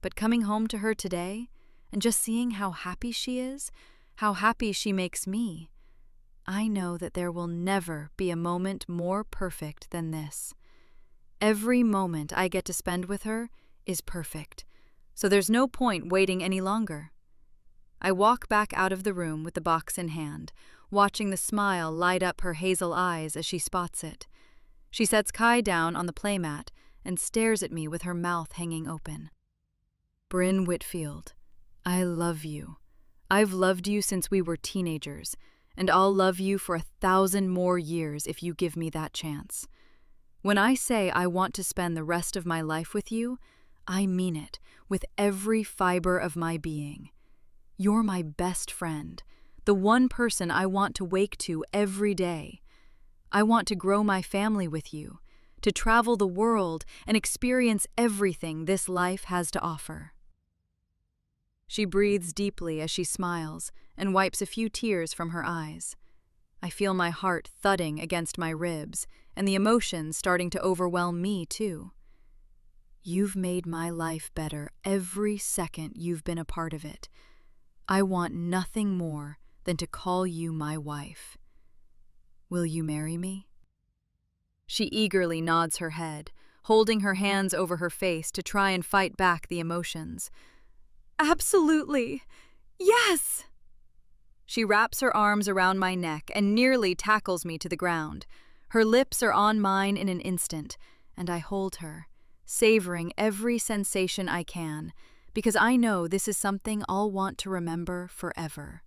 But coming home to her today, and just seeing how happy she is, how happy she makes me, I know that there will never be a moment more perfect than this. Every moment I get to spend with her is perfect, so there's no point waiting any longer. I walk back out of the room with the box in hand, watching the smile light up her hazel eyes as she spots it. She sets Kai down on the playmat and stares at me with her mouth hanging open. Bryn Whitfield, I love you. I've loved you since we were teenagers, and I'll love you for 1,000 more years if you give me that chance. When I say I want to spend the rest of my life with you, I mean it with every fiber of my being. You're my best friend, the one person I want to wake to every day. I want to grow my family with you, to travel the world and experience everything this life has to offer. She breathes deeply as she smiles and wipes a few tears from her eyes. I feel my heart thudding against my ribs and the emotions starting to overwhelm me too. You've made my life better every second you've been a part of it. I want nothing more than to call you my wife. Will you marry me? She eagerly nods her head, holding her hands over her face to try and fight back the emotions. Absolutely. Yes! She wraps her arms around my neck and nearly tackles me to the ground. Her lips are on mine in an instant, and I hold her, savoring every sensation I can, because I know this is something I'll want to remember forever.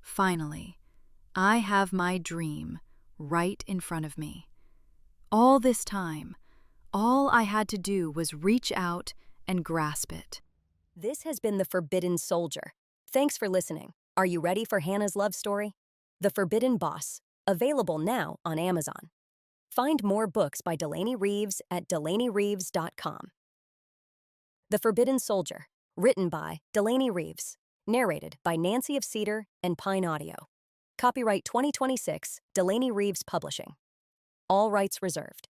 Finally, I have my dream right in front of me. All this time, all I had to do was reach out and grasp it. This has been The Forbidden Soldier. Thanks for listening. Are you ready for Hannah's love story? The Forbidden Boss, available now on Amazon. Find more books by Delaney Reeves at delaneyreeves.com. The Forbidden Soldier, written by Delaney Reeves, narrated by Nancy of Cedar and Pine Audio. Copyright 2026, Delaney Reeves Publishing. All rights reserved.